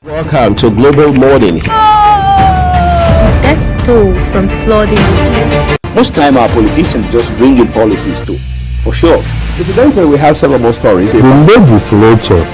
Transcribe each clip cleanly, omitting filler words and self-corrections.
Welcome to Global Morning. The death toll from flooding. Most time our politicians just bring in policies too, for sure. Incidentally, we have several more stories. The legislature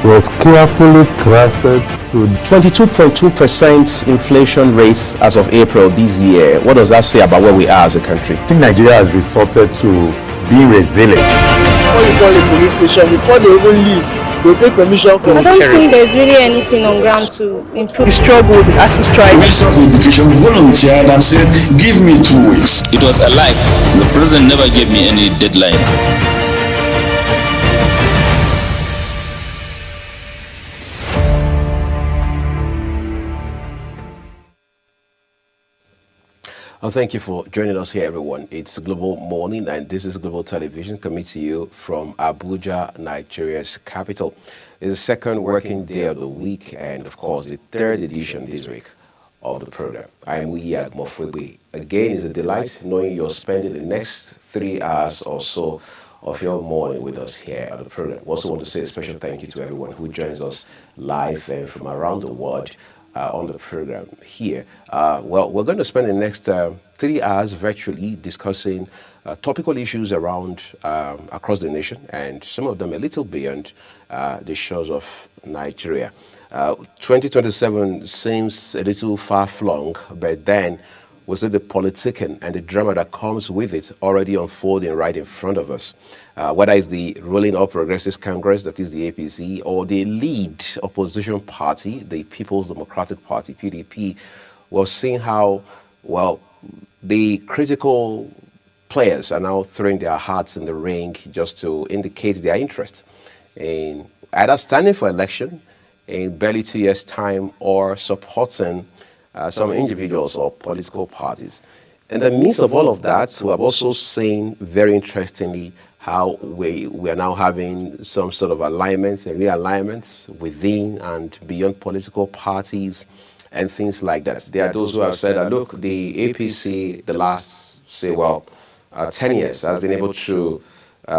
was carefully crafted to 22.2% inflation rates as of April this year. What does that say about where we are as a country? I think Nigeria has resorted to being resilient. Before you call a police station, before they even leave, they take permission from I don't think there's really anything on ground to improve. the struggle, the ASU strike. Minister of Education volunteered and said, give me 2 weeks. It was alive. The president never gave me any deadline. Thank you for joining us here, everyone. It's Global Morning, and this is Global Television coming to you from Abuja, Nigeria's capital. It's the second working day of the week, and of course, the third edition this week of the program. I'm Wiyad Mofwebe. Again, it's a delight knowing you're spending the next 3 hours or so of your morning with us here on the program. We also want to say a special thank you to everyone who joins us live and from around the world on the program here. Well, we're going to spend the next 3 hours virtually discussing topical issues around across the nation, and some of them a little beyond the shores of Nigeria. 2027 seems a little far-flung, but then we see the politicking and the drama that comes with it already unfolding right in front of us. Whether it's the ruling All Progressives Congress, that is the APC, or the lead opposition party, the People's Democratic Party, PDP, we're seeing how, well, the critical players are now throwing their hearts in the ring just to indicate their interest in either standing for election in barely 2 years' time or supporting some individuals or political parties. In the midst of all of that, we have also seen, very interestingly, how we are now having some sort of alignments and realignments within and beyond political parties and things like that. There are those who have said that, look, the APC, the last, say, 10 years, has been able to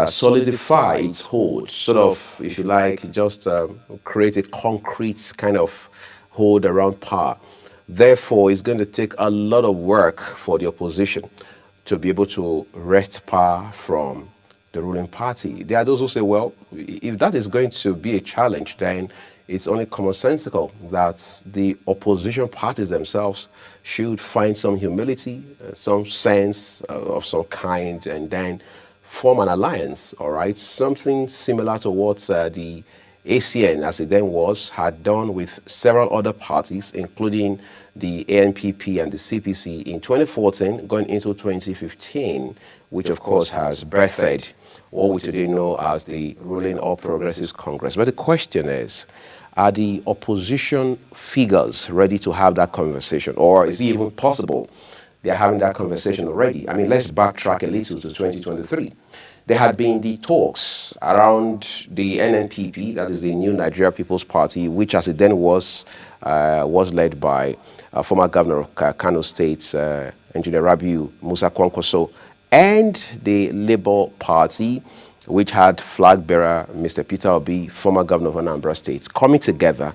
solidify its hold, sort of, if you like, just create a concrete kind of hold around power. Therefore, it's going to take a lot of work for the opposition to be able to wrest power from the ruling party. There are those who say, well, if that is going to be a challenge, then it's only commonsensical that the opposition parties themselves should find some humility, some sense of some kind, and then form an alliance, all right? Something similar to what the ACN, as it then was, had done with several other parties, including the ANPP and the CPC in 2014 going into 2015, which of course has birthed what we today know as the ruling All Progressives Congress. But the question is, are the opposition figures ready to have that conversation? Or is it even possible they are having that conversation already? I mean, let's backtrack a little to 2023. There had been the talks around the NNPP, that is the New Nigeria People's Party, which as it then was led by former governor of Kano State, Engineer Rabiu Musa Kwankwaso, and the Labour Party, which had flag bearer Mr. Peter Obi, former governor of Anambra State, coming together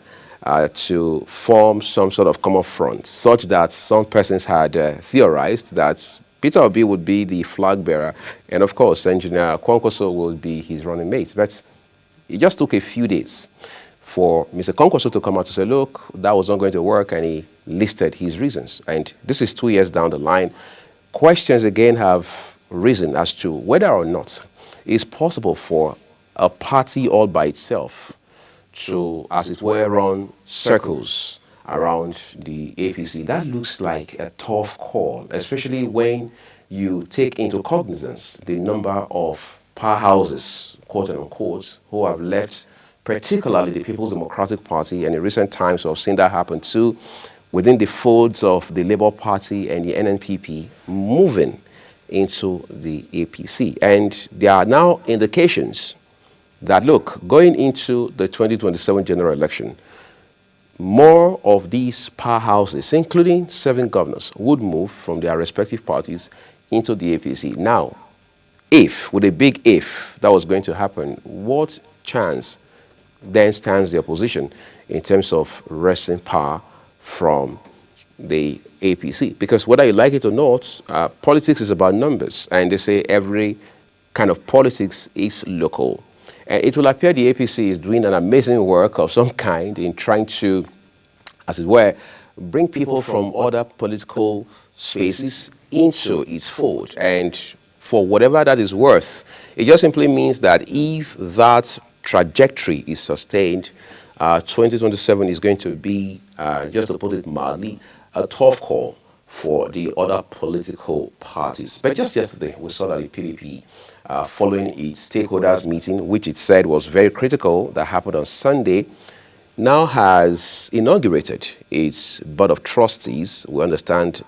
to form some sort of common front, such that some persons had theorized that Peter Obi would be the flag bearer, and of course, Engineer Kwankwaso would be his running mate. But it just took a few days for Mr. Kwankwaso to come out to say, look, that was not going to work, and he listed his reasons. And this is 2 years down the line. Questions again have risen as to whether or not it's possible for a party all by itself to, as it were, run circles around the APC. That looks like a tough call, especially when you take into cognizance the number of powerhouses, quote unquote, who have left, particularly the People's Democratic Party, and in recent times we've seen that happen too, within the folds of the Labour Party and the NNPP, moving into the APC. And there are now indications that, look, going into the 2027 general election, more of these powerhouses, including 7 governors, would move from their respective parties into the APC. Now, if, with a big if, that was going to happen, what chance then stands the opposition in terms of wresting power from the APC. Because whether you like it or not, politics is about numbers, and they say every kind of politics is local. And it will appear the APC is doing an amazing work of some kind in trying to, as it were, bring people from other political spaces into its fold. And for whatever that is worth, it just simply means that if that trajectory is sustained, 2027 is going to be, just to put it mildly, a tough call for the other political parties. But just yesterday, we saw that the PDP, following its stakeholders meeting, which it said was very critical, that happened on Sunday, now has inaugurated its board of trustees. We understand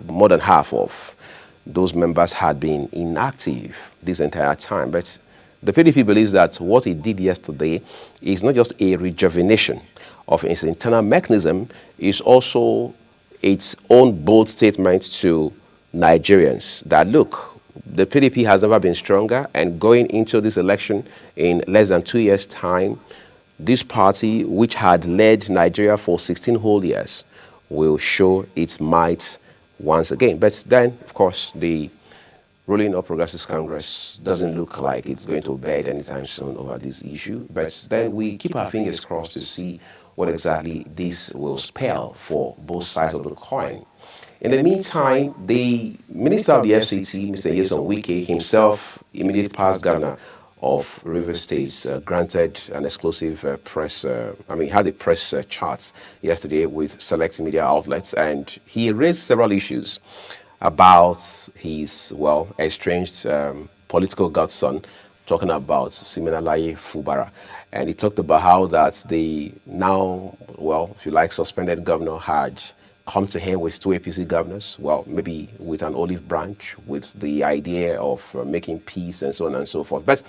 more than half of those members had been inactive this entire time. But the PDP believes that what it did yesterday is not just a rejuvenation of its internal mechanism, it's also its own bold statement to Nigerians that, look, the PDP has never been stronger, and going into this election in less than 2 years' time, this party, which had led Nigeria for 16 whole years, will show its might once again. But then, of course, the ruling All Progressives Congress doesn't look like it's going to bed anytime soon over this issue. But then we keep our fingers crossed to see what exactly this will spell for both sides of the coin. In the meantime, the Minister of the FCT, Mr. Nyesom Wike, himself, immediate past governor of Rivers State, granted an exclusive had a press chat yesterday with select media outlets, and he raised several issues about his, estranged political godson, talking about Siminalayi Fubara. And he talked about how that the now, if you like, suspended governor had come to him with two APC governors, maybe with an olive branch, with the idea of making peace and so on and so forth. But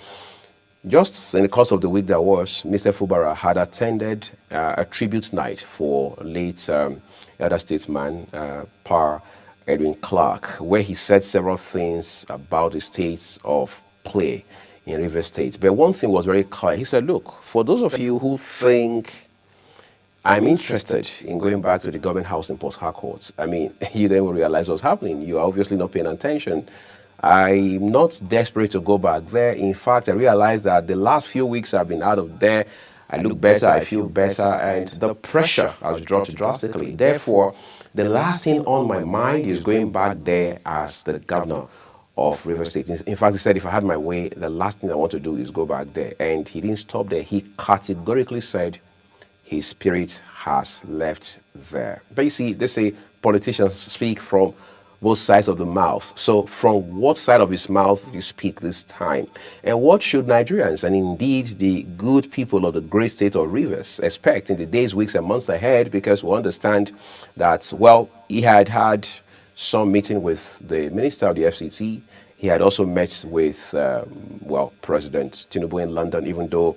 just in the course of the week that was, Mr. Fubara had attended a tribute night for late elder statesman Pa Edwin Clark, where he said several things about the states of play in Rivers State. But one thing was very clear. He said, look, for those of you who think I'm interested in going back to the government house in Port Harcourt, you then will realize what's happening. You are obviously not paying attention. I'm not desperate to go back there. In fact, I realized that the last few weeks I've been out of there, I look better, I feel better, and the pressure has dropped drastically. Therefore, the last thing on my mind is going back there as the governor of Rivers State. In fact, he said, if I had my way, the last thing I want to do is go back there. And he didn't stop there. He categorically said his spirit has left there. But you see, they say politicians speak from both sides of the mouth. So from what side of his mouth do you speak this time? And what should Nigerians, and indeed the good people of the great state of Rivers, expect in the days, weeks, and months ahead? Because we understand that, he had some meeting with the Minister of the FCT. He had also met with, President Tinubu in London, even though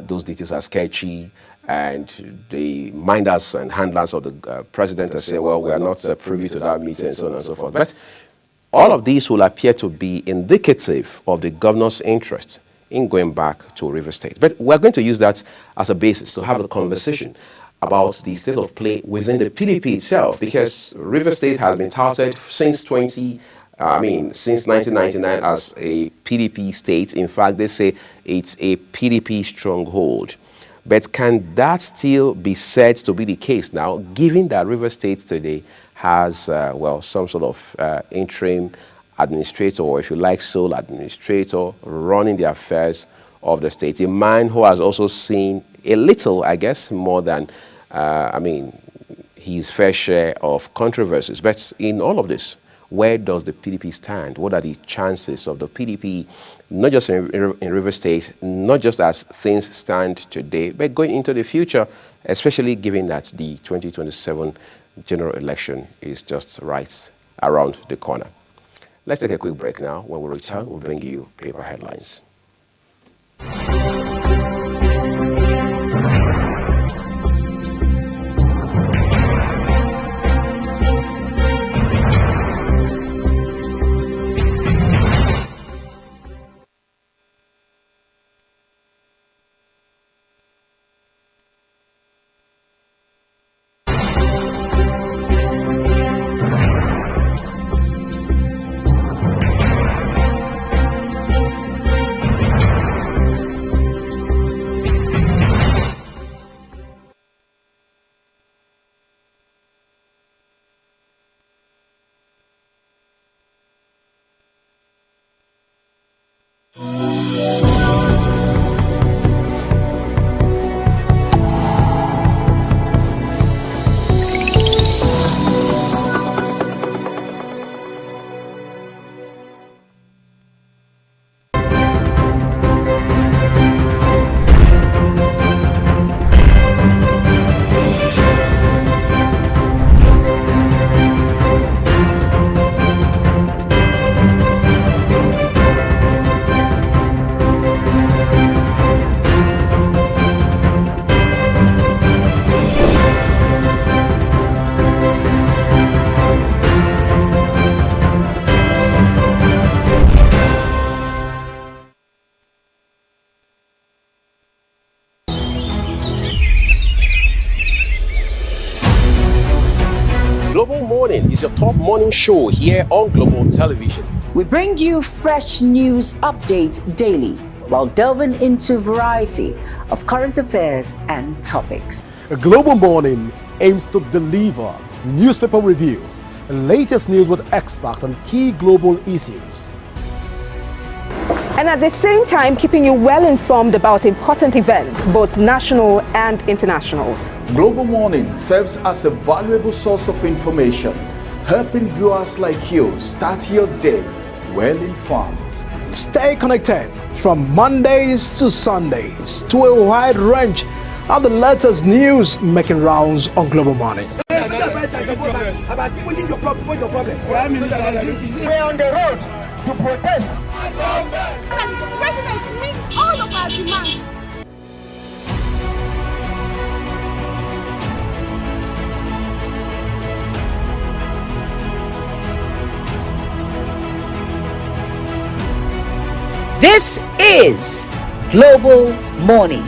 those details are sketchy. And the minders and handlers of the president are saying, we are not privy to that meeting, and so on and so forth. But all of these will appear to be indicative of the governor's interest in going back to Rivers State. But we're going to use that as a basis to have a conversation about the state of play within the PDP itself, because Rivers State has been touted since 1999 as a PDP state. In fact, they say it's a PDP stronghold. But can that still be said to be the case now, given that Rivers State today has, some sort of interim administrator, or if you like, sole administrator, running the affairs of the state? A man who has also seen a little, I guess, more than, his fair share of controversies. But in all of this, where does the PDP stand? What are the chances of the PDP, not just in Rivers State, not just as things stand today, but going into the future, especially given that the 2027 general election is just right around the corner? Let's take a quick break now. When we return, we'll bring you paper headlines. Morning is your top morning show here on Global Television. We bring you fresh news updates daily while delving into a variety of current affairs and topics. A Global Morning aims to deliver newspaper reviews and latest news with experts on key global issues. And at the same time, keeping you well informed about important events, both national and international. Global Morning serves as a valuable source of information, helping viewers like you start your day well informed. Stay connected from Mondays to Sundays to a wide range of the latest news making rounds on Global Morning. We're on the road to protest. The president meets all of our demands. This is Global Morning.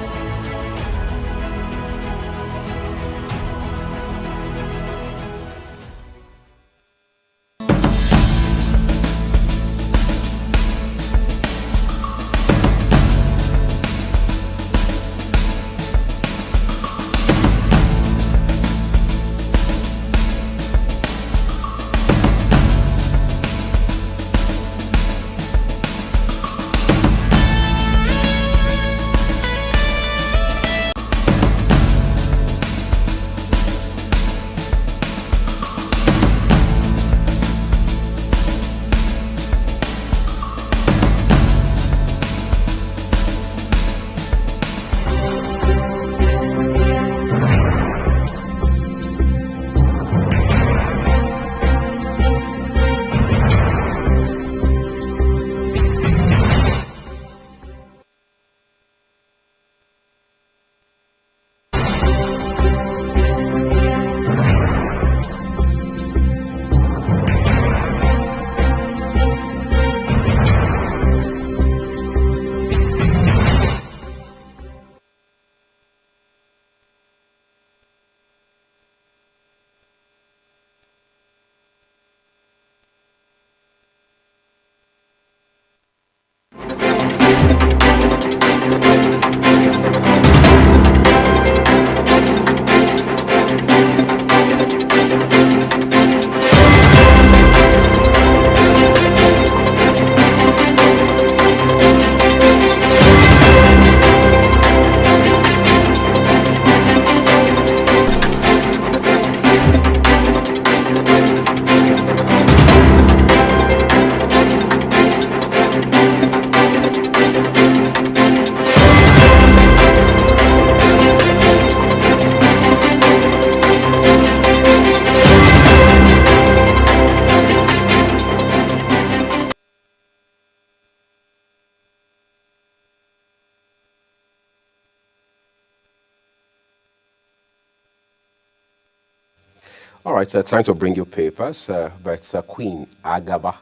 All right, time to bring you papers, but Queen Agaba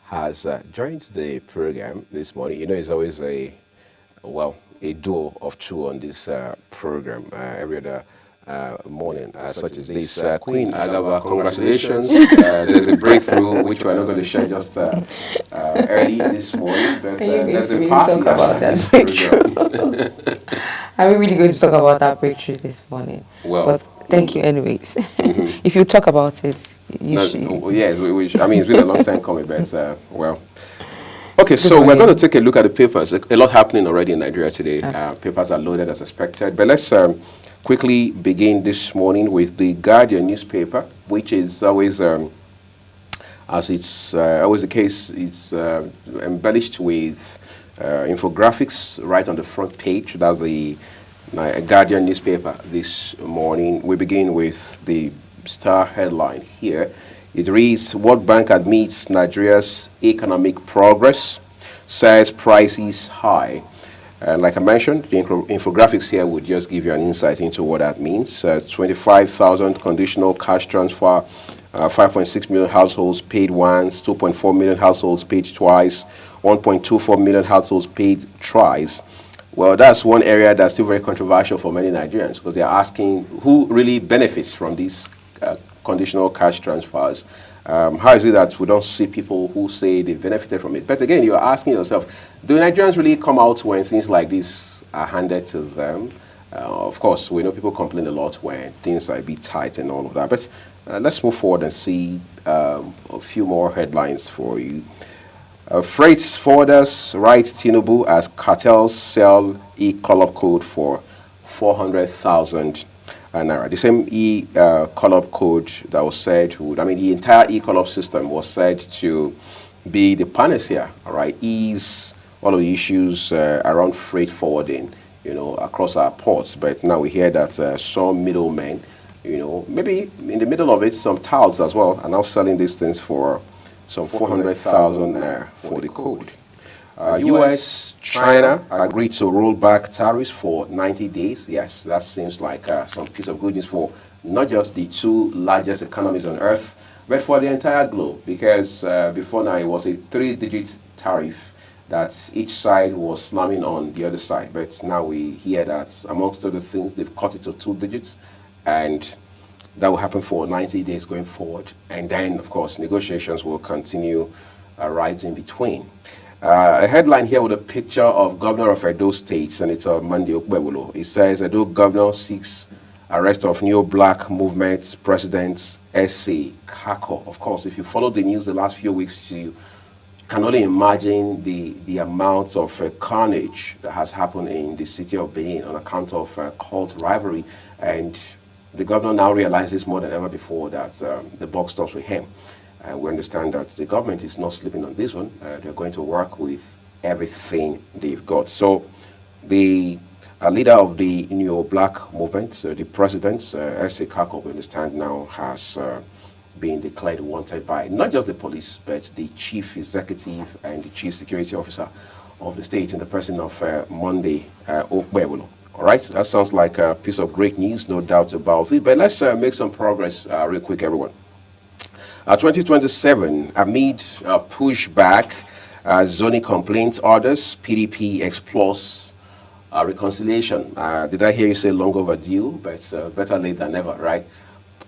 has joined the program this morning. You know, it's always a duo of two on this program every other morning, such as this. Queen Agaba, congratulations. There's a breakthrough, which we're not going to share just early this morning, but there's a party about that breakthrough. Are we really going to talk about that breakthrough this morning? Well, but thank you anyways. If you talk about it, you should. Yes, we should. I mean, it's been a long time coming, but well. Okay, so we're going to take a look at the papers. A lot happening already in Nigeria today. Papers are loaded as expected. But let's quickly begin this morning with the Guardian newspaper, which is always, as it's always the case, it's embellished with infographics right on the front page. That's the Guardian newspaper this morning. We begin with the star headline here. It reads, World Bank admits Nigeria's economic progress, says prices high. Like I mentioned, the infographics here would just give you an insight into what that means. 25,000 conditional cash transfer, 5.6 million households paid once, 2.4 million households paid twice, 1.24 million households paid thrice. Well, that's one area that's still very controversial for many Nigerians because they're asking who really benefits from this conditional cash transfers. How is it that we don't see people who say they benefited from it? But again, you're asking yourself, do Nigerians really come out when things like this are handed to them? Of course, we know people complain a lot when things are a bit tight and all of that. But let's move forward and see a few more headlines for you. Freight forwarders write Tinubu as cartels sell e-collab code for 400,000 naira. The same e-collab code that was said would, the entire e-collab system was said to be the panacea, right? Ease all of the issues around freight forwarding, across our ports. But now we hear that some middlemen, maybe in the middle of it, some touts as well, are now selling these things for some 400,000 naira for the code. U.S., China agreed to roll back tariffs for 90 days. Yes, that seems like some piece of good news for not just the two largest economies on earth, but for the entire globe. Because before now, it was a 3-digit tariff that each side was slamming on the other side. But now we hear that, amongst other things, they've cut it to 2 digits. And that will happen for 90 days going forward. And then, of course, negotiations will continue right in between. A headline here with a picture of Governor of Edo State, Senator Monday Okpebholo. It says, Edo Governor seeks arrest of New Black Movement President S.A. Kako. Of course, if you follow the news the last few weeks, you can only imagine the amount of carnage that has happened in the city of Benin on account of cult rivalry. And the governor now realizes more than ever before that the buck stops with him. And we understand that the government is not sleeping on this one. They're going to work with everything they've got. So the leader of the New Black Movement, the president, S.A. Kako, we understand now has been declared wanted by not just the police, but the chief executive and the chief security officer of the state in the person of Monday Okpebholo. All right, that sounds like a piece of great news, no doubt about it. But let's make some progress real quick, everyone. 2027, amid pushback, zoning complaints orders, PDP explores reconciliation. Did I hear you say long overdue? But better late than never, right?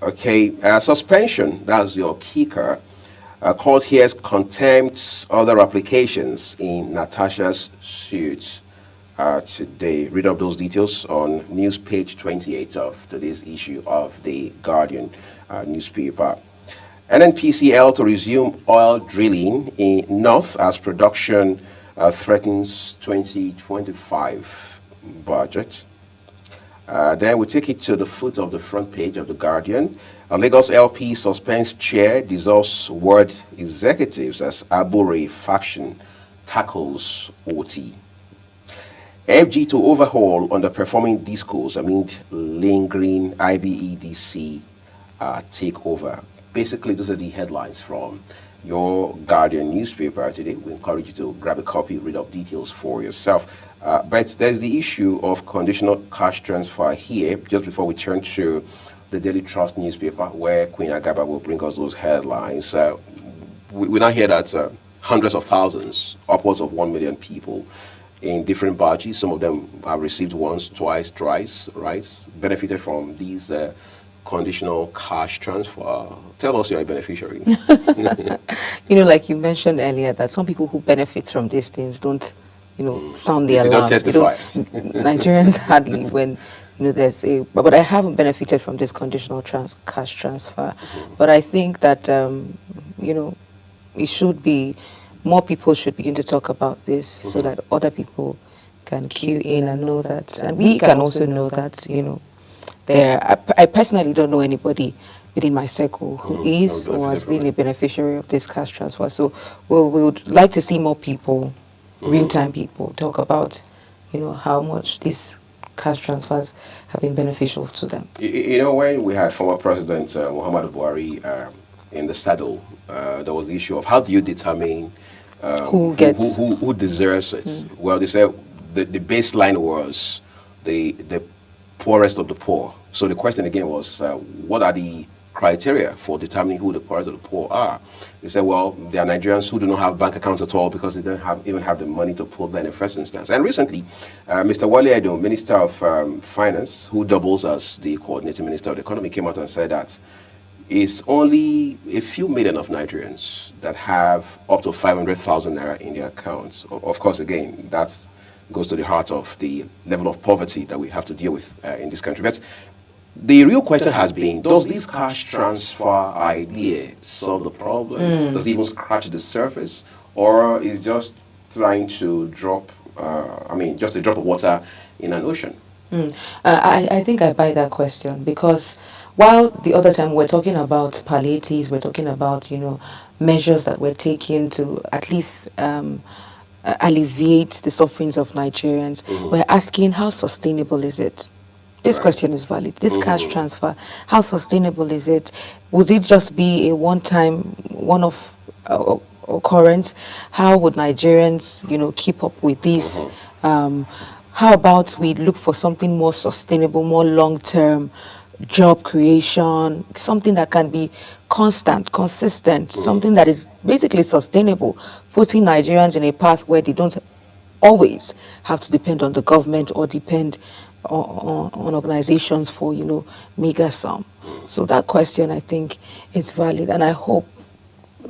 Okay, suspension, that's your kicker. Court hears contempt other applications in Natasha's suit today. Read up those details on news page 28 of today's issue of the Guardian newspaper. NNPCL to resume oil drilling in North as production threatens 2025 budget. Then we take it to the foot of the front page of the Guardian. Lagos LP suspends chair, dissolves ward executives as Abure faction tackles OT. FG to overhaul underperforming discos amid lingering IBEDC takeover. Basically, those are the headlines from your Guardian newspaper today. We encourage you to grab a copy, read up details for yourself. But there's the issue of conditional cash transfer here, just before we turn to the Daily Trust newspaper, where Queen Agaba will bring us those headlines. We now hear that hundreds of thousands, upwards of 1 million people in different batches, some of them have received once, twice, thrice, right, benefited from these conditional cash transfer. Tell us you're a beneficiary. Like you mentioned earlier, that some people who benefit from these things don't, sound the alarm. They don't testify. Nigerians hardly when, there's a... But I haven't benefited from this conditional cash transfer. But I think that, it should be... More people should begin to talk about this so that other people can cue in and know that. And we can also know that, I personally don't know anybody within my circle who is or has been a beneficiary of this cash transfer. So we would like to see more people, real-time people, talk about, how much these cash transfers have been beneficial to them. When we had former President Muhammadu Buhari in the saddle, there was the issue of how do you determine who deserves it? Well, they said the baseline was the poorest of the poor. So the question again was, what are the criteria for determining who the poorest of the poor are? They said, well, there are Nigerians who do not have bank accounts at all because they don't even have the money to put there in the first instance. And recently, Mr. Wale Edo, Minister of Finance, who doubles as the coordinating minister of the economy, came out and said that it's only a few million of Nigerians that have up to 500,000 naira in their accounts. Of course, again, that goes to the heart of the level of poverty that we have to deal with in this country. But the real question has been, does this cash transfer idea solve the problem? Does it even scratch the surface? Or is just trying to drop, just a drop of water in an ocean? I think I buy that question, because while the other time we're talking about palliatives, we're talking about, measures that we're taking to at least alleviate the sufferings of Nigerians, we're asking, how sustainable is it? This question is valid. This cash transfer, how sustainable is it? Would it just be a one-off occurrence? How would Nigerians, keep up with this? How about we look for something more sustainable, more long-term, job creation, something that can be constant, consistent, something that is basically sustainable, putting Nigerians in a path where they don't always have to depend on the government or depend on organizations for, mega sum. So that question, I think, is valid, and I hope,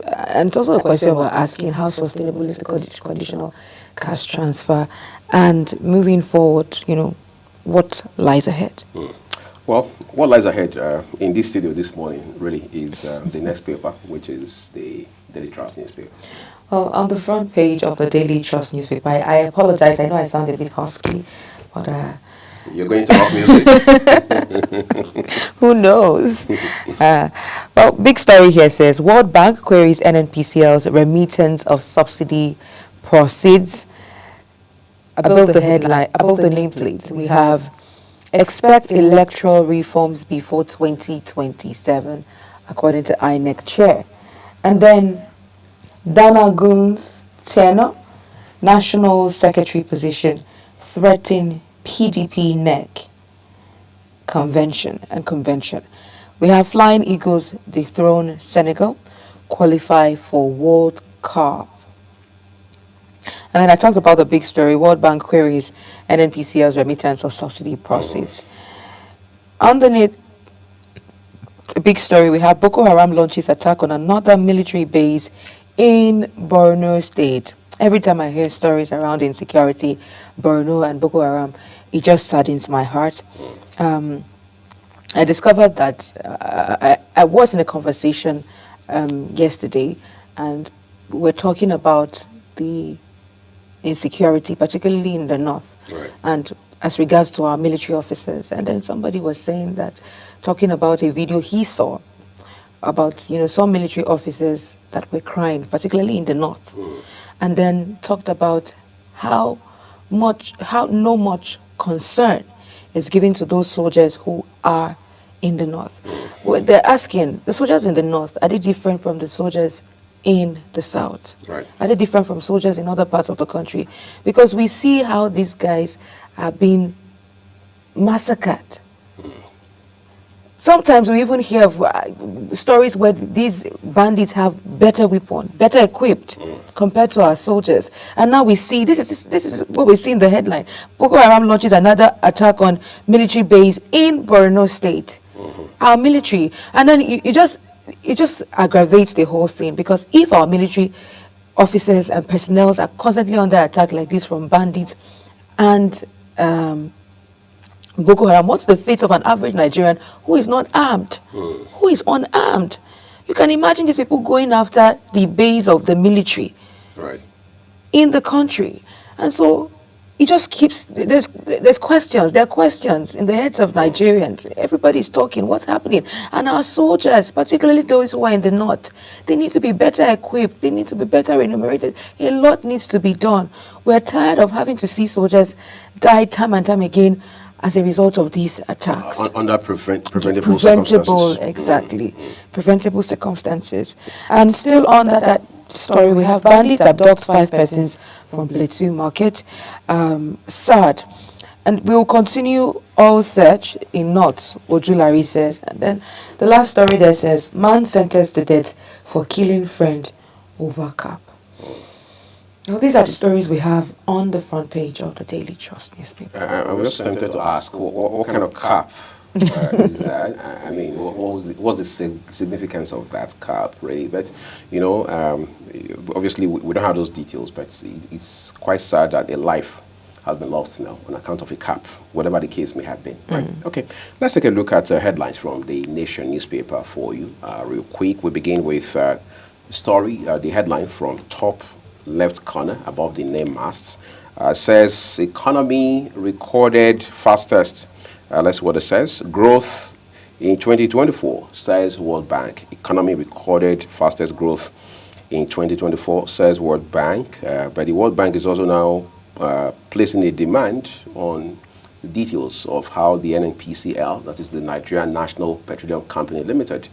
and it's also a question we're asking, how sustainable is the conditional cash transfer, and moving forward, what lies ahead? Well, what lies ahead in this studio this morning really is the next paper, which is the Daily Trust newspaper. Well, on the front page of the Daily Trust newspaper, I apologize, I know I sound a bit husky, but you're going to rock music. Who knows? Well, big story here says, World Bank queries NNPCL's remittance of subsidy proceeds. Above the headline, above the nameplate, we have, expect electoral reforms before 2027, according to INEC chair. And then Danagun's tenure, national secretary position, threaten PDP neck, convention. We have Flying Eagles dethrone Senegal, qualify for World Cup. And then I talked about the big story, World Bank queries NNPCL's remittance of subsidy proceeds. Underneath the big story, we have Boko Haram launches attack on another military base in Borno State. Every time I hear stories around insecurity, Borno and Boko Haram, it just saddens my heart. I discovered that I was in a conversation yesterday, and we're talking about the insecurity, particularly in the north, and as regards to our military officers. And then somebody was saying that, talking about a video he saw about, some military officers that were crying, particularly in the north, and then talked about how no much concern is given to those soldiers who are in the north. Well, they're asking, the soldiers in the north, are they different from the soldiers in the south? Are they different from soldiers in other parts of the country? Because we see how these guys are being massacred. Sometimes we even hear of stories where these bandits have better weapons, better equipped compared to our soldiers. And now we see, this is what we see in the headline. Boko Haram launches another attack on military base in Borno State. Our military, and then it just aggravates the whole thing, because if our military officers and personnel are constantly under attack like this from bandits and Boko Haram, what's the fate of an average Nigerian who is not armed, who is unarmed? You can imagine these people going after the base of the military in the country. And so it just keeps, there's questions, there are questions in the heads of Nigerians. Everybody's talking, what's happening? And our soldiers, particularly those who are in the north, they need to be better equipped, they need to be better remunerated. A lot needs to be done. We're tired of having to see soldiers die time and time again as a result of these attacks. Under preventable circumstances. Exactly. Preventable circumstances. And still on that story, we have bandits abduct 5 persons from Plateau Market. Sad. And we will continue all search in North, Ojulari says. And then the last story there says, man sentenced to death for killing friend over cap. Now, these are the stories we have on the front page of the Daily Trust newspaper. I was just tempted to ask, what kind of cap I mean, what's the significance of that cap, really? But, obviously we don't have those details, but it's quite sad that a life has been lost now on account of a cap, whatever the case may have been. Right? Okay, let's take a look at headlines from the Nation newspaper for you real quick. We begin with the headline from top left corner above the name masts. Says economy recorded fastest. Let's see what it says. Growth in 2024, says World Bank. Economy recorded fastest growth in 2024, says World Bank. But the World Bank is also now placing a demand on details of how the NNPCL, that is the Nigerian National Petroleum Company Limited,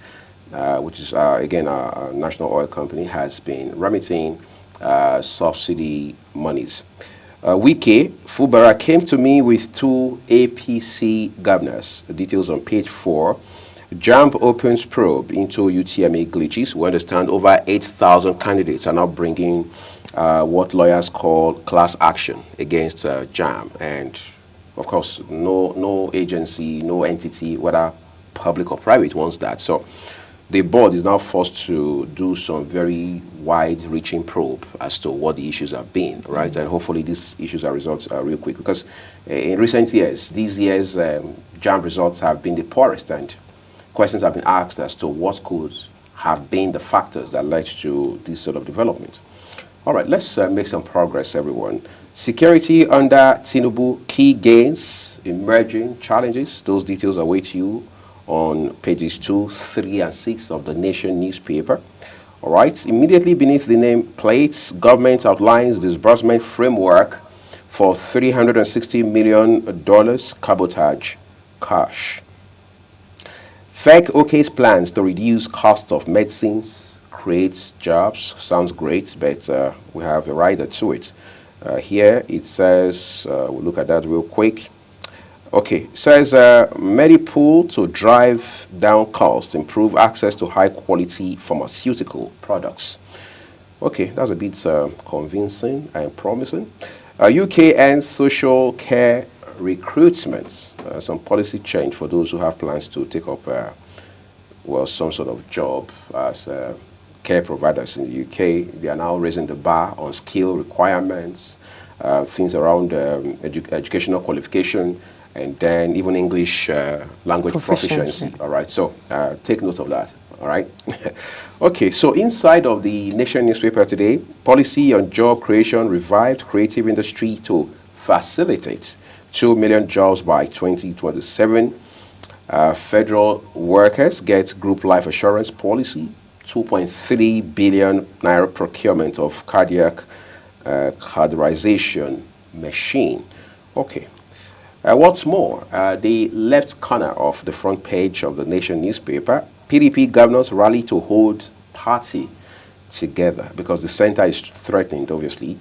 which is again a national oil company, has been remitting subsidy monies. Wike Fubara came to me with 2 APC governors. The details on page 4. JAMB opens probe into UTME glitches. We understand over 8,000 candidates are now bringing what lawyers call class action against JAMB. And, of course, no agency, no entity, whether public or private, wants that. So the board is now forced to do some very wide-reaching probe as to what the issues have been, right? And hopefully these issues are resolved real quick, because in recent years, JAMB results have been the poorest, and questions have been asked as to what could have been the factors that led to this sort of development. All right, let's make some progress, everyone. Security under Tinubu, key gains, emerging challenges. Those details await you on pages 2, 3, and 6 of the Nation newspaper. All right, immediately beneath the name plates, government outlines disbursement framework for $360 million cabotage cash. FEC OK's plans to reduce costs of medicines creates jobs. Sounds great, but we have a rider to it. Here it says, we'll look at that real quick. Okay, it says Medipool to drive down costs, improve access to high-quality pharmaceutical products. Okay, that's a bit convincing and promising. UK ends social care recruitment. Some policy change for those who have plans to take up, some sort of job as care providers in the UK. They are now raising the bar on skill requirements, things around educational qualification, and then even English language proficiency. All right, so take note of that. All right. Okay, so inside of the Nation newspaper today, policy on job creation revived creative industry to facilitate 2 million jobs by 2027. Federal workers get group life assurance policy. 2.3 billion naira procurement of cardiac catheterization machine. Okay. What's more, the left corner of the front page of the Nation newspaper, PDP governors rally to hold party together because the center is threatened, obviously.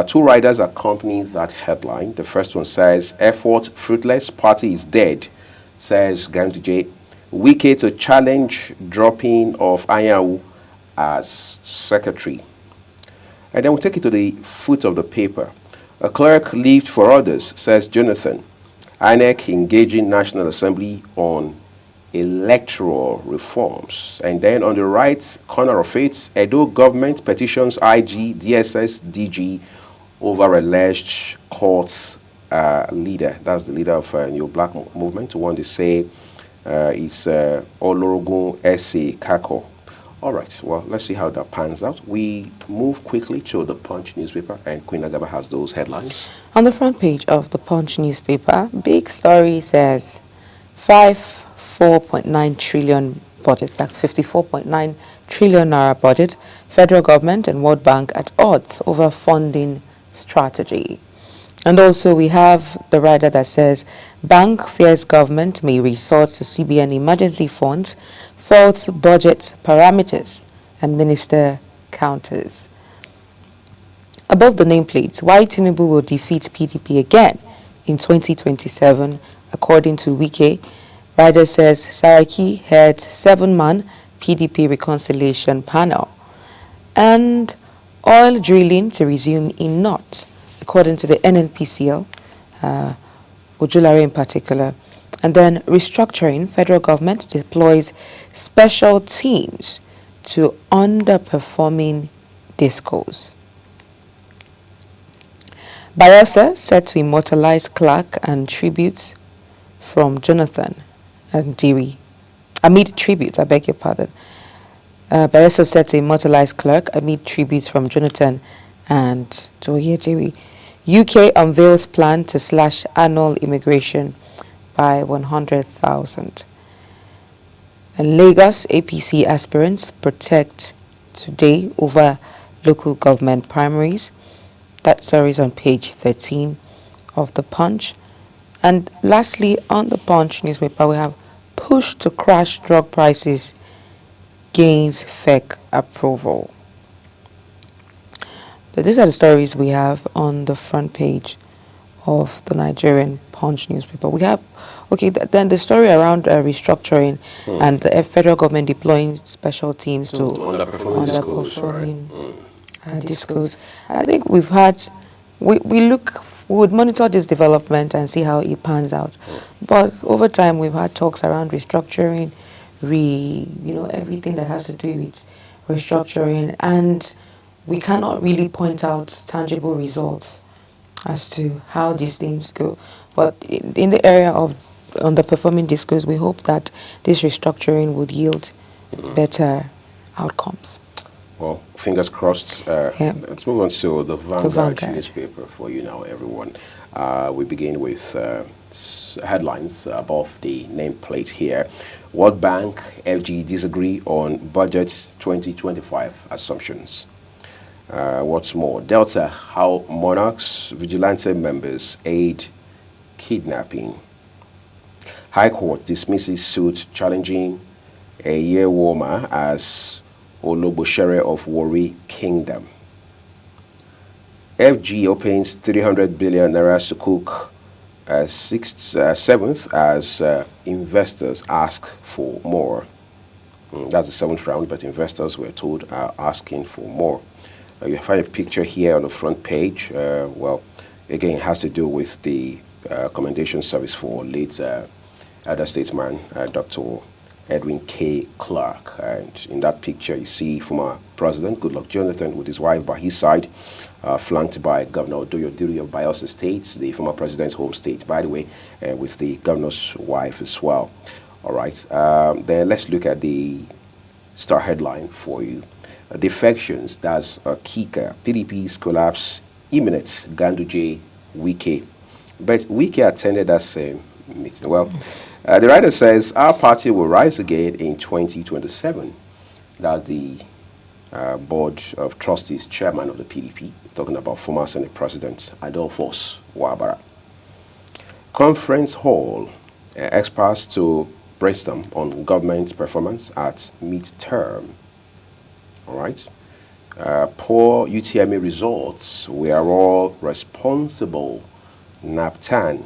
2 riders accompany that headline. The first one says, effort fruitless, party is dead, says Ganduje. Wike to challenge dropping of Anyanwu as secretary. And then we'll take it to the foot of the paper. A clerk lived for others, says Jonathan. INEC engaging National Assembly on electoral reforms. And then on the right corner of it, Edo government petitions IG, DSS, DG over alleged court leader. That's the leader of New Black Movement, who want to say it's Olorogun S.A. Kako. All right, well, let's see how that pans out. We move quickly to the Punch newspaper, and Queen Agaba has those headlines. On the front page of the Punch newspaper, big story says 4.9 trillion budget, that's 54.9 trillion naira budget, federal government and World Bank at odds over funding strategy. And also we have the rider that says bank fears government may resort to CBN emergency funds, false budget parameters, and minister counters. Above the nameplates, why Tinubu will defeat PDP again in 2027, according to Wike. Rider says Saraki heads 7-man PDP reconciliation panel. And oil drilling to resume in North, according to the NNPCL, Ojulare in particular. And then restructuring, federal government deploys special teams to underperforming discos. Bayelsa set to immortalize Clark and tributes from Jonathan and Dewey. Amid tributes, I beg your pardon. Bayelsa set to immortalize Clark amid tributes from Jonathan and Dewey. UK unveils plan to slash annual immigration by 100,000. And Lagos APC aspirants protect today over local government primaries. That story is on page 13 of the Punch. And lastly, on the Punch newspaper, we have push to crash drug prices gains FEC approval. So these are the stories we have on the front page of the Nigerian Punch newspaper. We have, then the story around restructuring and the federal government deploying special teams to underperforming discos. I think we've had, we would monitor this development and see how it pans out. But over time, we've had talks around restructuring, everything that has to do with restructuring, and we cannot really point out tangible results as to how these things go. But in the area of underperforming discos, we hope that this restructuring would yield better outcomes. Well, fingers crossed. Let's move on to the Vanguard newspaper for you now, everyone. We begin with headlines above the nameplate here. World Bank, FG disagree on budget 2025 assumptions. What's more, Delta, how monarchs, vigilante members aid kidnapping. High Court dismisses suit challenging a year warmer as Ologbosere of Warri Kingdom. FG opens 300 billion naira sukuk 7th as investors ask for more. That's the 7th round, but investors were told are asking for more. You find a picture here on the front page. Well, again, it has to do with the commendation service for late elder statesman, Dr. Edwin K. Clark. And in that picture, you see former President Goodluck Jonathan with his wife by his side, flanked by Governor Odoyo Diri of Bayelsa State, the former president's home state, by the way, with the governor's wife as well. All right. Then let's look at the star headline for you. Defections, that's Kika. PDP's collapse imminent, Ganduje, Wike. But Wike attended that same meeting. Well, the writer says, our party will rise again in 2027. That's the board of trustees chairman of the PDP, talking about former Senate President Adolphus Wabara. Conference hall, experts to brainstorm on government performance at midterm. All right. Poor UTME results. We are all responsible. Naptan.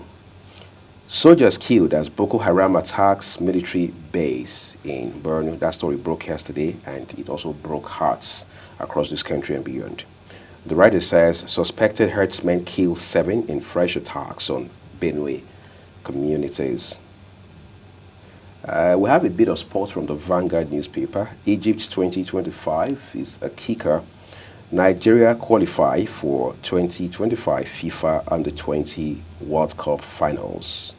Soldiers killed as Boko Haram attacks military base in Borno. That story broke yesterday, and it also broke hearts across this country and beyond. The writer says suspected herdsmen kill 7 in fresh attacks on Benue communities. We have a bit of sports from the Vanguard newspaper. Egypt 2025 is a kicker. Nigeria qualify for 2025 FIFA Under-20 World Cup finals.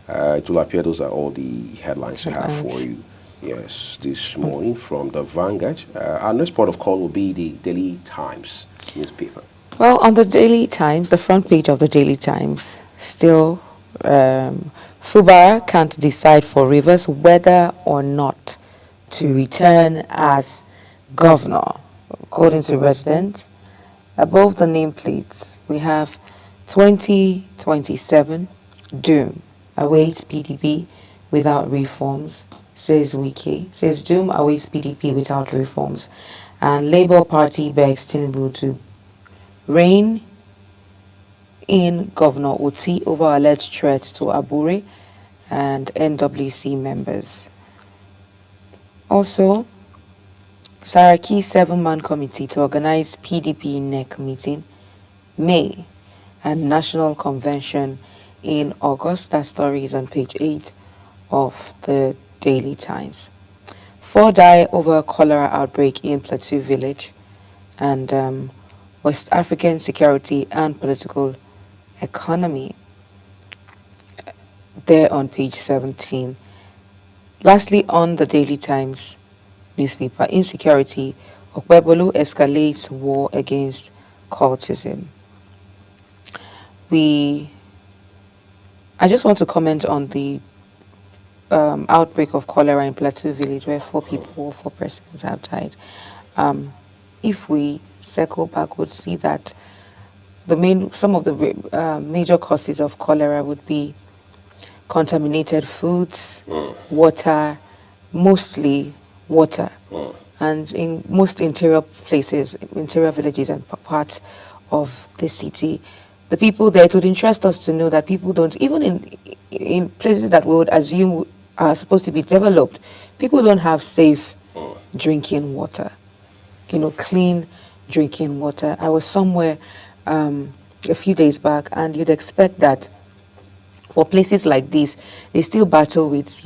It will appear those are all the headlines we have for you. Yes, this morning from the Vanguard. Our next port of call will be the Daily Times newspaper. Well, on the Daily Times, the front page of the Daily Times, still Fubara can't decide for Rivers whether or not to return as governor. According to residents, above the nameplates, we have 2027 doom awaits PDP without reforms, says Wike. Says doom awaits PDP without reforms. And Labour Party begs Tinubu to rein in Governor Oti over alleged threats to Abure and NWC members. Also, Saraki 7-man committee to organize PDP NEC meeting, May, and National Convention in August. That story is on page 8 of the Daily Times. 4 die over cholera outbreak in Plateau Village, and West African security and political economy, there on page 17. Lastly, on the Daily Times newspaper, insecurity, Okpebholo escalates war against cultism. I just want to comment on the outbreak of cholera in Plateau Village, where 4 persons have died. If we circle back, we'll see that some of the major causes of cholera would be contaminated foods, water, mostly water, and in most interior places, interior villages and parts of the city, the people there, it would interest us to know that people don't, even in places that we would assume are supposed to be developed, people don't have safe drinking water, clean drinking water. I was somewhere a few days back, and you'd expect that for places like this, they still battle with,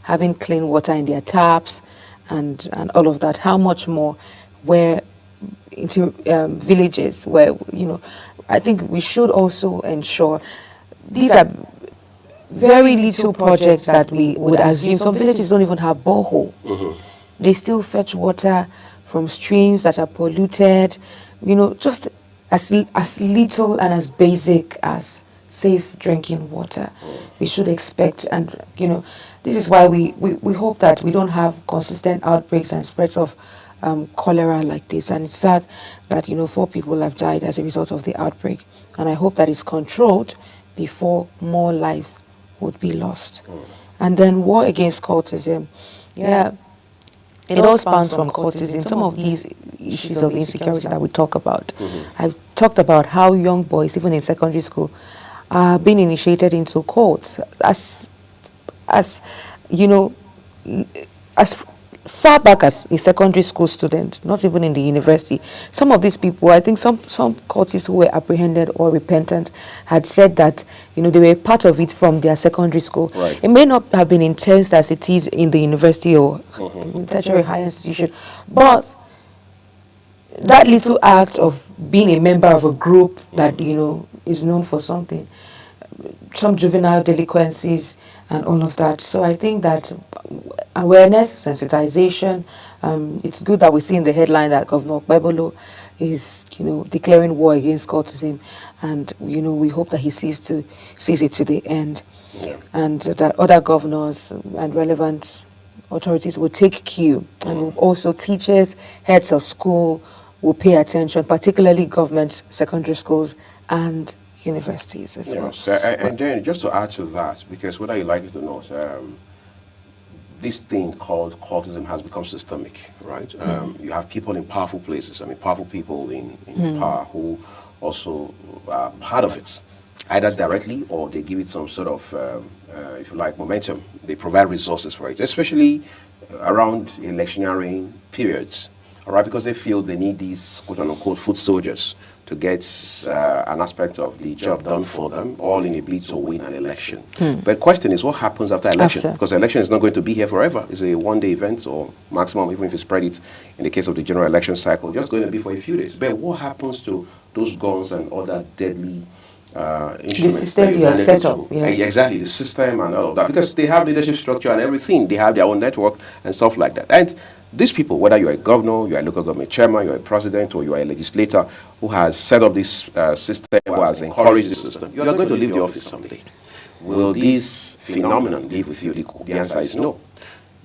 having clean water in their taps and all of that. How much more where into villages where, I think we should also ensure these are very little projects that we would assume. Some villages don't even have borehole. They still fetch water from streams that are polluted, just as little and as basic as safe drinking water we should expect. And this is why we hope that we don't have consistent outbreaks and spreads of cholera like this. And it's sad that 4 people have died as a result of the outbreak, and I hope that it's controlled before more lives would be lost. And then war against cultism, it all spans from cultism. Some of these issues of insecurity that we talk about, I've talked about how young boys, even in secondary school, are being initiated into cults as far back as a secondary school student, not even in the university. Some of these people, I think some cultists who were apprehended or repentant had said that they were part of it from their secondary school. Right. It may not have been intense as it is in the university or tertiary higher institution, but that little act of being a member of a group that is known for something, some juvenile delinquencies and all of that. So I think that awareness, sensitization, it's good that we see in the headline that Governor Okpebholo is, declaring war against cultism, and we hope that he sees it to the end, and that other governors and relevant authorities will take cue, and also teachers, heads of school will pay attention, particularly government secondary schools and universities as well. And then just to add to that, because whether you like it or not, this thing called cultism has become systemic, right? You have people in powerful places, powerful people in power who also are part of it, either directly or they give it some sort of, if you like, momentum. They provide resources for it, especially around electioneering periods, all right? Because they feel they need these quote-unquote foot soldiers to get an aspect of the job done for them, all in a bid to win an election. But the question is, what happens after election? Because the election is not going to be here forever. It's a one-day event, or maximum, even if you spread it in the case of the general election cycle, just going to be for a few days. But what happens to those guns and other deadly instruments? The system you have set up. Yes. Exactly, the system and all of that. Because they have leadership structure and everything. They have their own network and stuff like that. And these people, whether you're a governor, you're a local government chairman, you're a president, or you're a legislator who has set up this system, who has encouraged the system, you're going to leave the office someday. Will this phenomenon live with you? The answer is no.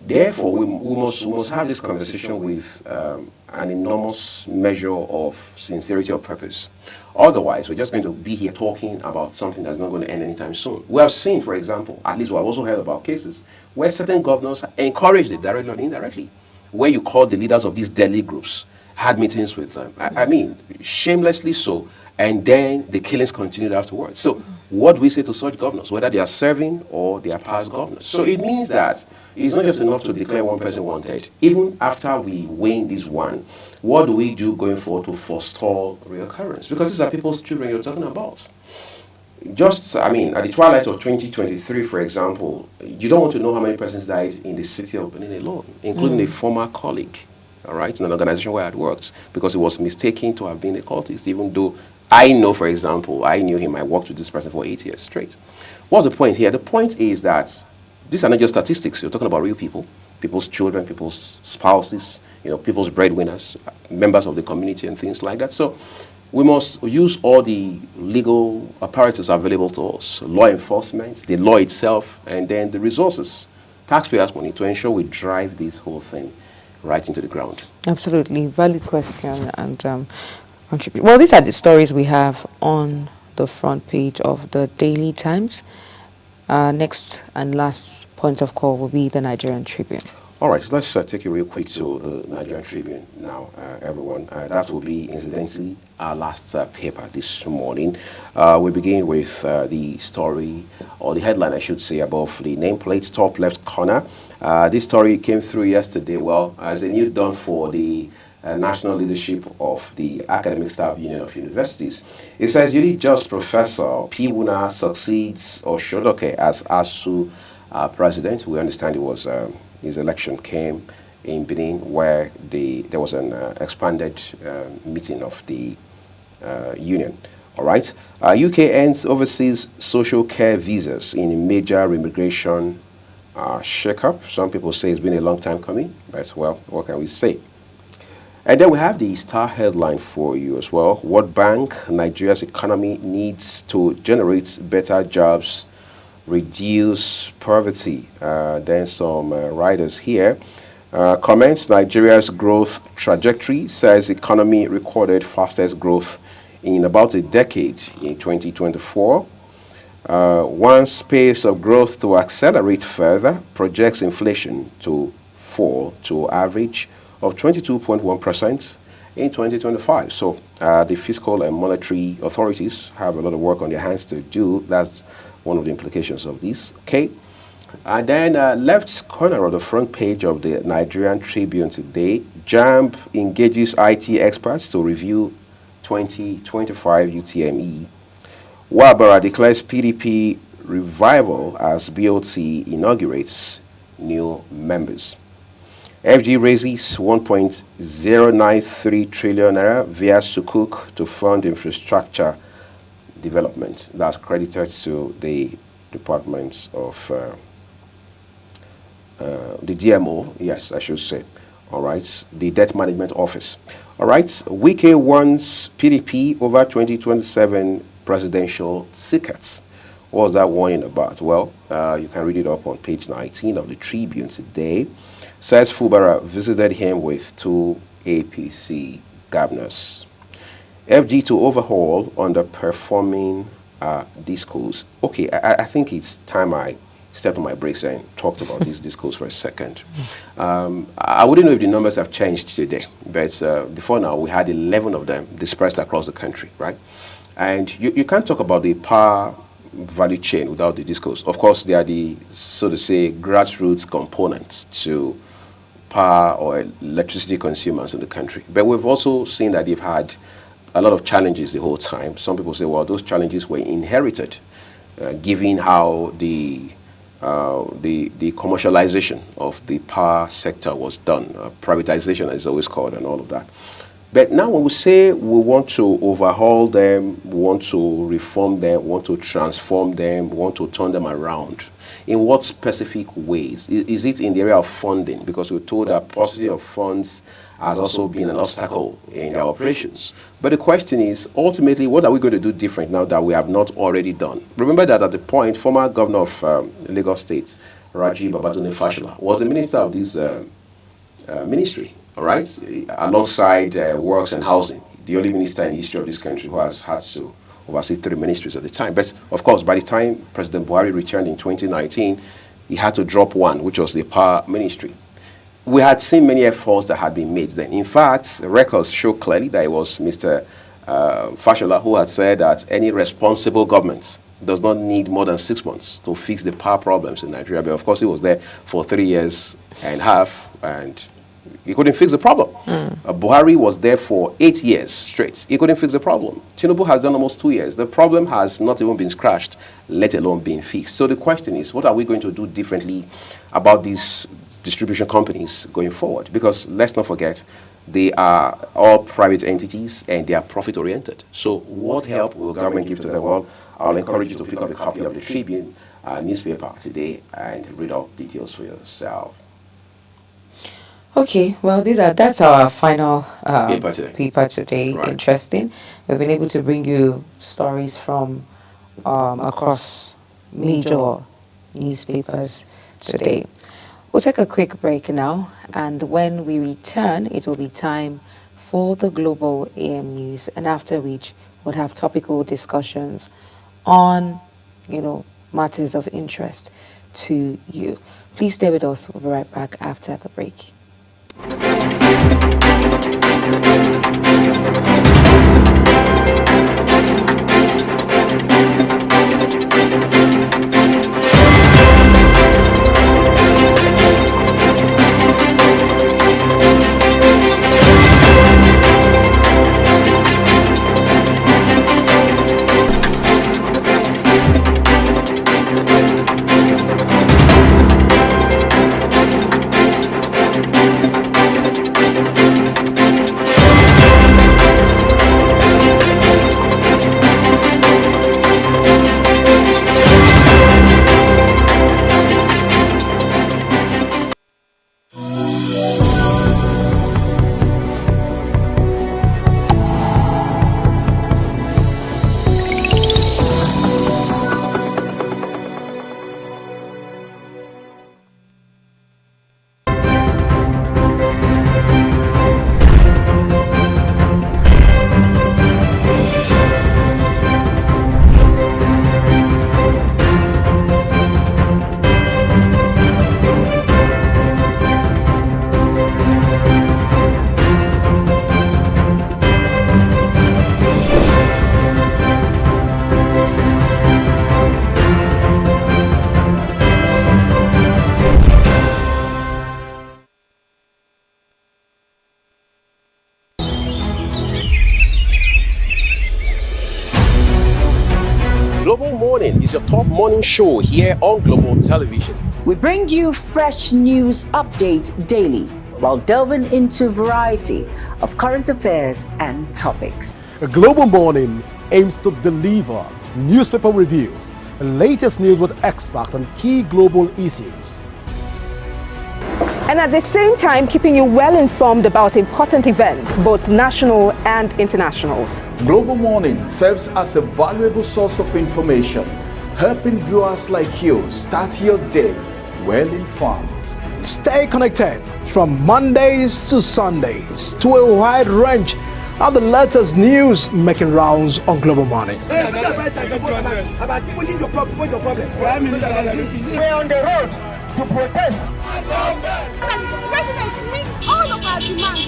Therefore, we must have this conversation with an enormous measure of sincerity of purpose. Otherwise, we're just going to be here talking about something that's not going to end anytime soon. We have seen, for example, at least we have also heard about cases where certain governors encouraged it directly or indirectly, where you call the leaders of these deadly groups, had meetings with them. I mean, shamelessly so, and then the killings continued afterwards. So what do we say to such governors, whether they are serving or they are past governors? So it means that it's not just enough to declare one person wanted. Even after we win this one, what do we do going forward to forestall reoccurrence? Because these are people's children you're talking about. just, I mean, at the twilight of 2023, for example, you don't want to know how many persons died in the city of Benin alone, including a former colleague, all right, in an organization where I had worked, because he was mistaken to have been a cultist, even though I know, for example, I knew him, I worked with this person for 8 years straight. What's the point here? The point is that these are not just statistics. You're talking about real people, people's children, people's spouses, people's breadwinners, members of the community and things like that. So we must use all the legal apparatus available to us, law enforcement, the law itself, and then the resources, taxpayers' money, to ensure we drive this whole thing right into the ground. Absolutely. Valid question. And contribute. Well, these are the stories we have on the front page of the Daily Times. Next and last point of call will be the Nigerian Tribune. All right, so let's take you real quick to the Nigerian Tribune now, everyone. That will be, incidentally, our last paper this morning. We begin with the story, or the headline, I should say, above the nameplate, top left corner. This story came through yesterday, well, as a new dawn for the national leadership of the Academic Staff Union of Universities. It says, Unit Just Professor P. Wuna succeeds Oshodoke as ASU president. We understand it was... his election came in Benin, where there was an expanded meeting of the union. All right. UK ends overseas social care visas in a major immigration shake-up. Some people say it's been a long time coming, but well, what can we say? And then we have the star headline for you as well. World Bank, Nigeria's economy needs to generate better jobs, reduce poverty. Then some writers here comments Nigeria's growth trajectory, says economy recorded fastest growth in about a decade in 2024. Wants pace of growth to accelerate further, projects inflation to fall to average of 22.1% in 2025. So the fiscal and monetary authorities have a lot of work on their hands to do. That's one of the implications of this. Okay. And then left corner of the front page of the Nigerian Tribune today, JAMB engages IT experts to review 2025 UTME. Wabara declares PDP revival as BOT inaugurates new members. FG raises 1.093 trillion naira via Sukuk to fund infrastructure development. That's credited to the Department of the DMO, yes, I should say. All right, the Debt Management Office. All right, Wike wants PDP over 2027 presidential tickets. What was that warning about? Well, you can read it up on page 19 of the Tribune today. Says Fubara visited him with 2 APC governors. FG to overhaul underperforming discourse. Okay, I think it's time I stepped on my brakes and talked about this discourse for a second. I wouldn't know if the numbers have changed today, but before now we had 11 of them dispersed across the country, right? And you can't talk about the power value chain without the discourse. Of course, they are the, so to say, grassroots components to power or electricity consumers in the country. But we've also seen that they've had a lot of challenges the whole time. Some people say, well, those challenges were inherited, given how the commercialization of the power sector was done, privatization as it's always called, and all of that. But now when we say we want to overhaul them, we want to reform them, we want to transform them, we want to turn them around, in what specific ways? Is it in the area of funding? Because we're told that paucity of funds has also been an obstacle in our operations. But the question is, ultimately, what are we going to do different now that we have not already done? Remember that at the point, former governor of Lagos State, Raji Babajide Fashola, was the minister of this ministry, all right, alongside Works and Housing, the only minister in the history of this country who has had to oversee 3 ministries at the time. But, of course, by the time President Buhari returned in 2019, he had to drop one, which was the power ministry. We had seen many efforts that had been made then. In fact, records show clearly that it was Mr. Fashola who had said that any responsible government does not need more than 6 months to fix the power problems in Nigeria. But of course, he was there for 3 years and a half, and He couldn't fix the problem. Buhari was there for 8 years straight. He couldn't fix the problem. Tinubu has done almost 2 years. The problem has not even been scratched, let alone being fixed. So the question is, what are we going to do differently about these distribution companies going forward? Because let's not forget, they are all private entities and they are profit-oriented. So what help will government give to them? Well, I'll encourage you to pick up a copy of the Tribune newspaper today and read out details for yourself. Okay, well, that's our final paper today. Right. Interesting. We've been able to bring you stories from across major newspapers today. We'll take a quick break now, and when we return, it will be time for the Global AM News, and after which we'll have topical discussions on, matters of interest to you. Please stay with us. We'll be right back after the break. Global Morning is your top morning show here on Global Television. We bring you fresh news updates daily while delving into a variety of current affairs and topics. A Global Morning aims to deliver newspaper reviews and latest news with experts on key global issues. And at the same time, keeping you well informed about important events, both national and internationals. Global Morning serves as a valuable source of information, helping viewers like you start your day well informed. Stay connected from Mondays to Sundays to a wide range of the latest news making rounds on Global Morning. We're on the road to protest. The president meets all of our demands.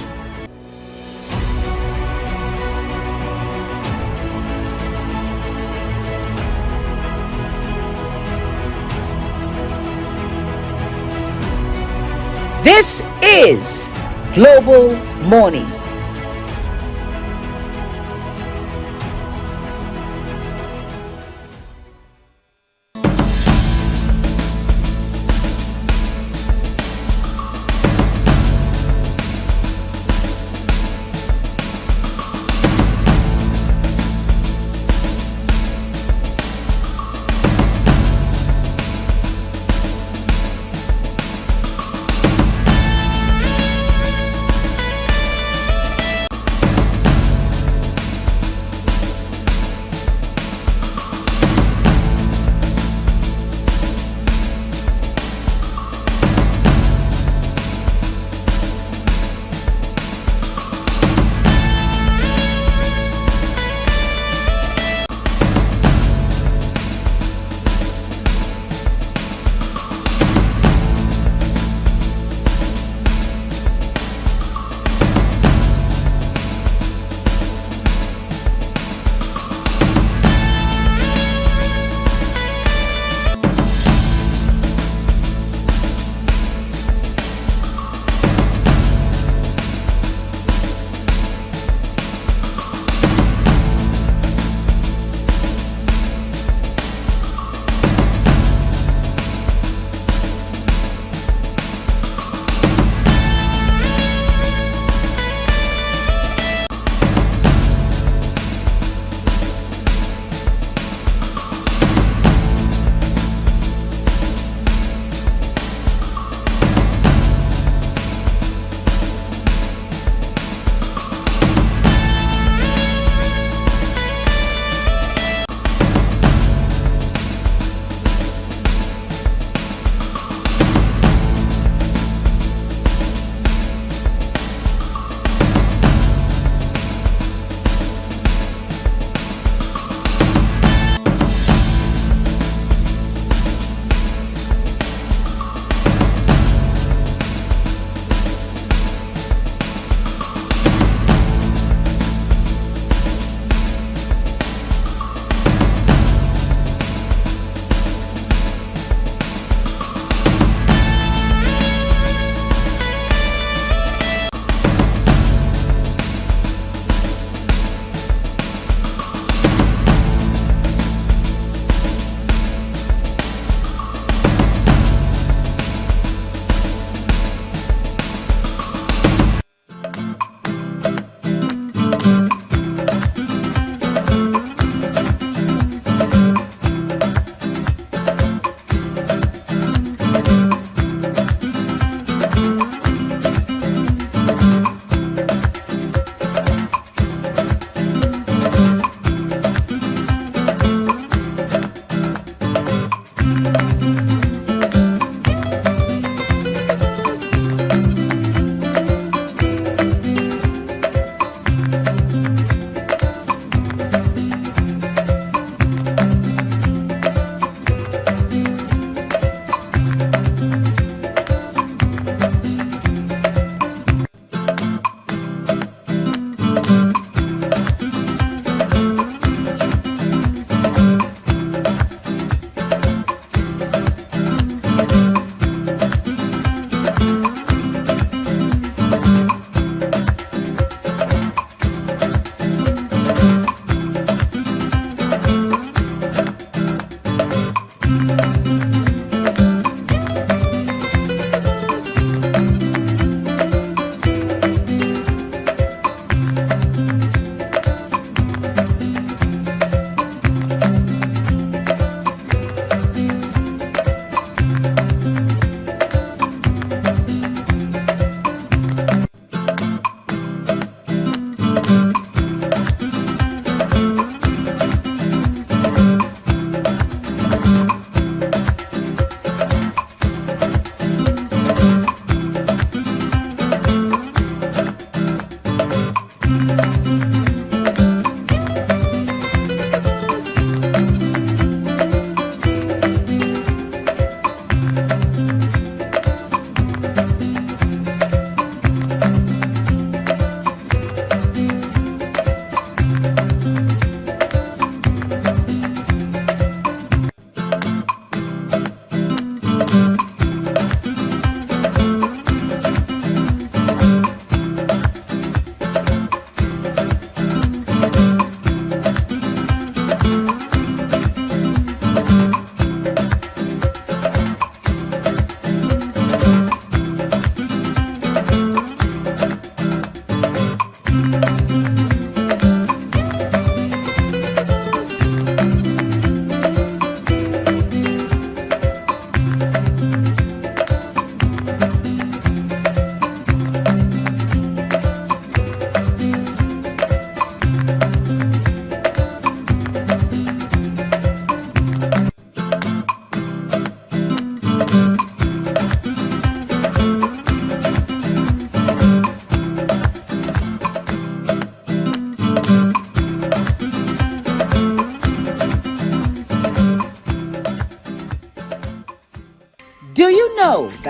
This is Global Morning.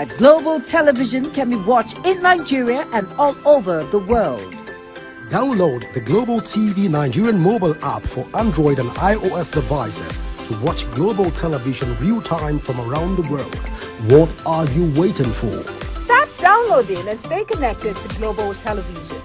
that Global Television can be watched in Nigeria and all over the world. Download the Global TV Nigerian mobile app for Android and iOS devices to watch Global Television real-time from around the world. What are you waiting for? Start downloading and stay connected to Global Television.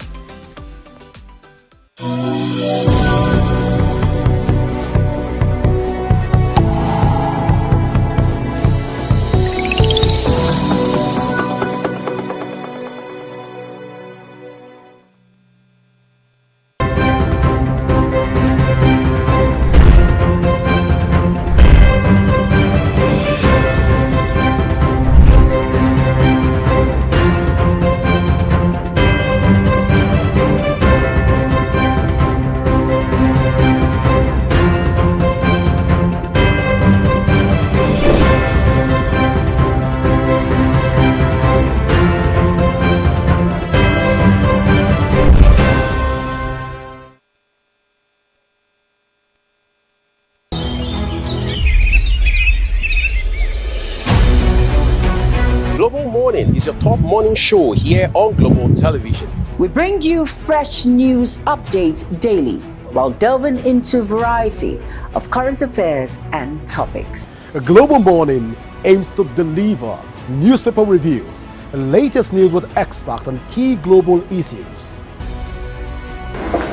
Global Morning is your top morning show here on Global Television. We bring you fresh news updates daily while delving into a variety of current affairs and topics. A Global Morning aims to deliver newspaper reviews and latest news with experts on key global issues.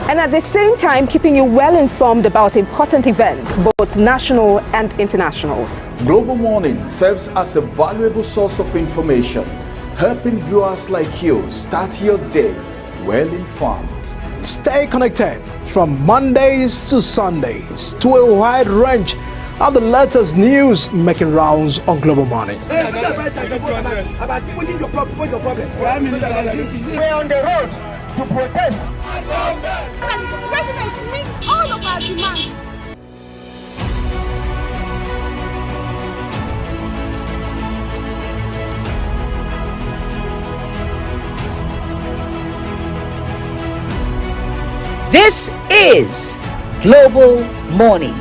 And at the same time, keeping you well informed about important events, both national and internationals. Global Morning serves as a valuable source of information, helping viewers like you start your day well informed. Stay connected from Mondays to Sundays to a wide range of the latest news making rounds on Global Morning. We're on the road to protest. The president meets all of our demands. This is Global Morning.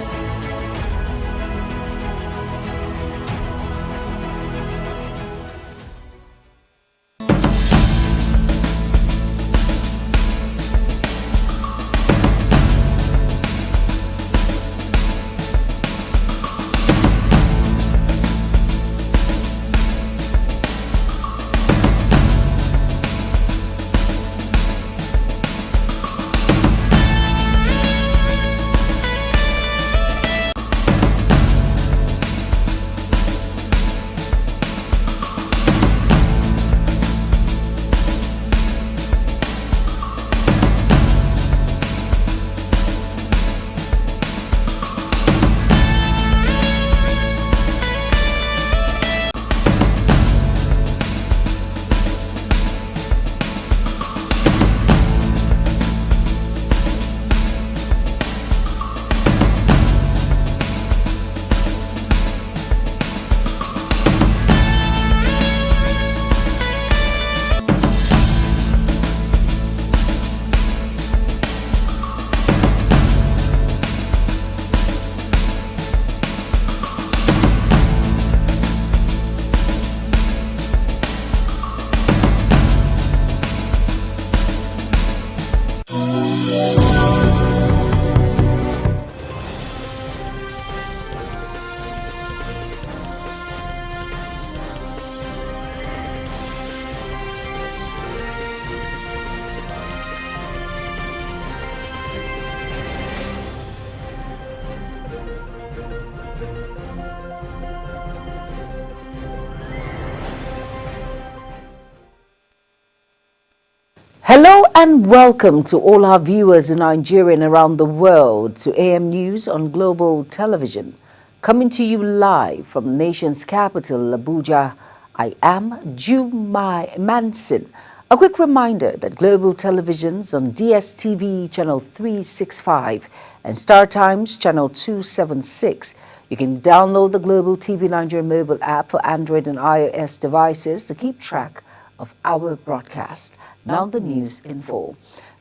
Hello and welcome to all our viewers in Nigeria and around the world to AM News on Global Television. Coming to you live from the nation's capital, Abuja, I am Jumai Manson. A quick reminder that Global Television's on DSTV channel 365 and Star Times channel 276. You can download the Global TV Nigeria mobile app for Android and iOS devices to keep track of our broadcast. Now the news in full.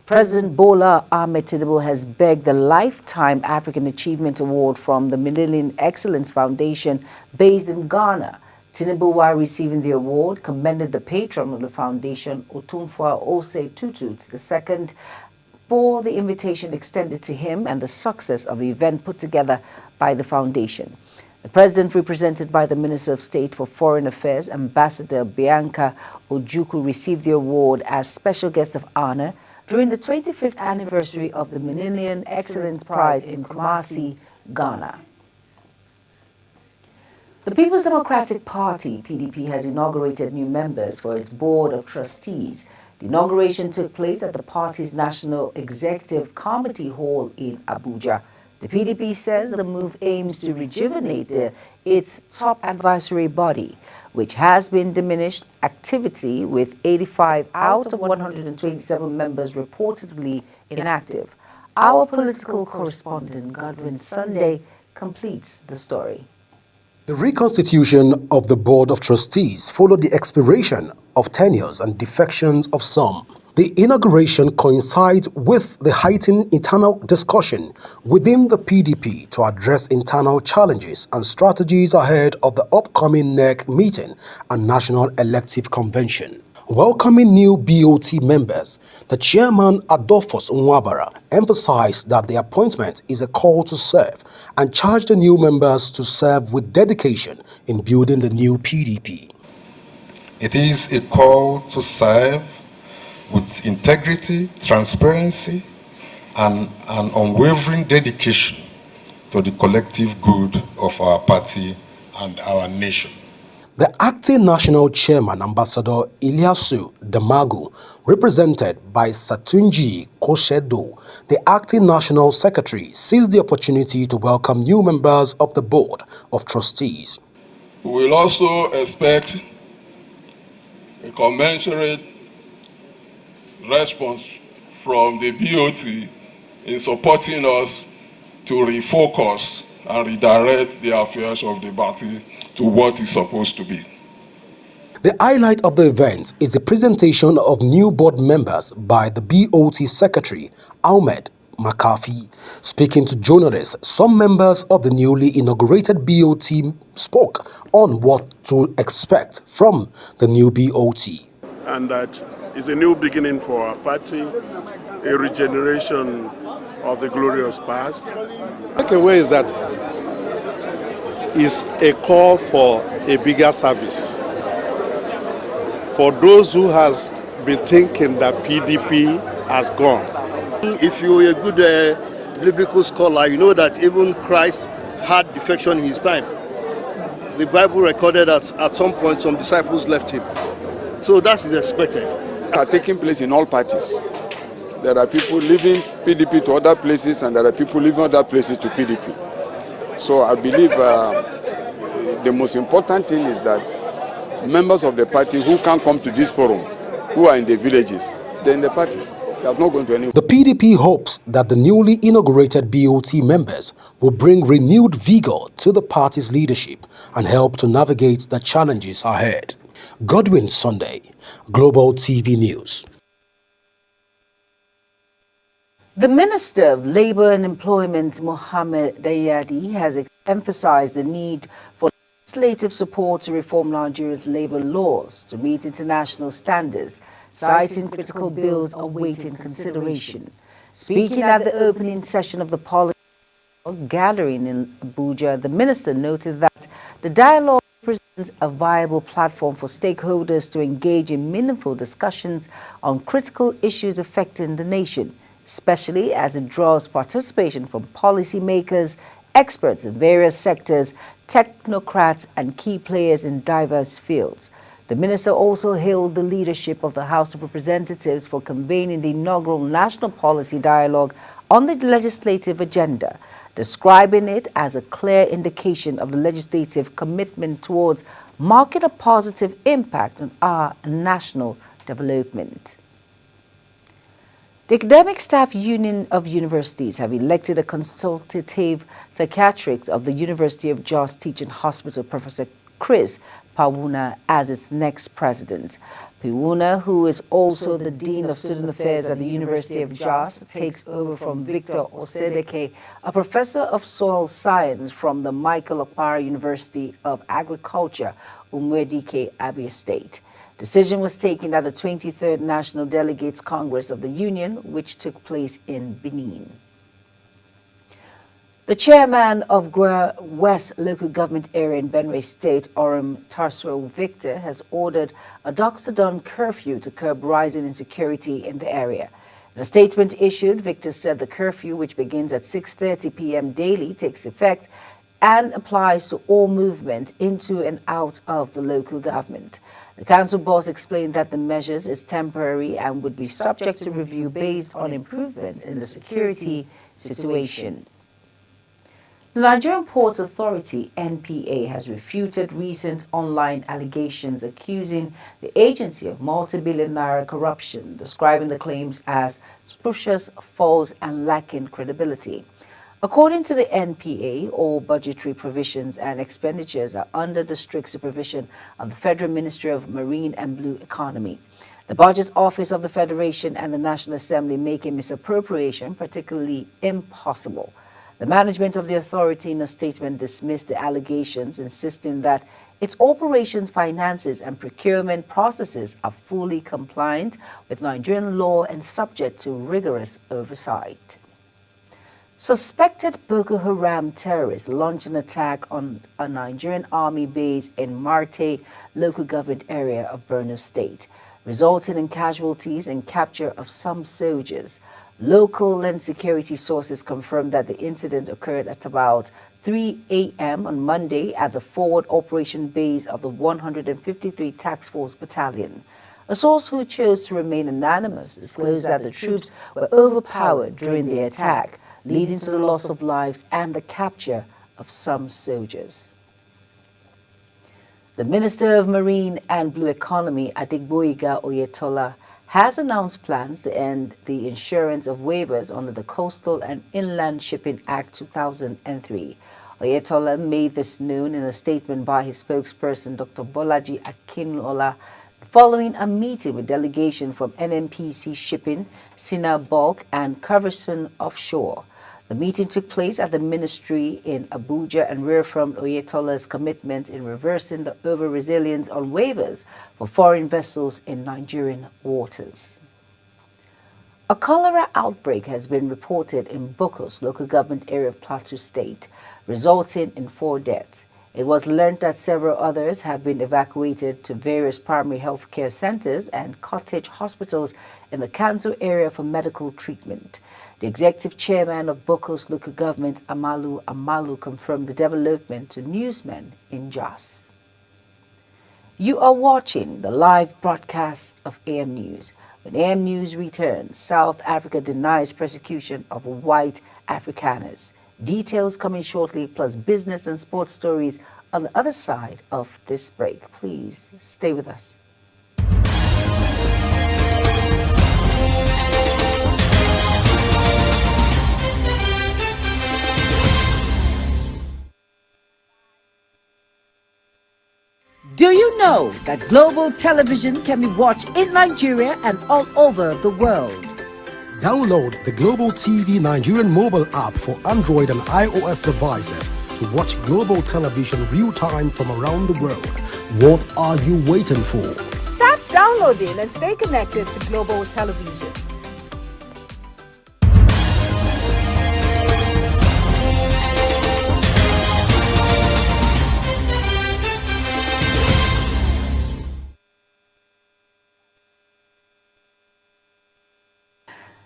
President Bola Ahmed Tinubu has begged the Lifetime African Achievement Award from the Millennium Excellence Foundation based in Ghana Tinubu, while receiving the award, commended the patron of the foundation, Otunfwa Ose Tutut II, for the invitation extended to him and the success of the event put together by the foundation. The president, represented by the Minister of State for Foreign Affairs, Ambassador Bianca Ojukwu, received the award as special guest of honor during the 25th anniversary of the Millennium Excellence Prize in Kumasi, Ghana. The People's Democratic Party, PDP, has inaugurated new members for its Board of Trustees. The inauguration took place at the party's National Executive Committee Hall in Abuja. The PDP says the move aims to rejuvenate its top advisory body, which has been diminished activity with 85 out of 127 members reportedly inactive. Our political correspondent, Godwin Sunday, completes the story. The reconstitution of the Board of Trustees followed the expiration of tenures and defections of some. The inauguration coincides with the heightened internal discussion within the PDP to address internal challenges and strategies ahead of the upcoming NEC meeting and National Elective Convention. Welcoming new BOT members, the chairman Adolphus Nwabara emphasized that the appointment is a call to serve and charged the new members to serve with dedication in building the new PDP. It is a call to serve with integrity, transparency, and an unwavering dedication to the collective good of our party and our nation. The acting national chairman, Ambassador Ilyasu Damagu, represented by Satunji Koshedo, the acting national secretary, seized the opportunity to welcome new members of the Board of Trustees. We will also expect a commensurate response from the BOT in supporting us to refocus and redirect the affairs of the party to what it's supposed to be. The highlight of the event is the presentation of new board members by the BOT Secretary, Ahmed McAfee. Speaking to journalists, some members of the newly inaugurated BOT spoke on what to expect from the new BOT. And that is a new beginning for our party, a regeneration of the glorious past. The takeaway is that is a call for a bigger service. For those who has been thinking that PDP has gone. If you're a good biblical scholar, you know that even Christ had defection in his time. The Bible recorded that at some point some disciples left him. So that is expected. Are taking place in all parties. There are people leaving PDP to other places, and there are people leaving other places to PDP. So I believe the most important thing is that members of the party who can't come to this forum, who are in the villages, they're in the party. They have not gone to anywhere. The PDP hopes that the newly inaugurated BOT members will bring renewed vigor to the party's leadership and help to navigate the challenges ahead. Godwin Sunday, Global TV News. The Minister of Labour and Employment, Mohammed Dayadi, has emphasized the need for legislative support to reform Nigeria's labour laws to meet international standards, citing critical bills awaiting consideration. Speaking at the opening session of the policy gathering in Abuja, the minister noted that the dialogue presents a viable platform for stakeholders to engage in meaningful discussions on critical issues affecting the nation, especially as it draws participation from policymakers, experts in various sectors, technocrats, and key players in diverse fields. The minister also hailed the leadership of the House of Representatives for convening the inaugural National Policy Dialogue on the legislative agenda, describing it as a clear indication of the legislative commitment towards marking a positive impact on our national development. The Academic Staff Union of Universities have elected a consultative psychiatrist of the University of Jos Teaching Hospital, Professor Chris Pawuna, as its next president. Pawuna, who is also the Dean of Student Affairs at the University of Jos, takes over from Victor Osedeke, a professor of soil science from the Michael Okpara University of Agriculture. Umwedike, Abia State. Decision was taken at the 23rd National Delegates Congress of the Union, which took place in Benin. The chairman of Gwer West Local Government Area in Benue State, Orem Tarsro Victor, has ordered a dusk to dawn curfew to curb rising insecurity in the area. In a statement issued, Victor said the curfew, which begins at 6:30 p.m. daily, takes effect and applies to all movement into and out of the local government. The council boss explained that the measures is temporary and would be subject to review based on improvements in the security situation. The Nigerian Ports Authority, NPA, has refuted recent online allegations accusing the agency of multi-billion naira corruption, describing the claims as spurious, false, and lacking credibility. According to the NPA, all budgetary provisions and expenditures are under the strict supervision of the Federal Ministry of Marine and Blue Economy. The Budget Office of the Federation and the National Assembly make a misappropriation particularly impossible. The management of the authority in a statement dismissed the allegations, insisting that its operations, finances, and procurement processes are fully compliant with Nigerian law and subject to rigorous oversight. Suspected Boko Haram terrorists launched an attack on a Nigerian army base in Marte local government area of Borno State, resulting in casualties and capture of some soldiers. Local and security sources confirmed that the incident occurred at about 3 a.m. on Monday at the forward operation base of the 153 Task Force Battalion. A source who chose to remain anonymous disclosed that the troops were overpowered during the attack, leading to the loss of lives and the capture of some soldiers. The Minister of Marine and Blue Economy, Adegboyega Oyetola, has announced plans to end the insurance of waivers under the Coastal and Inland Shipping Act 2003. Oyetola made this known in a statement by his spokesperson, Dr. Bolaji Akinola, following a meeting with delegation from NNPC Shipping, Sina Bulk, and Coverson Offshore. The meeting took place at the ministry in Abuja and reaffirmed Oyetola's commitment in reversing the over-reliance on waivers for foreign vessels in Nigerian waters. A cholera outbreak has been reported in Bokos, local government area of Plateau State, resulting in 4 deaths. It was learned that several others have been evacuated to various primary health care centers and cottage hospitals in the Kanzo area for medical treatment. The executive chairman of Bokos local government, Amalu, confirmed the development to newsmen in Jos. You are watching the live broadcast of AM News. When AM News returns, South Africa denies persecution of white Afrikaners. Details coming shortly, plus business and sports stories on the other side of this break. Please stay with us. Do you know that global television can be watched in Nigeria and all over the world? Download the Global TV Nigerian mobile app for Android and iOS devices to watch global television real-time from around the world. What are you waiting for? Start downloading and stay connected to global television.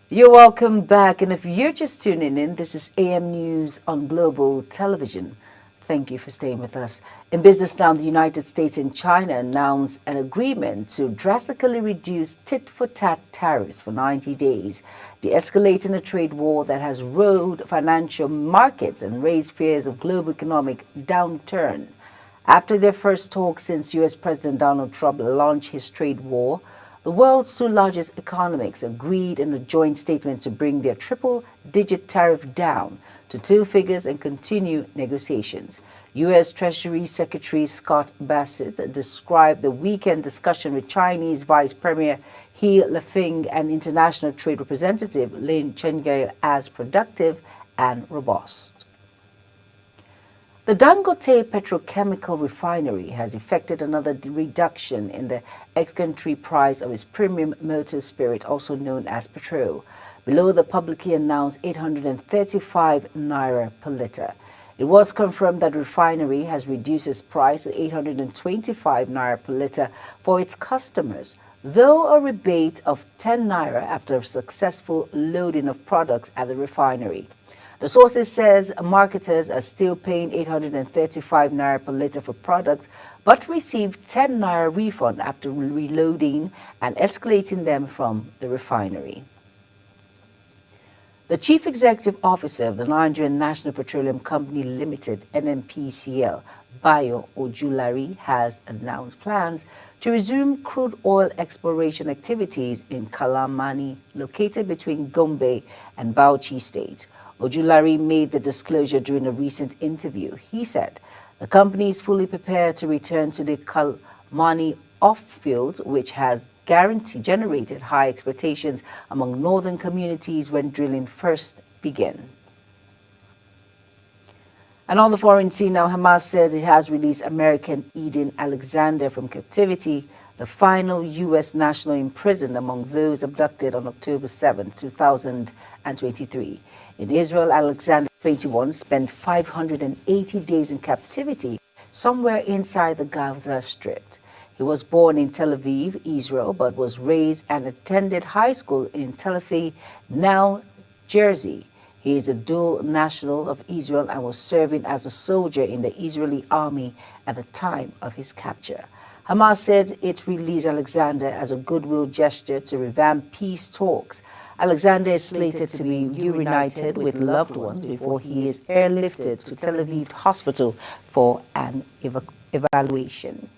You're welcome back, and if you're just tuning in, this is AM News on Global Television. Thank you for staying with us. In business now, the United States and China announced an agreement to drastically reduce tit-for-tat tariffs for 90 days, de-escalating a trade war that has roiled financial markets and raised fears of global economic downturn. After their first talk since U.S. President Donald Trump launched his trade war, the world's 2 largest economies agreed in a joint statement to bring their triple-digit tariff down to 2 figures and continue negotiations. U.S. Treasury Secretary Scott Bassett described the weekend discussion with Chinese Vice Premier He Lifeng and International Trade Representative Lin Chengai as productive and robust. The Dangote Petrochemical Refinery has effected another reduction in the ex-country price of its premium motor spirit, also known as petrol, below the publicly announced 835 naira per litre. It was confirmed that the refinery has reduced its price to 825 naira per litre for its customers, though a rebate of 10 naira after a successful loading of products at the refinery. The sources says marketers are still paying 835 naira per litre for products, but received 10 naira refund after reloading and escalating them from the refinery. The Chief Executive Officer of the Nigerian National Petroleum Company Limited, NNPCL, Bayo Ojulari, has announced plans to resume crude oil exploration activities in Kalamani, located between Gombe and Bauchi states. Ojulari made the disclosure during a recent interview. He said the company is fully prepared to return to the Kalamani off-field, which has generated high expectations among northern communities when drilling first began. And on the foreign scene now, Hamas said it has released American Eden Alexander from captivity, the final U.S. national imprisoned among those abducted on October 7, 2023. In Israel, Alexander, 21, spent 580 days in captivity somewhere inside the Gaza Strip. He was born in Tel Aviv, Israel, but was raised and attended high school in Tel Aviv, now Jersey. He is a dual national of Israel and was serving as a soldier in the Israeli army at the time of his capture. Hamas said it released Alexander as a goodwill gesture to revamp peace talks. Alexander is slated to be reunited with loved ones before he is airlifted to Tel Aviv Hospital for an evaluation.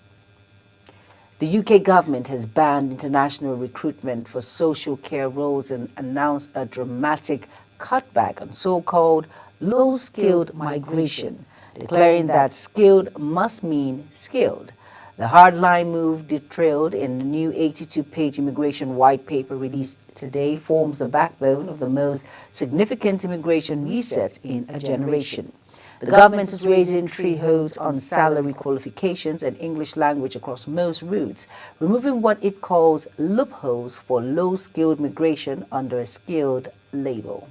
The UK government has banned international recruitment for social care roles and announced a dramatic cutback on so-called low-skilled migration, declaring that skilled must mean skilled. The hardline move, detailed in the new 82-page immigration white paper released today, forms the backbone of the most significant immigration reset in a generation. The government is raising thresholds on salary qualifications and English language across most routes, removing what it calls loopholes for low-skilled migration under a skilled label.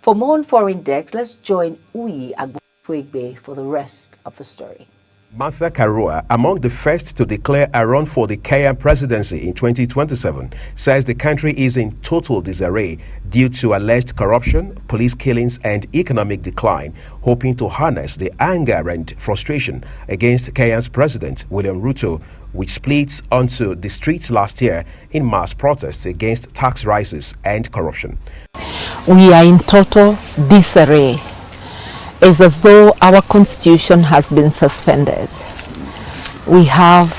For more on foreign decks, let's join Uyi Agbonfuegbe for the rest of the story. Martha Karua, among the first to declare a run for the Kenyan presidency in 2027, says the country is in total disarray due to alleged corruption, police killings and economic decline, hoping to harness the anger and frustration against Kenya's president, William Ruto, which splits onto the streets last year in mass protests against tax rises and corruption. We are in total disarray. It's as though our constitution has been suspended. We have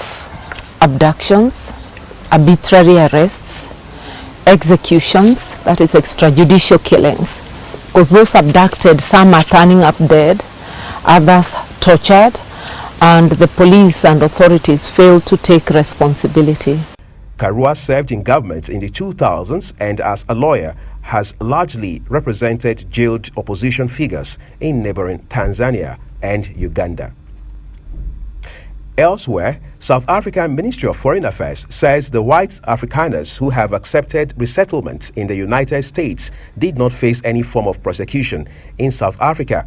abductions, arbitrary arrests, executions, that is extrajudicial killings. Because those abducted, some are turning up dead, others tortured, and the police and authorities fail to take responsibility. Karua served in government in the 2000s and as a lawyer has largely represented jailed opposition figures in neighboring Tanzania and Uganda. Elsewhere, South African Ministry of Foreign Affairs says the white Afrikaners who have accepted resettlement in the United States did not face any form of persecution in South Africa.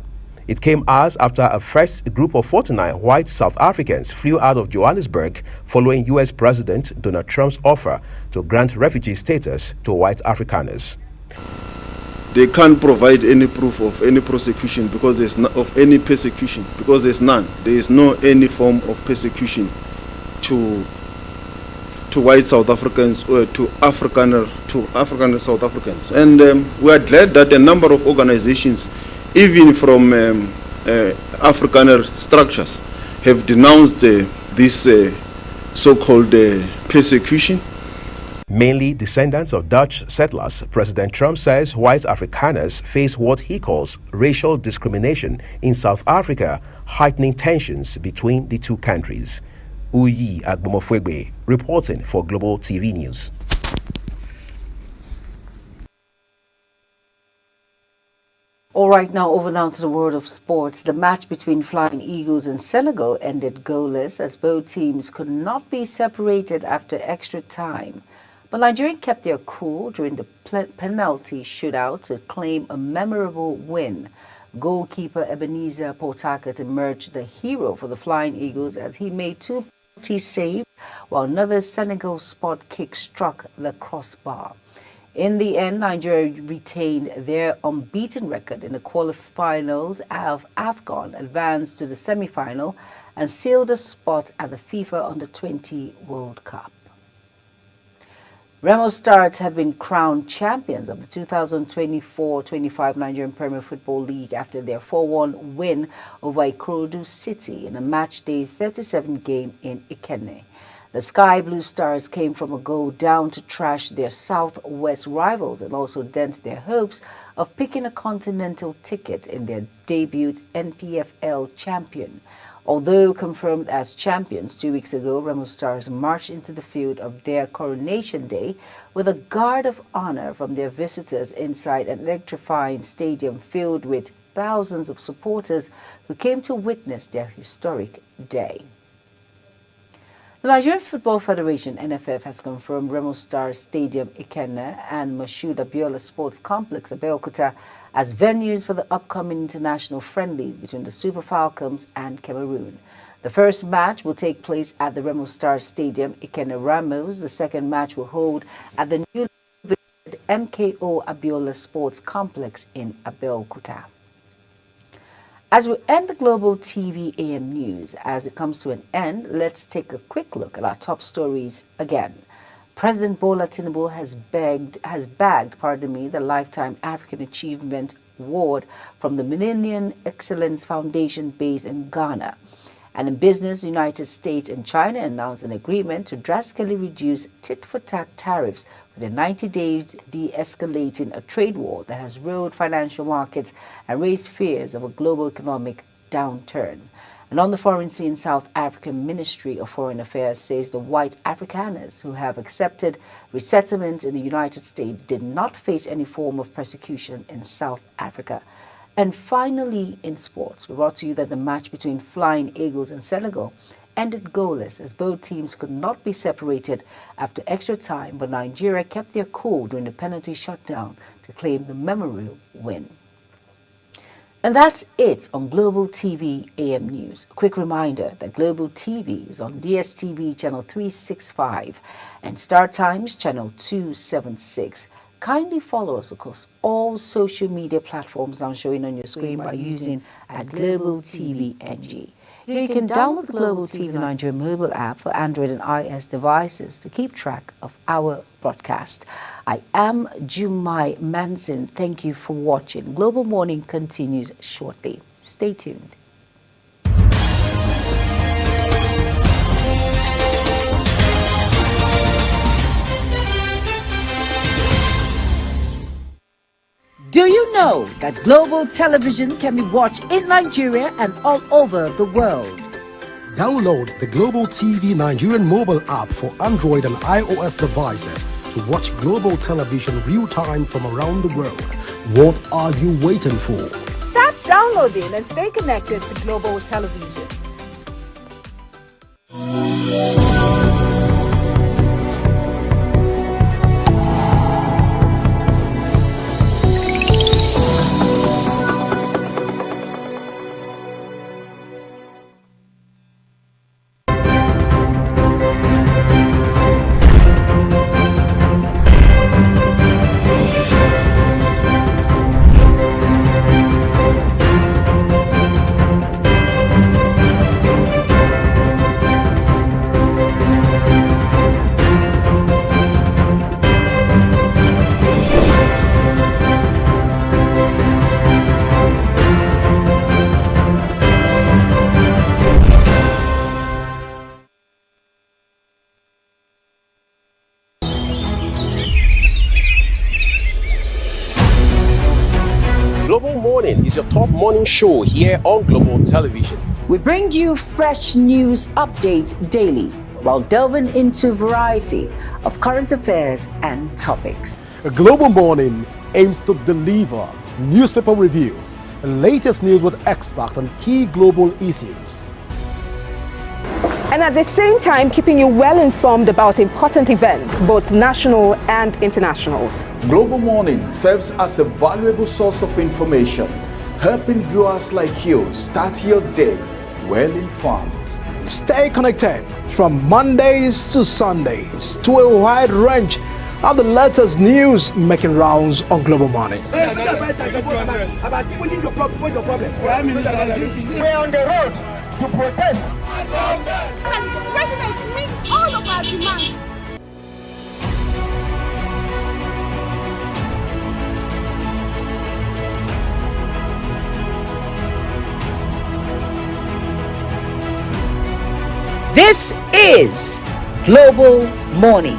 It came hours after a first group of 49 white South Africans flew out of Johannesburg following U.S. President Donald Trump's offer to grant refugee status to white Afrikaners. They can't provide any proof of any prosecution because there's of any persecution because there's none. There is no any form of persecution to white South Africans or to African South Africans. And we are glad that a number of organizations, even from Afrikaner structures, have denounced this so-called persecution. Mainly descendants of Dutch settlers, President Trump says white Afrikaners face what he calls racial discrimination in South Africa, heightening tensions between the two countries. Uyi Agbonfuegbe reporting for Global TV News. All right, now over now to the world of sports. The match between Flying Eagles and Senegal ended goalless as both teams could not be separated after extra time. But Nigeria kept their cool during the penalty shootout to claim a memorable win. Goalkeeper Ebenezer Portakat emerged the hero for the Flying Eagles as he made 2 penalty saves while another Senegal spot kick struck the crossbar. In the end, Nigeria retained their unbeaten record in the quarterfinals of AFCON, advanced to the semi-final, and sealed a spot at the FIFA Under-20 World Cup. Remo Stars have been crowned champions of the 2024-25 Nigerian Premier Football League after their 4-1 win over Ikorodu City in a matchday 37 game in Ikenne. The Sky Blue Stars came from a goal down to trash their Southwest rivals and also dent their hopes of picking a continental ticket in their debut NPFL champion. Although confirmed as champions 2 weeks ago, Remo Stars marched into the field of their coronation day with a guard of honor from their visitors inside an electrifying stadium filled with thousands of supporters who came to witness their historic day. The Nigerian Football Federation, NFF, has confirmed Remo Stars Stadium Ikenne and Moshood Abiola Sports Complex Abeokuta as venues for the upcoming international friendlies between the Super Falcons and Cameroon. The first match will take place at the Remo Stars Stadium Ikenne Ramos. The second match will hold at the newly visited MKO Abiola Sports Complex in Abeokuta. As we end the Global TV AM News, as it comes to an end, let's take a quick look at our top stories again. President Bola Tinubu has bagged the Lifetime African Achievement Award from the Millennium Excellence Foundation based in Ghana. And in business, the United States and China announced an agreement to drastically reduce tit-for-tat tariffs within 90 days, de-escalating a trade war that has roiled financial markets and raised fears of a global economic downturn. And on the foreign scene, South African Ministry of Foreign Affairs says the white Afrikaners who have accepted resettlement in the United States did not face any form of persecution in South Africa. And finally, in sports, we brought to you that the match between Flying Eagles and Senegal ended goalless as both teams could not be separated after extra time, but Nigeria kept their cool during the penalty shutdown to claim the memorable win. And that's it on Global TV AM News. A quick reminder that Global TV is on DSTV channel 365 and Star Times channel 276. Kindly follow us across all social media platforms now showing on your screen by using @Global TV NG. You can download the Global TV Nigeria mobile app for Android and iOS devices to keep track of our broadcast. I am Jumai Manson. Thank you for watching. Global Morning continues shortly. Stay tuned. Do you know that Global Television can be watched in Nigeria and all over the world? Download the Global TV Nigerian mobile app for Android and iOS devices to watch Global Television real-time from around the world. What are you waiting for? Start downloading and stay connected to Global Television. Global Morning is your top morning show here on Global Television. We bring you fresh news updates daily while delving into a variety of current affairs and topics. A Global Morning aims to deliver newspaper reviews, and latest news with experts on key global issues. And at the same time, keeping you well informed about important events, both national and internationals. Global Morning serves as a valuable source of information, helping viewers like you start your day well informed. Stay connected from Mondays to Sundays to a wide range of the latest news making rounds on Global Morning. We're on the road to protest. And the president meets all of our demands. This is Global Morning.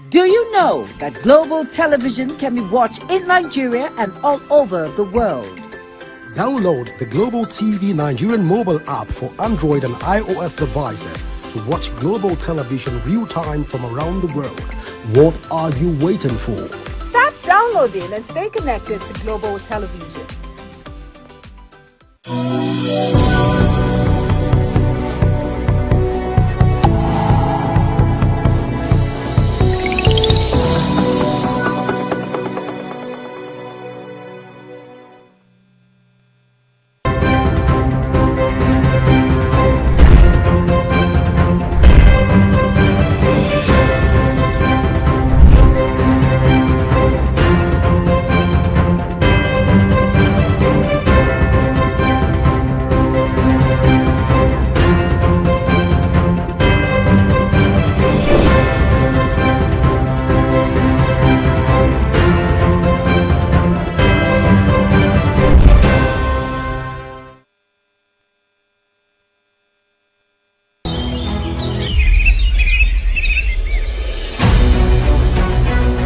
Do you know that Global Television can be watched in Nigeria and all over the world? Download the Global TV Nigerian mobile app for Android and iOS devices to watch Global Television real-time from around the world. What are you waiting for? Start downloading and stay connected to Global Television.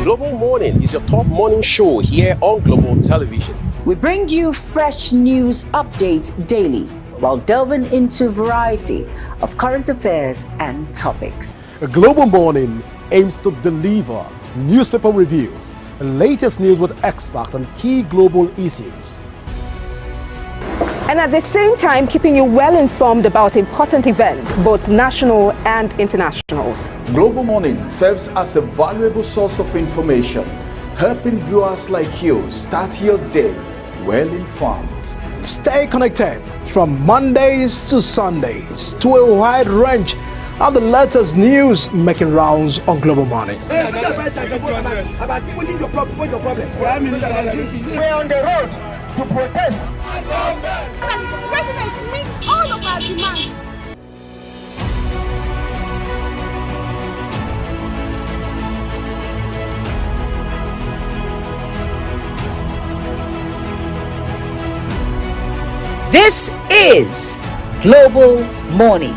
Global Morning is your top morning show here on Global Television. We bring you fresh news updates daily while delving into a variety of current affairs and topics. A Global Morning aims to deliver newspaper reviews and latest news with experts on key global issues. And at the same time, keeping you well informed about important events, both national and internationals. Global Morning serves as a valuable source of information, helping viewers like you start your day well informed. Stay connected from Mondays to Sundays to a wide range of the latest news making rounds on Global Morning. We're on the road to protest. The president meets all of our demands. This is Global Morning.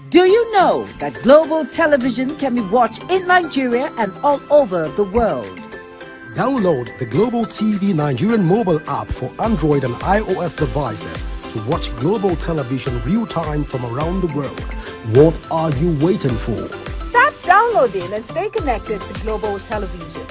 Do you know that Global Television can be watched in Nigeria and all over the world? Download the Global TV Nigerian mobile app for Android and iOS devices to watch Global Television real-time from around the world. What are you waiting for? Start downloading and stay connected to Global Television.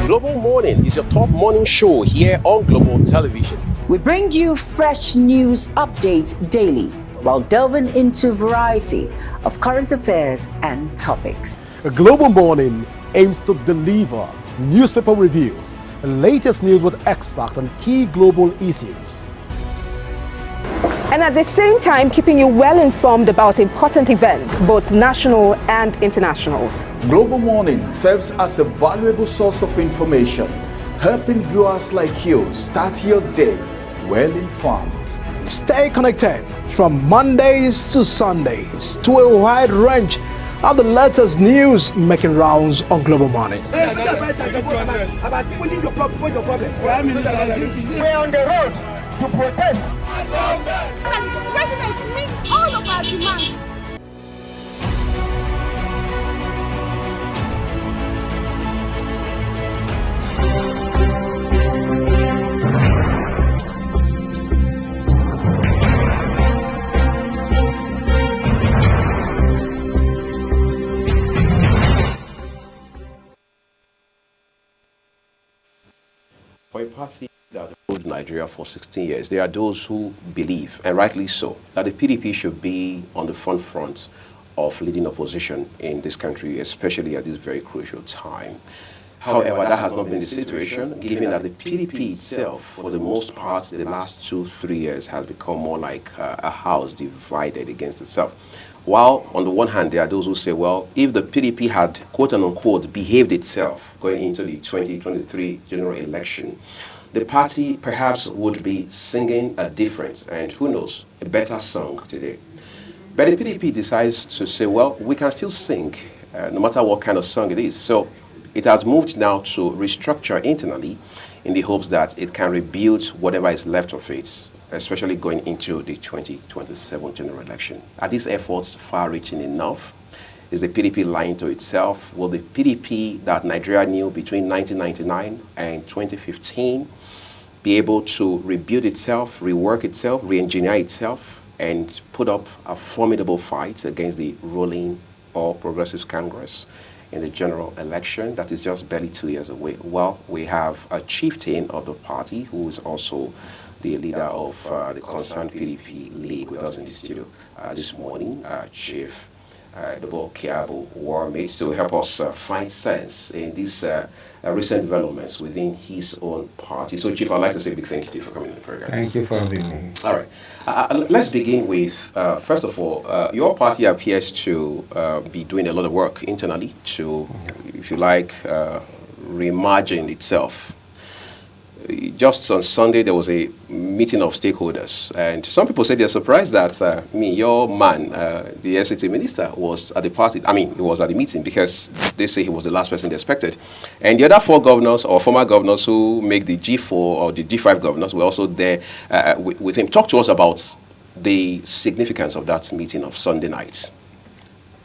Global Morning is your top morning show here on Global Television. We bring you fresh news updates daily while delving into a variety of current affairs and topics. A Global Morning aims to deliver newspaper reviews, the latest news with experts on key global issues. And at the same time, keeping you well informed about important events, both national and international. Global Morning serves as a valuable source of information, helping viewers like you start your day well informed. Stay connected from Mondays to Sundays to a wide range of the latest news making rounds on Global Morning. We're on the road to protest. The president meets all of our demands. For a party that ruled Nigeria for 16 years, there are those who believe, and rightly so, that the PDP should be on the front of leading opposition in this country, especially at this very crucial time. However, that has not been the situation, given that the PDP itself, for the most part, the last 2-3 years, has become more like a house divided against itself. While, on the one hand, there are those who say, well, if the PDP had, quote-unquote, behaved itself going into the 2023 general election, the party perhaps would be singing a different, and who knows, a better song today. But the PDP decides to say, well, we can still sing, no matter what kind of song it is. So it has moved now to restructure internally in the hopes that it can rebuild whatever is left of it, especially going into the 2027 general election. Are these efforts far-reaching enough? Is the PDP lying to itself? Will the PDP that Nigeria knew between 1999 and 2015 be able to rebuild itself, rework itself, re-engineer itself, and put up a formidable fight against the ruling All Progressives Congress in the general election that is just barely 2 years away? Well, we have a chieftain of the party who is also the leader of the concerned PDP League with us in the studio this morning, Chief Debo Kiabu Warmates, to help us find sense in these recent developments within his own party. So, Chief, I'd like to say a big thank you to you for coming on the program. Thank you for having me. All right. Let's begin with, first of all, your party appears to be doing a lot of work internally to, if you like, reimagine itself. Just on Sunday, there was a meeting of stakeholders, and some people said they're surprised that your man, the FCT minister, was at the party. I mean, he was at the meeting because they say he was the last person they expected. And the other 4 governors or former governors who make the G4 or the G5 governors were also there with him. Talk to us about the significance of that meeting of Sunday night.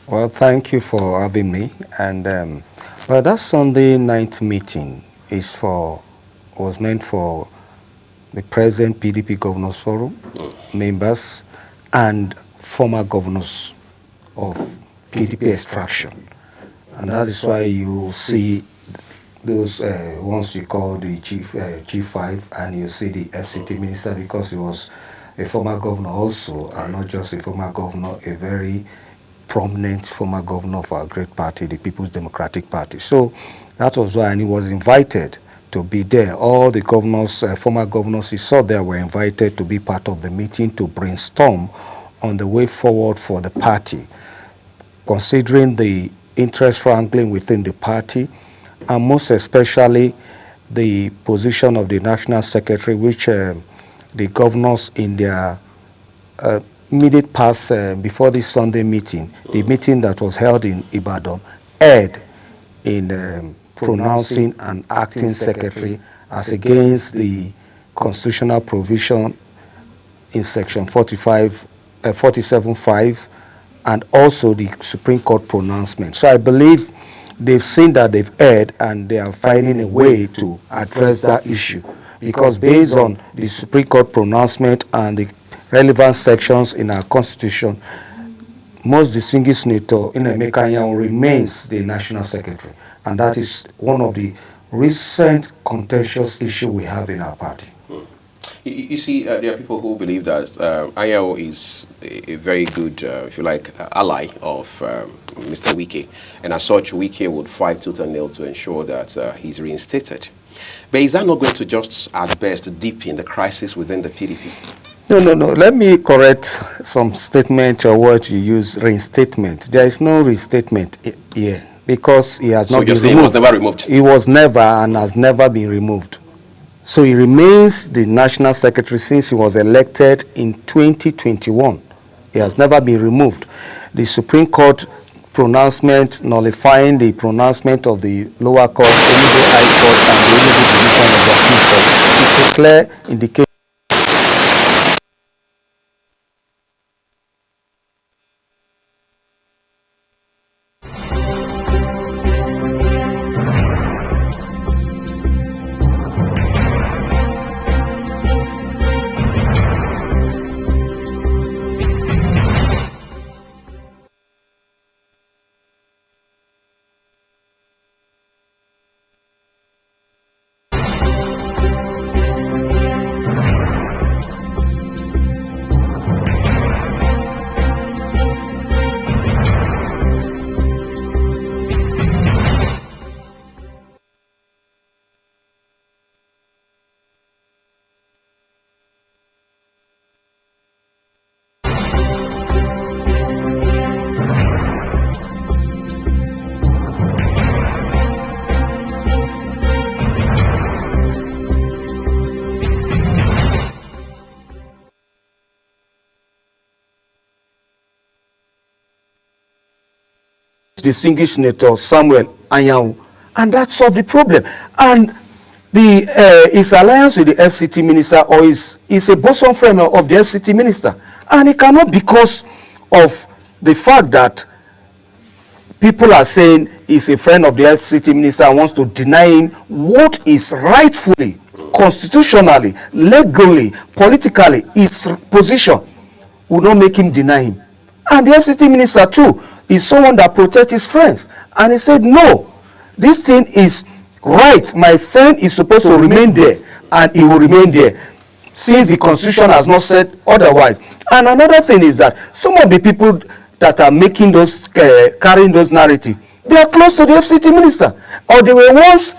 Well, thank you for having me. And well, that Sunday night meeting was meant for the present PDP Governors Forum members and former governors of PDP extraction. And that is why you see those ones you call the G5, and you see the FCT minister, because he was a former governor also, and not just a former governor, a very prominent former governor of our great party, the People's Democratic Party. So that was why, and he was invited to be there. All the governors, former governors he saw there, were invited to be part of the meeting to brainstorm on the way forward for the party, considering the interest wrangling within the party, and most especially the position of the National Secretary, which the governors in their immediate past, before this Sunday meeting, the meeting that was held in Ibadan, erred in pronouncing an acting secretary as against the constitutional provision in section 47.5, and also the Supreme Court pronouncement. So I believe they've seen that they've erred, and they are finding a way to address that issue, because based on the Supreme Court pronouncement and the relevant sections in our Constitution, most distinguished Senator Emeka Anyanwu remains the National Secretary, and that is one of the recent contentious issues we have in our party. You see, there are people who believe that Anyanwu is a very good, if you like, ally of Mr. Wike, and as such, Wike would fight tooth and nail to ensure that he's reinstated. But is that not going to just, at best, deepen the crisis within the PDP? No. Let me correct some statement or word you use, reinstatement. There is no reinstatement here, because he has not been removed. So he was never removed? He was never, and has never been removed. So he remains the National Secretary since he was elected in 2021. He has never been removed. The Supreme Court pronouncement nullifying the pronouncement of the lower court, the High Court, and the Division of Appeal Court is a clear indication. Distinguished Senator Samuel Anyanwu, and that solved the problem. And the his alliance with the FCT minister, or is a bosom friend of the FCT minister, and it cannot, because of the fact that people are saying he's a friend of the FCT minister and wants to deny him what is rightfully, constitutionally, legally, politically his position, will not make him deny him. And the FCT minister too is someone that protects his friends. And he said, no, this thing is right. My friend is supposed to remain there, and he will remain there, since the Constitution has not said otherwise. And another thing is that some of the people that are making those, carrying those narratives, they are close to the FCT minister, or they were once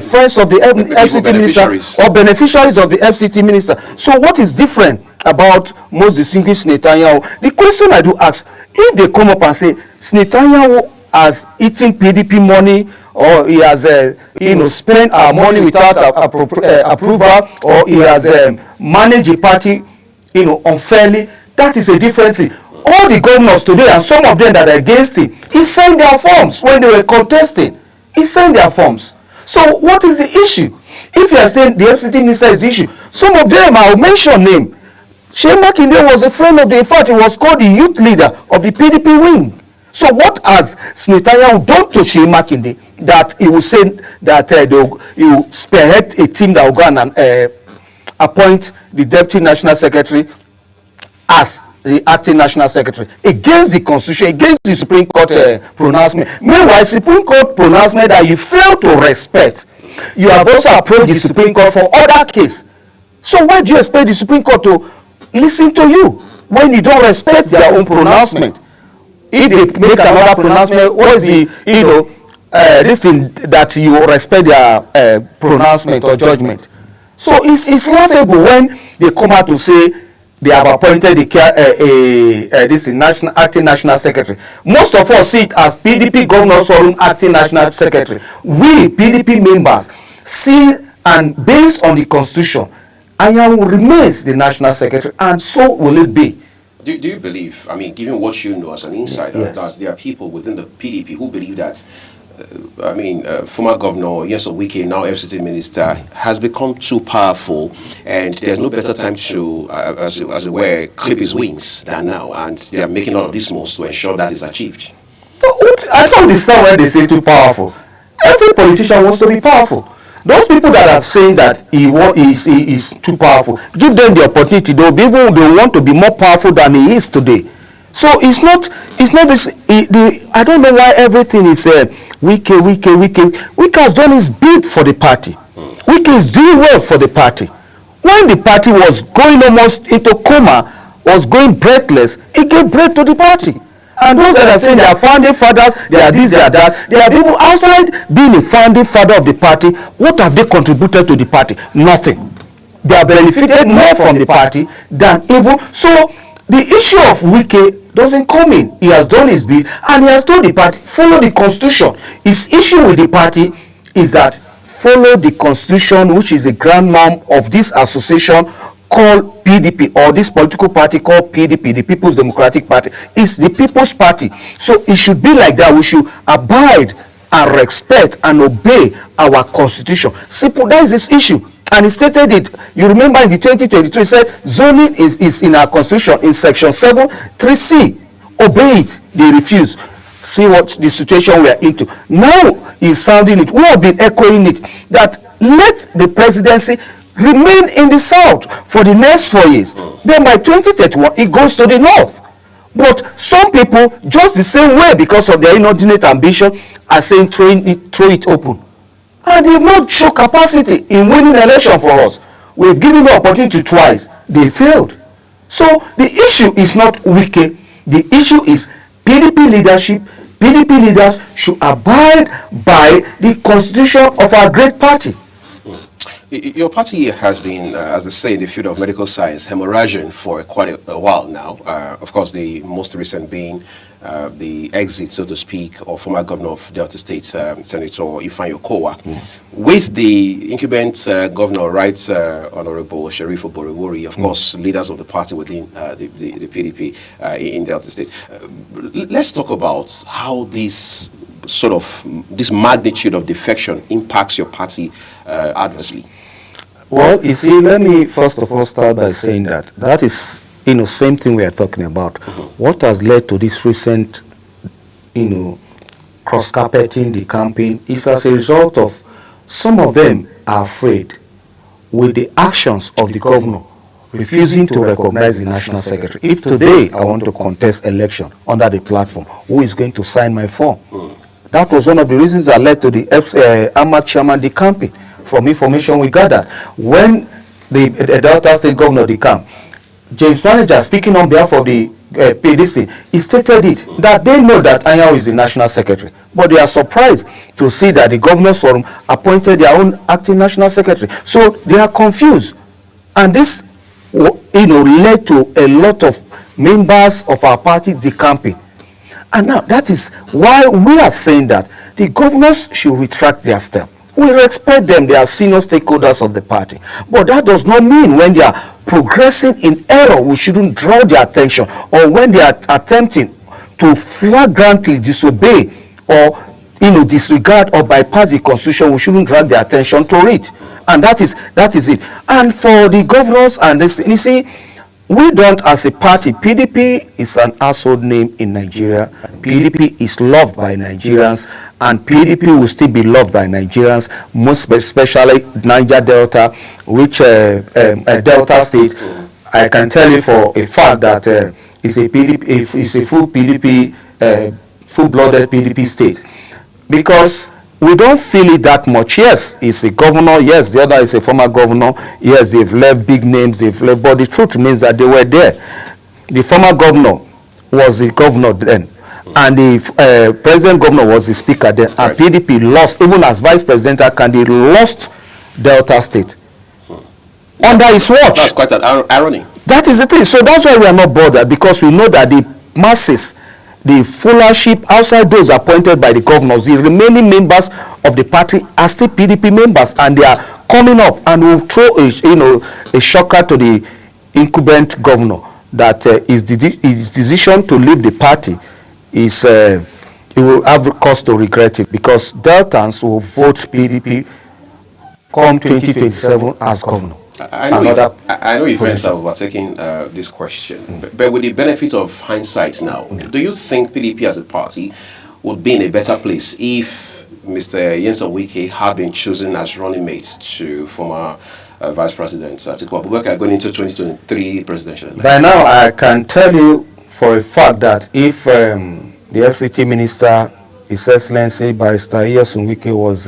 friends of the FCT minister, or beneficiaries of the FCT minister. So what is different about most distinguished Netanyahu? The question I do ask, if they come up and say Netanyahu has eaten PDP money, or he has spent our money without approval, or he has managed a party unfairly, that is a different thing. All the governors today, and some of them that are against him, he signed their forms when they were contesting. He signed their forms. So what is the issue? If you are saying the FCT minister is the issue, some of them, I'll mention name. Sheyi Makinde was a friend of the, in fact, he was called the youth leader of the PDP wing. So what has Netanyahu done to Sheyi Makinde that he will say that he will spearhead a team that will go and appoint the deputy national secretary as the acting national secretary, against the constitution, against the Supreme Court pronouncement. Meanwhile, Supreme Court pronouncement that you fail to respect, you have also approached the Supreme Court for other case. So why do you expect the Supreme Court to listen to you when you don't respect their own pronouncement? If they make another pronouncement, what is the, this thing that you respect their pronouncement or judgment? So it's laughable when they come out to say they have appointed this acting national secretary. Most of us see it as PDP Governors Forum acting national secretary. We PDP members see, and based on the constitution, Anyanwu remains the national secretary, and so will it be. Do you believe, I mean, given what you know as an insider, Yes. that there are people within the PDP who believe that, former Governor Nyesom Wike, now FCT Minister, has become too powerful, and there's no better time to, as it were, clip his wings than now, and they are making all of these moves to ensure that is achieved? I don't understand when they say too powerful. Every politician wants to be powerful. Those people that are saying that he is too powerful, give them the opportunity. They want to be more powerful than he is today. So it's not this. I don't know why everything is Wike. Wike has done his bit for the party. Wike is doing well for the party. When the party was going almost into coma, was going breathless, he gave breath to the party. And those that are saying they are founding fathers, they are this, they are that, they have even outside being a founding father of the party, what have they contributed to the party? Nothing. They have benefited more from the party than even. So the issue of Wike doesn't come in. He has done his bit and he has told the party, follow the constitution. His issue with the party is that follow the constitution, which is the grand norm of this association called PDP, or this political party called PDP, the People's Democratic Party. It's the People's Party. So it should be like that. We should abide and respect and obey our constitution. Simple, that is this issue. And he stated it. You remember in the 2023, he said zoning is in our constitution in section 7(3)(c). Obey it. They refuse. See what the situation we are into. Now he's sounding it. We have been echoing it, that let the presidency remain in the south for the next 4 years. Then by 2031, it goes to the north. But some people, just the same way, because of their inordinate ambition, are saying throw it open. And they've not shown capacity in winning election for us. We've given the opportunity twice. They failed. So the issue is not Wike. The issue is PDP leadership. PDP leaders should abide by the constitution of our great party. Your party has been, as they say in the field of medical science, hemorrhaging for quite a while now. Of course, the most recent being the exit, so to speak, of former governor of Delta State, Senator Ifeanyi Okowa. With the incumbent governor, Right Honorable Sheriff Oborevwori, of course, leaders of the party within the PDP in Delta State. Let's talk about how this magnitude of defection impacts your party adversely. Well, you see, let me first of all start by saying that is, same thing we are talking about. What has led to this recent, cross-carpeting the campaign is as a result of some of them are afraid with the actions of the governor refusing to recognize the national secretary. If today I want to contest election under the platform, who is going to sign my form? That was one of the reasons that led to the AMAC chairman decamping. From information we gathered, when the Delta State Governor decamped, James Manager, speaking on behalf of the PDC, he stated it, that they know that Anyanwu is the national secretary, but they are surprised to see that the Governors Forum appointed their own acting national secretary. So they are confused, and this, led to a lot of members of our party decamping. And now that is why we are saying that the governors should retract their step. We respect them, they are senior stakeholders of the party. But that does not mean when they are progressing in error, we shouldn't draw their attention, or when they are attempting to flagrantly disobey or disregard or bypass the constitution, we shouldn't drag their attention to it. And that is it. And for the governors, and this, you see, we don't, as a party, PDP is an household name in Nigeria. PDP is loved by Nigerians, and PDP will still be loved by Nigerians, most especially Niger Delta, which Delta State, I can tell you for a fact that is a PDP, is a full PDP, full-blooded PDP state, because we don't feel it that much. Yes, he's a governor. Yes, the other is a former governor. Yes, they've left big names. They've left, but the truth remains that they were there. The former governor was the governor then, and the present governor was the speaker then. And PDP lost, even as vice presidential candidate, lost Delta State under his watch. That's quite an irony. That is the thing. So that's why we are not bothered, because we know that the masses, the followership outside those appointed by the governors, the remaining members of the party are still PDP members, and they are coming up and will throw a shocker to the incumbent governor that his decision to leave the party is he will have cause to regret it, because Deltans will vote PDP come 2027 as governor. I know your friends are overtaking this question, but with the benefit of hindsight now, do you think PDP as a party would be in a better place if Mr. Nyesom Wike had been chosen as running mate to former Vice President Atiku Abubakar going into 2023 presidential election? By now, I can tell you for a fact that if the FCT Minister, His Excellency Barrister Nyesom Wike, was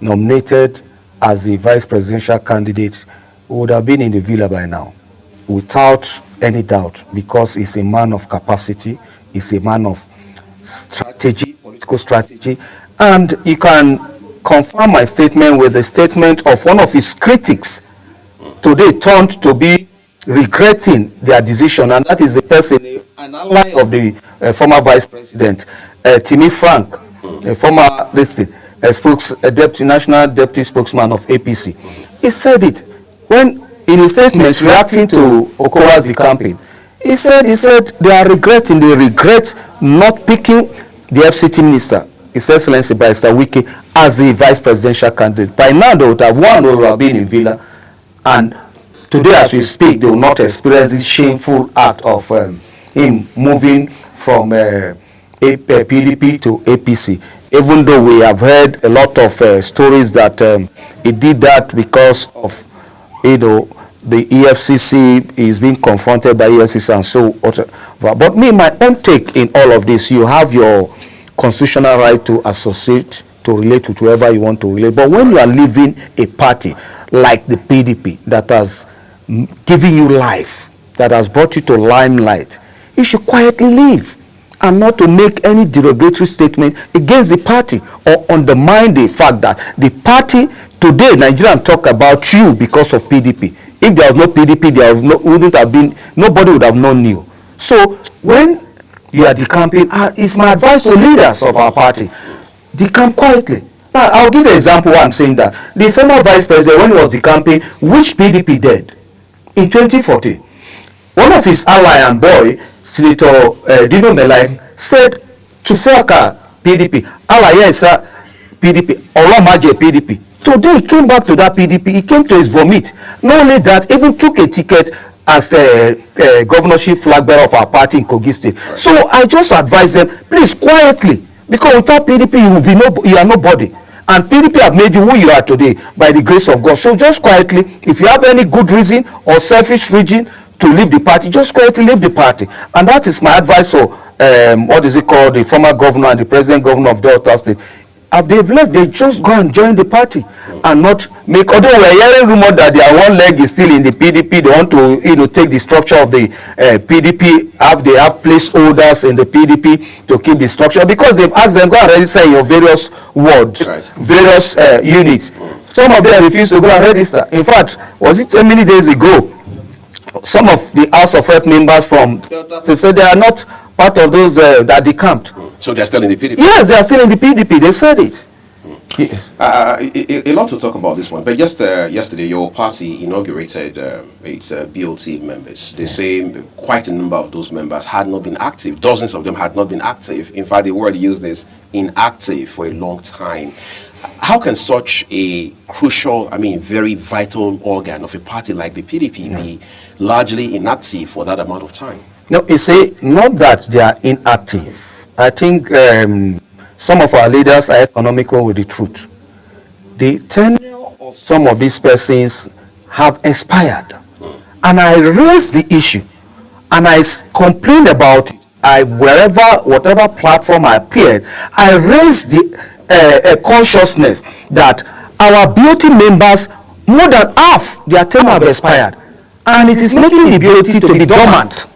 nominated as the vice presidential candidate, would have been in the villa by now, without any doubt, because he's a man of capacity, he's a man of strategy, political strategy, and you can confirm my statement with the statement of one of his critics today turned to be regretting their decision, and that is the person, an ally of the former vice president, Timi Frank, a former, national deputy spokesman of APC. He said it when in his statement reacting to Okowa's campaign. He said they regret not picking the FCT minister, His Excellency Barrister Wike, as the vice presidential candidate. By now they would have won or have been in villa, and today as we speak they will not experience this shameful act of him moving from PDP to APC. Even though we have heard a lot of stories that he did that because of, the EFCC is being confronted by EFCC and so on. But my own take in all of this, you have your constitutional right to associate, to relate to whoever you want to relate. But when you are leaving a party like the PDP that has given you life, that has brought you to limelight, you should quietly leave, and not to make any derogatory statement against the party or undermine the fact that the party today, Nigerians talk about you because of PDP. If there was no PDP, nobody would have known you. So when you are decamping, it's my advice to leaders of our party, decamp quietly. Now, I'll give an example why I'm saying that. The former vice president, when he was decamping, which PDP did? In 2014, one of his ally and boy, Senator Dino Melaye, said to Fuaka PDP, Alayesa PDP, Olamaje PDP. Today he came back to that PDP, he came to his vomit. Not only that, even took a ticket as a governorship flag bearer of our party in Kogi State. So I just advise them, please quietly, because without PDP you are nobody. And PDP have made you who you are today by the grace of God. So just quietly, if you have any good reason or selfish reason to leave the party, just quietly leave the party. And that is my advice for the former governor and the present governor of Delta State. If they've left, they just go and join the party and not make, although we're hearing rumor that their one leg is still in the PDP, they want to take the structure of the PDP, they have placeholders in the PDP to keep the structure, because they've asked them, go and register in your various wards, various units. Some of them refuse to go and register. In fact, was it many days ago, some of the House of Rep members from Delta said they are not part of those that decamped. So they're still in the PDP? Yes, they are still in the PDP. They said it. Yes. A lot to talk about this one. But just yesterday, your party inaugurated its BOT members. They say quite a number of those members had not been active. Dozens of them had not been active. In fact, the word used is inactive for a long time. How can such a crucial, very vital organ of a party like the PDP be largely inactive for that amount of time? No, you see, not that they are inactive. I think some of our leaders are economical with the truth. The tenure of some of these persons have expired. And I raised the issue. and I complained about it. Whatever platform I appeared, I raised the consciousness that our BOT members, more than half their tenure have expired, and it is making the BOT to be dormant.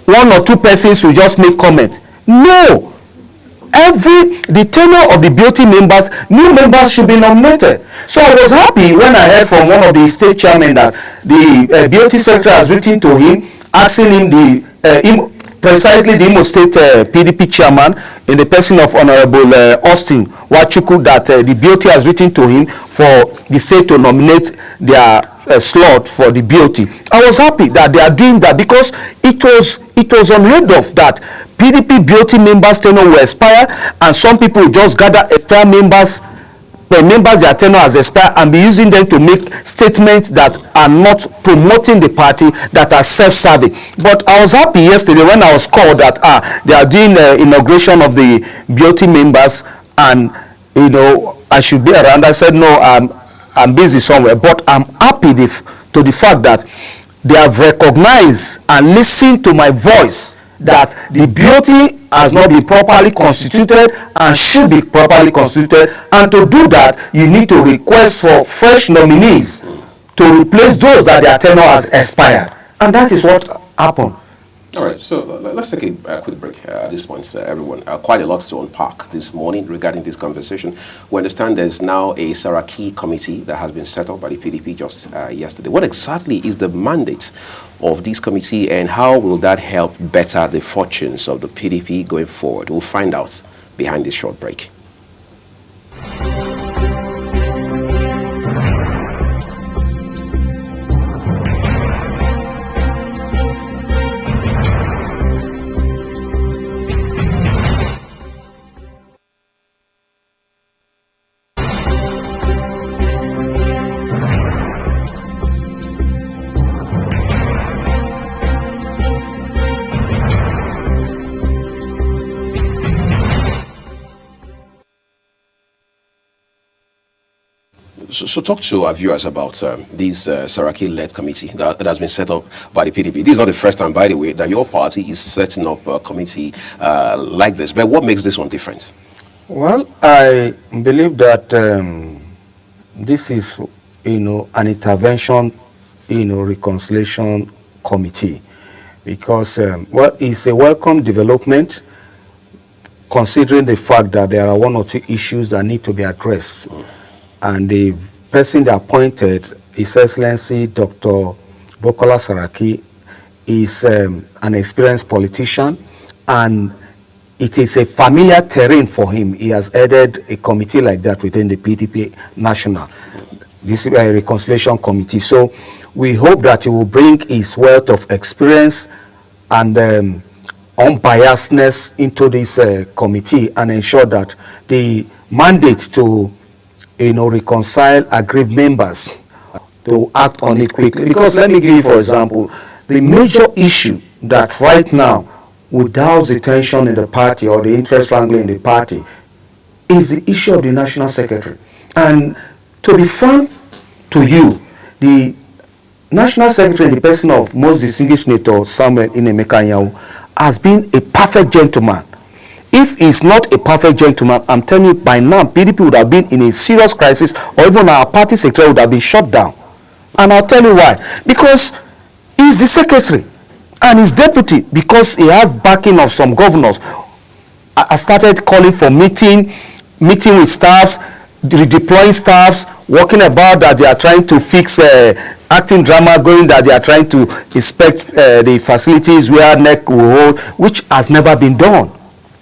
One or two persons will just make comment. No, the tenure of the BOT members, new members should be nominated. So I was happy when I heard from one of the state chairmen that the BOT secretary has written to him, asking him precisely the Imo State PDP chairman, in the person of Honorable Austin Wachuku, that the BOT has written to him for the state to nominate their slot for the BOT. I was happy that they are doing that, because it was unheard of that PDP BOT members' tenure will expire, and some people just gather expired members. When members their tenure has expired and be using them to make statements that are not promoting the party, that are self-serving. But I was happy yesterday when I was called that they are doing the inauguration of the BOT members, and I should be around. I said no, I'm busy somewhere, but I'm happy to the fact that they have recognized and listened to my voice that the BOT has not been properly constituted and should be properly constituted, and to do that you need to request for fresh nominees to replace those that their tenure has expired, and that is what happened. All right, so let's take a quick break at this point, everyone. Quite a lot to unpack this morning regarding this conversation. We understand there's now a Saraki committee that has been set up by the PDP just yesterday. What exactly is the mandate of this committee, and how will that help better the fortunes of the PDP going forward? We'll find out behind this short break. So talk to our viewers about this Saraki-led committee that has been set up by the PDP. This is not the first time, by the way, that your party is setting up a committee like this. But what makes this one different? Well, I believe that this is, an intervention, reconciliation committee, because it's a welcome development, considering the fact that there are one or two issues that need to be addressed. And the person they appointed, His Excellency Dr. Bukola Saraki, is an experienced politician, and it is a familiar terrain for him. He has headed a committee like that within the PDP National, this reconciliation committee. So we hope that he will bring his wealth of experience and unbiasedness into this committee, and ensure that the mandate to reconcile aggrieved members, to act on it quickly. Because let me give you, for example, the major issue that right now would douse the tension in the party, or the interest wrangling in the party, is the issue of the national secretary. And to be frank to you, the national secretary, in the person of most distinguished Senator Samuel Nnemeka Anyanwu, has been a perfect gentleman. If he's not a perfect gentleman, I'm telling you, by now, PDP would have been in a serious crisis, or even our party secretary would have been shut down. And I'll tell you why. Because he's the secretary, and his deputy, because he has backing of some governors. I started calling for meeting with staffs, redeploying staffs, walking about that they are trying to fix acting drama, going that they are trying to inspect the facilities where NEC will hold, which has never been done.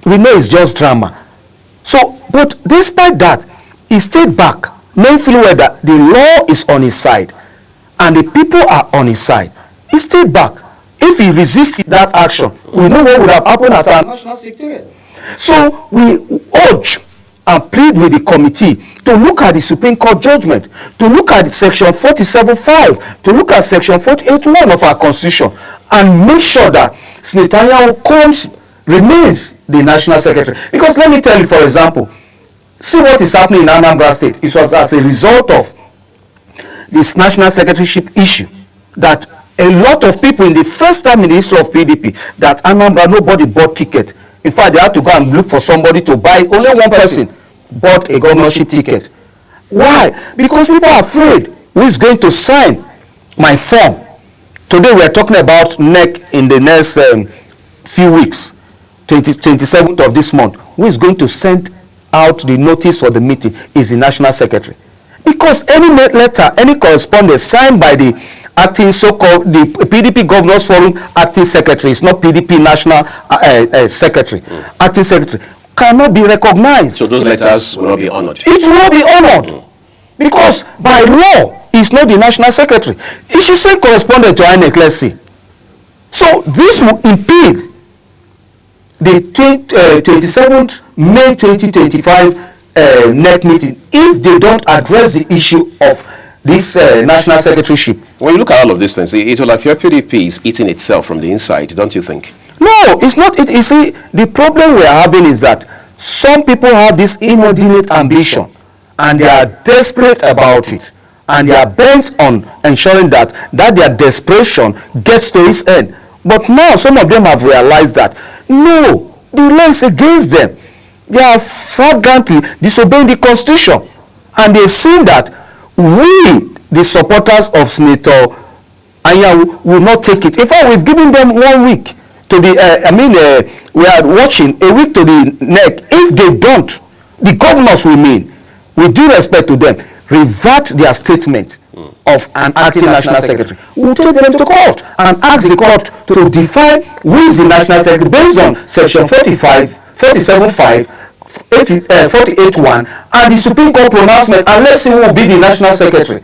We know it's just drama. So, but despite that, he stayed back, knowing fully well that the law is on his side and the people are on his side. He stayed back. If he resisted that action, we know what would have happened at our national secretariat. So we urge and plead with the committee to look at the Supreme Court judgment, to look at Section 47.5, to look at Section 48.1 of our Constitution, and make sure that Senator Anyanwu remains the national secretary. Because let me tell you, for example, see what is happening in Anambra State. It was as a result of this national secretaryship issue that a lot of people in the first time in the history of PDP that Anambra, nobody bought ticket. In fact, they had to go and look for somebody to buy. Only one person bought a governorship ticket. Why? Because people are afraid who is going to sign my form. Today we are talking about NEC in the next few weeks, 27th of this month. Who is going to send out the notice for the meeting is the National Secretary. Because any letter, any correspondence signed by the acting so-called, the PDP Governors Forum acting secretary, it's not PDP National Secretary, acting secretary, cannot be recognized. So those letters will not be honored? It will not be honored. Because by law, he's not the National Secretary. He should send correspondent to INEC, let's see. So this will impede the 27th May 2025 NEC meeting if they don't address the issue of this national secretaryship. When you look at all of these things, it will appear PDP is eating itself from the inside, don't you think? No, it's not. You see, the problem we are having is that some people have this inordinate ambition and they are desperate about it. And they are bent on ensuring that their desperation gets to its end. But now some of them have realized that, no, the law is against them. They are flagrantly disobeying the Constitution. And they've seen that we, the supporters of Senator Anyanwu, will not take it. In fact, we've given them 1 week to the, we are watching a week to the NEC. If they don't, the governors will mean, with due respect to them, revert their statement of an acting national secretary. We will take them to court and ask the court to define who is the national secretary based on section 45, 47.5, 48.1 and the Supreme Court pronouncement, and let's see who will be the national secretary.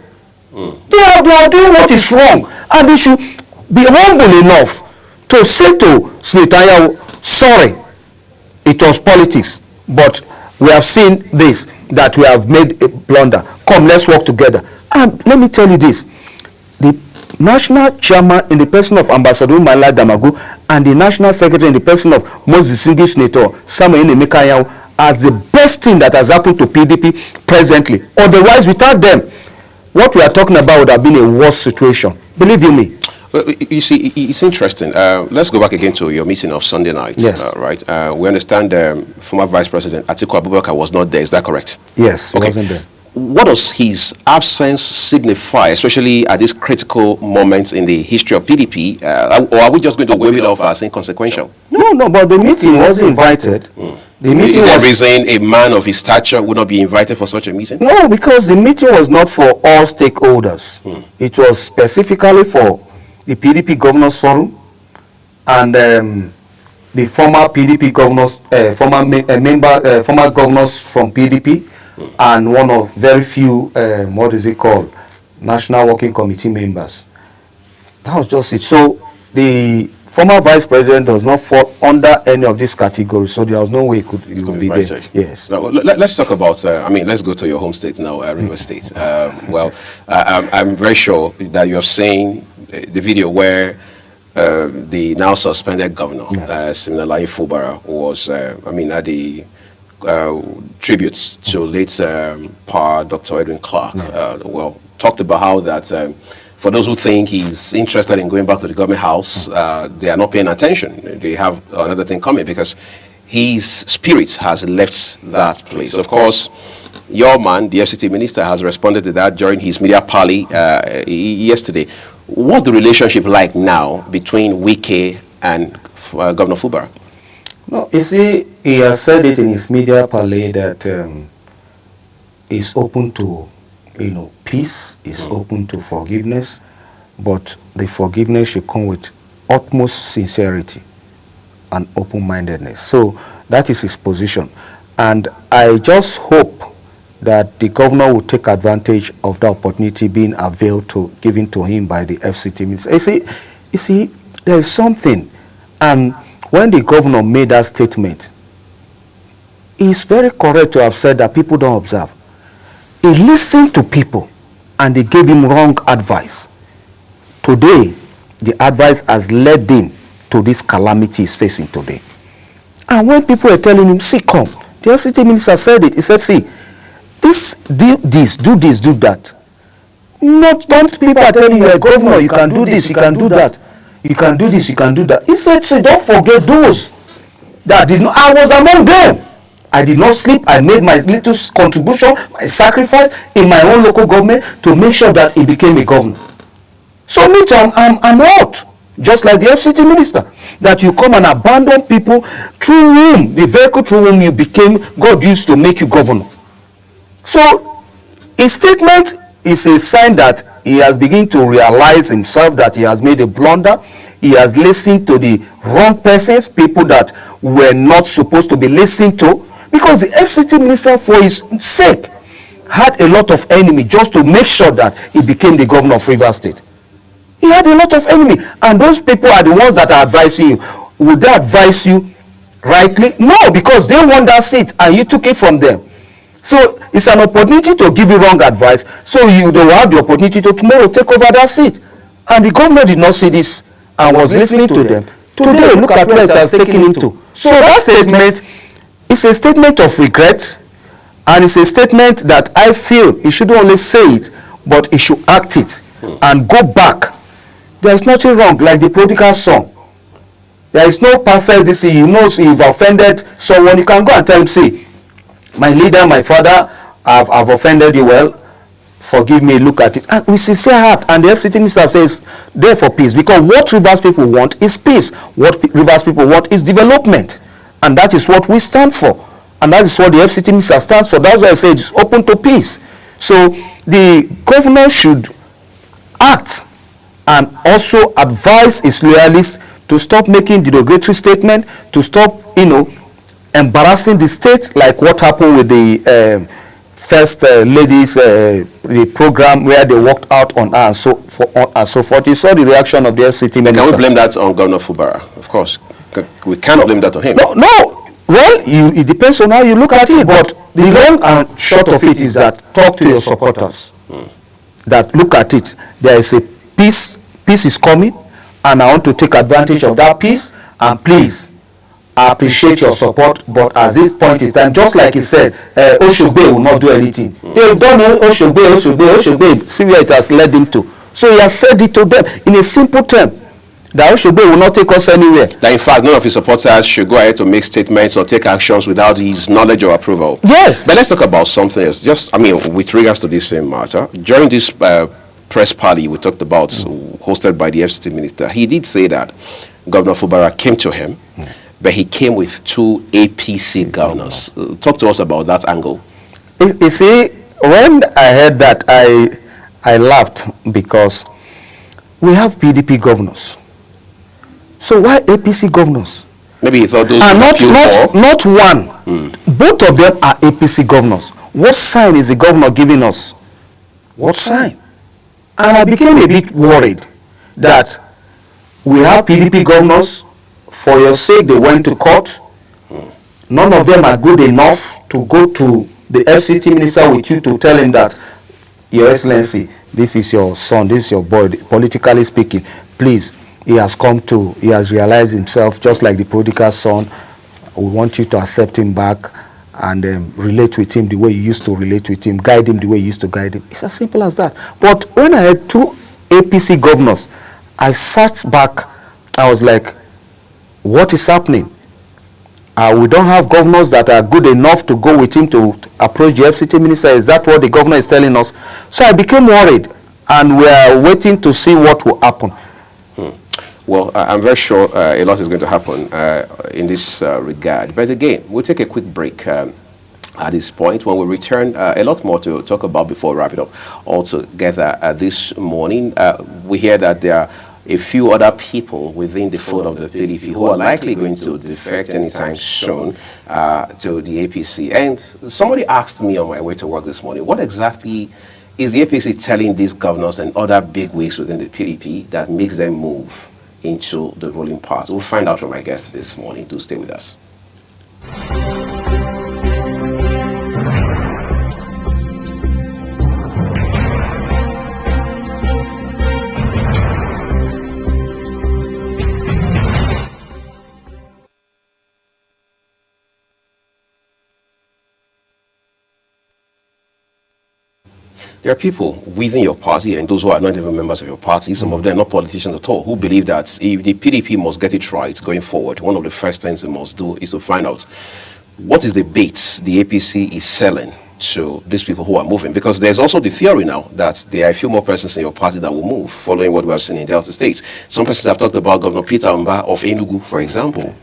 They are doing what is wrong, and they should be humble enough to say to Senator Anyanwu, sorry, it was politics, but we have seen this, that we have made a blunder. Come, let's work together. And let me tell you this, the national chairman in the person of Ambassador Umaila Damagu and the national secretary in the person of most distinguished Senator Samuel Emeka Anyanwu as the best thing that has happened to PDP presently. Otherwise, without them, what we are talking about would have been a worse situation. Believe you me. Well, you see, it's interesting. Let's go back again to your meeting of Sunday night. Yes. Right. We understand former Vice President Atiku Abubakar was not there. Is that correct? Yes, he wasn't there. What does his absence signify, especially at this critical moment in the history of PDP? Or are we just going to wave it off as inconsequential? No, but the meeting was invited. The meeting is there was, a reason a man of his stature would not be invited for such a meeting? No, because the meeting was not for all stakeholders. It was specifically for the PDP Governors Forum and the former PDP governors, former governors from PDP, and one of very few, National Working Committee members. That was just it. So the former Vice President does not fall under any of these categories, so there was no way he could be there. Yes. Now, let's talk about, let's go to your home state now, Rivers State. I'm very sure that you have seen the video where the now suspended governor, Siminalayi Fubara, was, at the tributes to late Pa Dr. Edwin Clark. Talked about how that for those who think he's interested in going back to the government house, they are not paying attention. They have another thing coming because his spirit has left that place. Of course, your man, the FCT minister, has responded to that during his media parley yesterday. What's the relationship like now between Wike and Governor Fubara? No, you see, he has said it in his media parley that he's open to, peace, is open to forgiveness, but the forgiveness should come with utmost sincerity and open-mindedness. So that is his position. And I just hope that the governor will take advantage of the opportunity being availed to, given to him by the FCT minister. You see, there is something, and when the governor made that statement, it's very correct to have said that people don't observe. He listened to people and they gave him wrong advice. Today, the advice has led him to this calamity he's facing today. And when people are telling him, see, come, the FCT minister said it. He said, see, do this, do that. Don't people are telling you, you're a governor, you can do this, you can do that. You can do this, you can do that. He said, don't forget those that did not. I was among them. I did not sleep. I made my little contribution, my sacrifice in my own local government to make sure that he became a governor. So me too, I'm out. Just like the FCT minister, that you come and abandon people through whom, the vehicle through whom you became, God used to make you governor. So his statement is a sign that he has begun to realize himself that he has made a blunder. He has listened to the wrong persons, people that were not supposed to be listened to, because the FCT minister, for his sake, had a lot of enemy just to make sure that he became the governor of Rivers State. He had a lot of enemy, and those people are the ones that are advising you. Would they advise you rightly? No, because they want that seat and you took it from them. So it's an opportunity to give you wrong advice, so they will have the opportunity to tomorrow take over that seat. And the governor did not see this and was listening to them. Today, look at where it has taken him to. So that statement is a statement of regret, and it's a statement that I feel he shouldn't only say it, but he should act it and go back. There is nothing wrong, like the prodigal son. There is no perfect this. You know, if you've offended someone, you can go and tell him, see, my leader, my father, I've offended you, well, forgive me, look at it. And with sincere heart, and the FCT minister says, there for peace, because what Rivers people want is peace. What Rivers people want is development. And that is what we stand for. And that is what the FCT minister stands for. That's why I say it's open to peace. So the governor should act and also advise his loyalists to stop making derogatory statement, to stop, embarrassing the state, like what happened with the first ladies, the program where they walked out on her and so forth. You saw the reaction of the FCT minister. Can we blame that on Governor Fubara? Of course. We cannot blame that on him. No. Well, it depends on how you look at it, but the long and short of it is that talk to your supporters. That look at it. There is a peace is coming, and I want to take advantage of that peace, and please, I appreciate your support, but at this point in time, just like he said, Oshogbe will not do anything. They've done Oshogbe, see where it has led him to. So he has said it to them in a simple term, that Oshogbe will not take us anywhere. That in fact, none of his supporters should go ahead to make statements or take actions without his knowledge or approval. Yes. But let's talk about something else. With regards to this same matter, during this press party we talked about, hosted by the FCT minister, he did say that Governor Fubara came to him, but he came with 2 APC governors. Talk to us about that angle. You see, when I heard that, I laughed, because we have PDP governors. So why APC governors? Maybe he thought those are not one. Both of them are APC governors. What sign is the governor giving us? What sign? And I became a bit worried that we have PDP governors. For your sake, they went to court. None of them are good enough to go to the FCT minister with you to tell him that, Your Excellency, this is your son, this is your boy, politically speaking. Please, he has realized himself, just like the prodigal son. We want you to accept him back and relate with him the way you used to relate with him, guide him the way you used to guide him. It's as simple as that. But when I had 2 APC governors, I sat back, I was like, what is happening? We don't have governors that are good enough to go with him to approach the FCT minister. Is that what the governor is telling us? So I became worried, and we are waiting to see what will happen. Well, I'm very sure a lot is going to happen in this regard. But again, we'll take a quick break at this point. When we return, a lot more to talk about before we wrap it up altogether this morning. We hear that there are a few other people within the fold of the PDP who are likely going to defect anytime soon to the APC. And somebody asked me on my way to work this morning, what exactly is the APC telling these governors and other big wigs within the PDP that makes them move into the ruling party? We'll find out from my guests this morning. Do stay with us. There are people within your party and those who are not even members of your party, some of them are not politicians at all, who believe that if the PDP must get it right going forward, one of the first things we must do is to find out what is the bait the APC is selling to these people who are moving. Because there's also the theory now that there are a few more persons in your party that will move, following what we have seen in Delta States. Some persons have talked about Governor Peter Mba of Enugu, for example.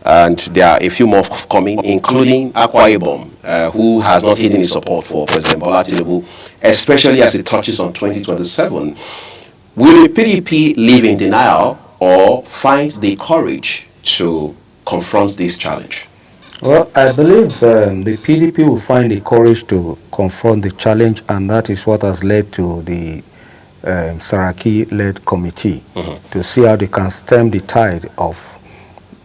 And there are a few more coming, including Akwa Ibom, who has not hidden his support for President Bola Tinubu, especially as it touches on 2027. Will the PDP live in denial or find the courage to confront this challenge? Well, I believe the PDP will find the courage to confront the challenge, and that is what has led to the Saraki-led committee to see how they can stem the tide of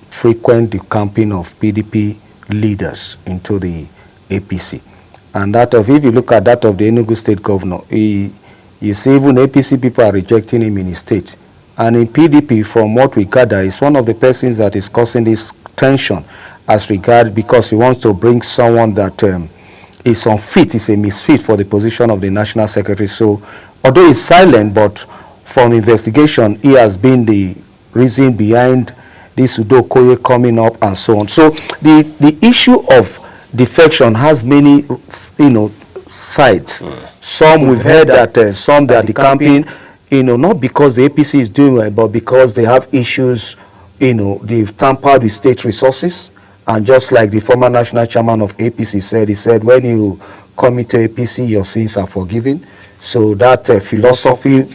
frequent decamping of PDP leaders into the APC. And that of, if you look at that of the Enugu state governor, you see even APC people are rejecting him in his state. And in PDP, from what we gather, is one of the persons that is causing this tension as regard, because he wants to bring someone that is unfit, is a misfit for the position of the national secretary. So although he's silent, but from investigation, he has been the reason behind this Udo Koye coming up and so on. So the issue of defection has many, sides. Some we've heard that some that are decamping, not because the APC is doing well, but because they have issues, they've tampered with state resources. And just like the former national chairman of APC said, he said, when you come into APC, your sins are forgiven. So that philosophy,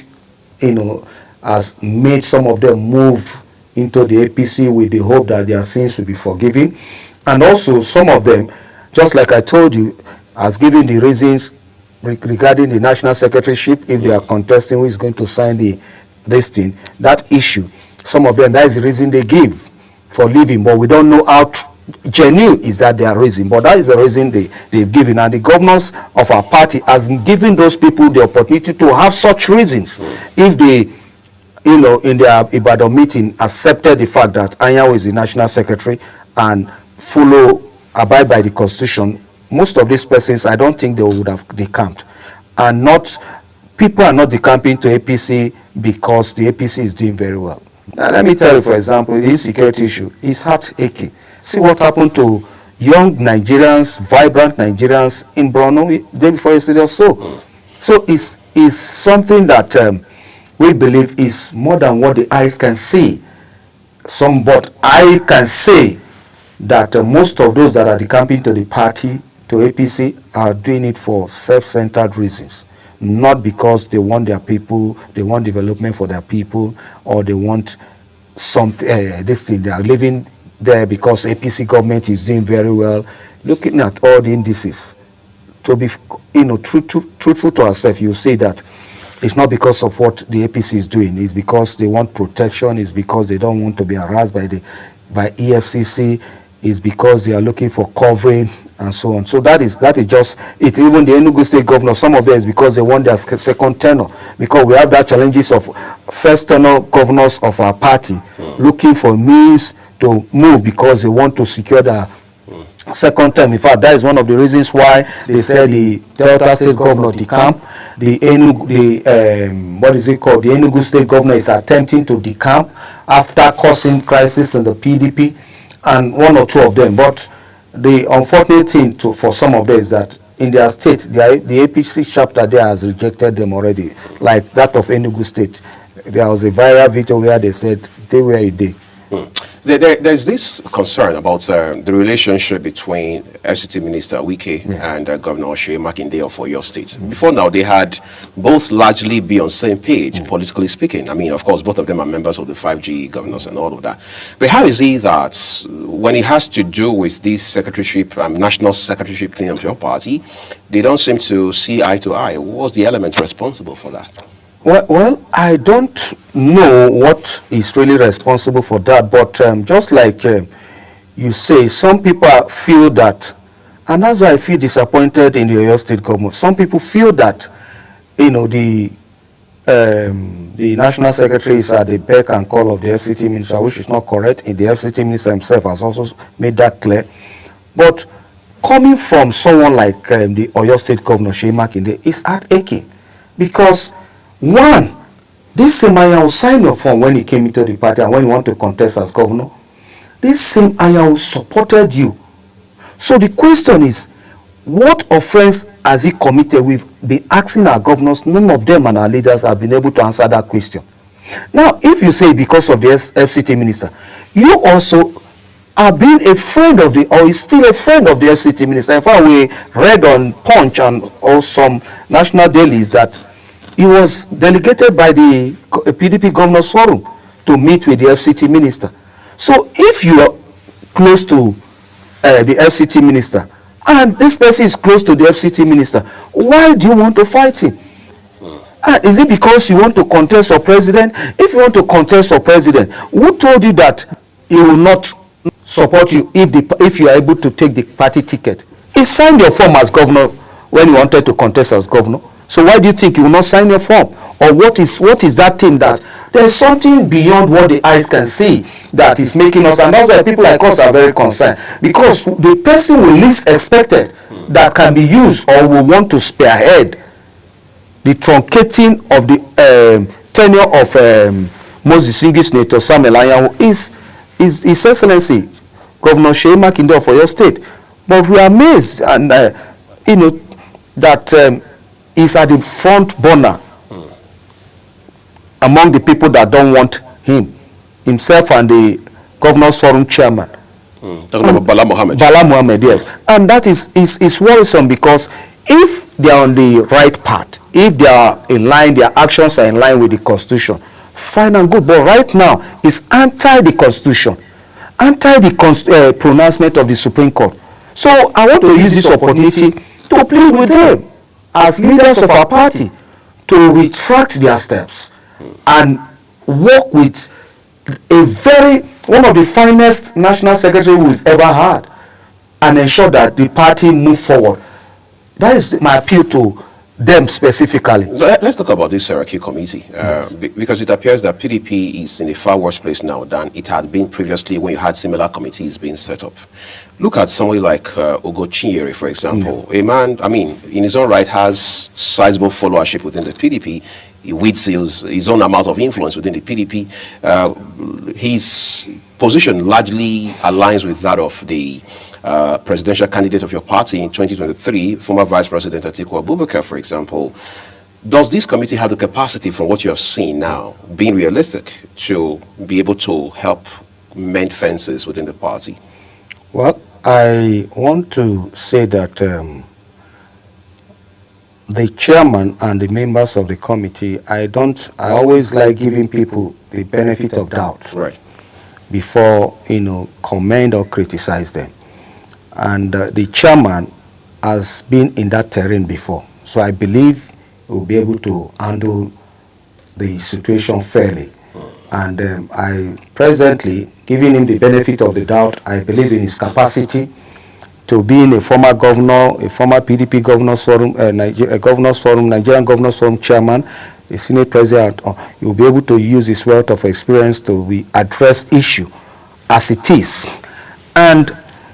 has made some of them move into the APC with the hope that their sins will be forgiven. And also some of them, just like I told you, has given the reasons regarding the national secretaryship, if they are contesting who is going to sign this thing, that issue. Some of them, that is the reason they give for leaving, but we don't know how genuine is that their reason, but that is the reason they've given. And the governors of our party has given those people the opportunity to have such reasons. If they, in their Ibadan meeting, accepted the fact that Anyanwu is the national secretary and abide by the constitution, most of these persons, I don't think they would have decamped. And people are not decamping to APC because the APC is doing very well. Now, let me tell you, for example, this security issue is heart-aching. See what happened to young Nigerians, vibrant Nigerians in Borno the day before yesterday or so. So it's something that we believe is more than what the eyes can see. But I can say that most of those that are decamping to the party, to APC, are doing it for self-centered reasons. Not because they want their people, they want development for their people, or they want something, this thing. They are living there because APC government is doing very well. Looking at all the indices, to be truthful to ourselves, you see that it's not because of what the APC is doing. It's because they want protection. It's because they don't want to be harassed by EFCC. It's because they are looking for covering and so on. So that is just it. Even the Enugu state governor, some of them is because they want their second tenure. Because we have that challenges of first tenure governors of our party looking for means to move because they want to secure their second term. In fact, that is one of the reasons why they said the Delta state governor decamp. The Enugu state governor is attempting to decamp after causing crisis in the PDP, and one or two of them. But the unfortunate thing for some of them is that in their state, the APC chapter there has rejected them already, like that of Enugu state. There was a viral video where they said they were a day. There's this concern about the relationship between FCT Minister Wike and Governor Osei Makinde of Oyo State. Before now, they had both largely be on the same page, politically speaking. I mean, of course, both of them are members of the 5G governors and all of that. But how is it that when it has to do with this secretaryship, national secretaryship thing of your party, they don't seem to see eye to eye? What's the element responsible for that? Well, I don't know what is really responsible for that, but just like you say, some people feel that, and that's why I feel disappointed in the Oyo State government. Some people feel that, the national secretary is at the beck and call of the FCT minister, which is not correct. And the FCT minister himself has also made that clear. But coming from someone like the Oyo State Governor Seyi Makinde is heartaching, because one, this same Ayahu signed your form when he came into the party and when he wanted to contest as governor. This same Ayahu supported you. So the question is, what offense has he committed? We've been asking our governors, none of them and our leaders have been able to answer that question. Now, if you say because of the FCT minister, you also are being a friend of the, or is still a friend of the FCT minister. In fact, we read on Punch and also some national dailies that he was delegated by the PDP Governors Forum to meet with the FCT minister. So if you are close to the FCT minister, and this person is close to the FCT minister, why do you want to fight him? Is it because you want to contest for president? If you want to contest for president, who told you that he will not support you if you are able to take the party ticket? He signed your form as governor when you wanted to contest as governor. So why do you think you will not sign your form? Or what is that thing that there's something beyond what the eyes can see that is making us, and that's why people like us are very concerned, because the person we least expected that can be used or will want to spearhead the truncating of the tenure of most distinguished Senator Samuel Anyanwu is His Excellency Governor Seyi Makinde of Oyo State. But we are amazed, and that he's at the front burner among the people that don't want him, himself and the Governors Forum chairman. Talking about Bala Mohammed. Bala Mohammed, yes. And that is worrisome, because if they are on the right path, if they are in line, their actions are in line with the Constitution, fine and good. But right now, it's anti the Constitution, anti the pronouncement of the Supreme Court. So I want to use this opportunity to plead with them as leaders of our party to retract their steps and work with one of the finest national secretary we've ever had, and ensure that the party move forward. That is my appeal to them specifically. Let's talk about this Saraki committee, because it appears that PDP is in a far worse place now than it had been previously when you had similar committees being set up. Look at somebody like Ugo Chinyere, for example. A man, in his own right, has sizable followership within the PDP. He wields his own amount of influence within the PDP. His position largely aligns with that of the presidential candidate of your party in 2023, former Vice President Atiku Abubakar, for example. Does this committee have the capacity, from what you have seen now, being realistic, to be able to help mend fences within the party? Well, I want to say that the chairman and the members of the committee, I always like giving people the benefit of doubt, right, before commend or criticize them. And the chairman has been in that terrain before, so I believe he will be able to handle the situation fairly. And I presently, giving him the benefit of the doubt, I believe in his capacity to being a former governor, a former PDP Governors Forum, Nigerian Governors Forum chairman, a Senate president. He will be able to use his wealth of experience to address issue as it is. And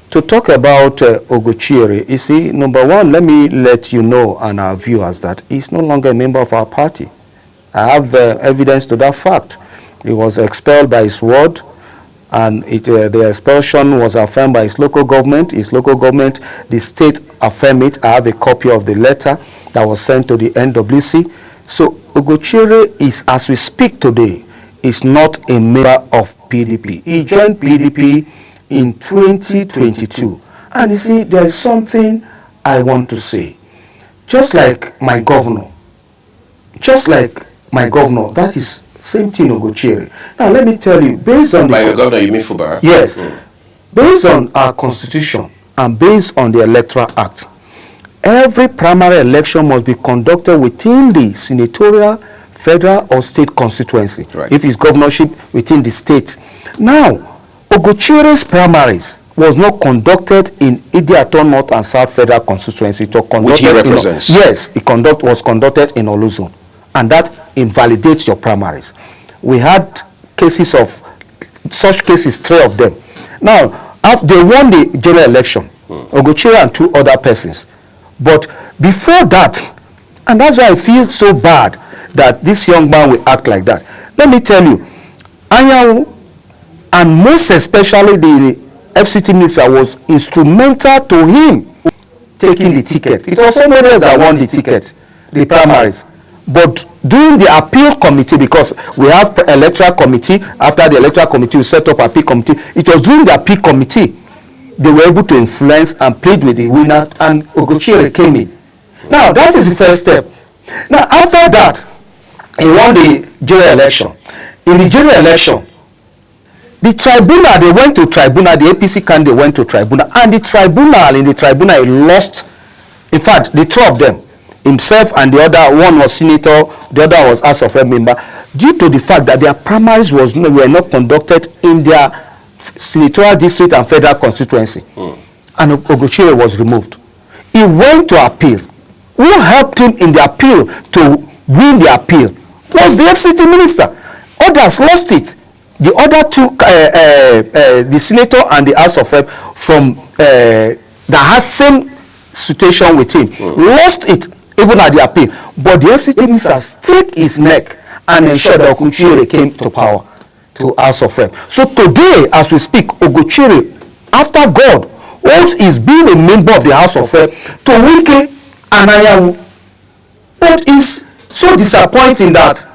to talk about Ugo Chinyere, you see, number one, let me let you know and our viewers that he's no longer a member of our party. I have evidence to that fact. He was expelled by his ward, and the expulsion was affirmed by his local government. The state affirmed it. I have a copy of the letter that was sent to the NWC. So Ugo Chinyere is, as we speak today, is not a member of PDP. He joined PDP in 2022. And you see, there is something I want to say. Just like my governor, that is same thing Ugo Chinyere. Now let me tell you, based on by your governor, you mean Fubara? Yes. Based on our constitution and based on the Electoral Act, every primary election must be conducted within the senatorial, federal or state constituency. Right. If it's governorship, within the state. Now, Ugo Chinyere's primaries was not conducted in Idi-Ato North and South federal constituency. Which he represents. Yes, was conducted in Oluzon. And that invalidates your primaries. We had such cases, 3 of them. Now, after they won the general election, Ogochiri and 2 other persons. But before that, and that's why I feel so bad that this young man will act like that. Let me tell you, Anyanwu, and most especially the FCT minister, was instrumental to him taking the ticket. It was somebody else that won the ticket, the primaries. But during the appeal committee, because we have electoral committee, after the electoral committee we set up appeal committee, it was during the appeal committee they were able to influence and plead with the winner, and Ogochiri came in. Now that is the first step. Now after that, he won the general election. In the general election, the tribunal, they went to tribunal, the APC candidate went to tribunal, and in the tribunal he lost. In fact, the 2 of them, himself and the other, one was senator, the other was House of Rep member, due to the fact that their primaries were not conducted in their senatorial district and federal constituency. And Ogochiri was removed. He went to appeal. Who helped him in the appeal to win the appeal was the FCT minister. Others lost it. The other 2, the senator and the House of Rep from that has same situation with him, lost it even at the appeal. But the FCT minister stuck his neck and ensured that Ogochiri came to power, to House of Rep. So today, as we speak, Ogochiri, after God, is being a member of the House of Rep to Wike and Anyanwu. But it's so disappointing that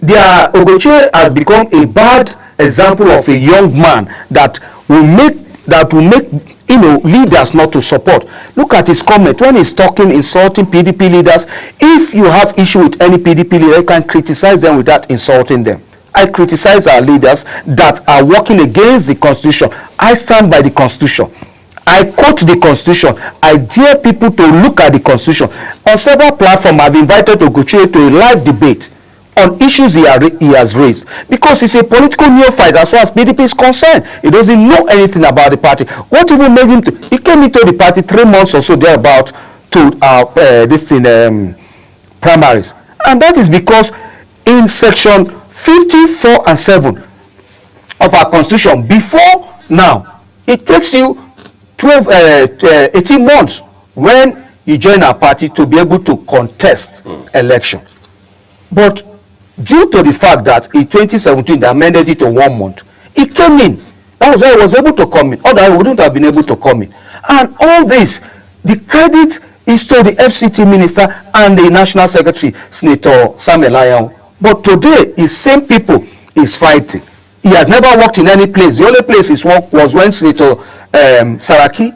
Ogochiri has become a bad example of a young man that will make leaders not to support. Look at his comment when he's talking, insulting PDP leaders. If you have issue with any PDP leader, you can criticize them without insulting them. I criticize our leaders that are working against the Constitution. I stand by the Constitution. I quote the Constitution. I dare people to look at the Constitution. On several platforms, I've invited Ogochiri to a live debate on issues he has raised, because he's a political neophyte as far as PDP is concerned. He doesn't know anything about the party. What even made him he came into the party 3 months or so thereabout to primaries, and that is because in section 54 and 7 of our Constitution, before now, it takes you 18 months when you join our party to be able to contest election. But due to the fact that in 2017 they amended it to 1 month, he came in. That was why he was able to come in. Otherwise, he wouldn't have been able to come in. And all this, the credit is to the FCT minister and the national secretary, Senator Samuel Anyanwu. But today, his same people is fighting. He has never worked in any place. The only place he worked was when Senator Saraki,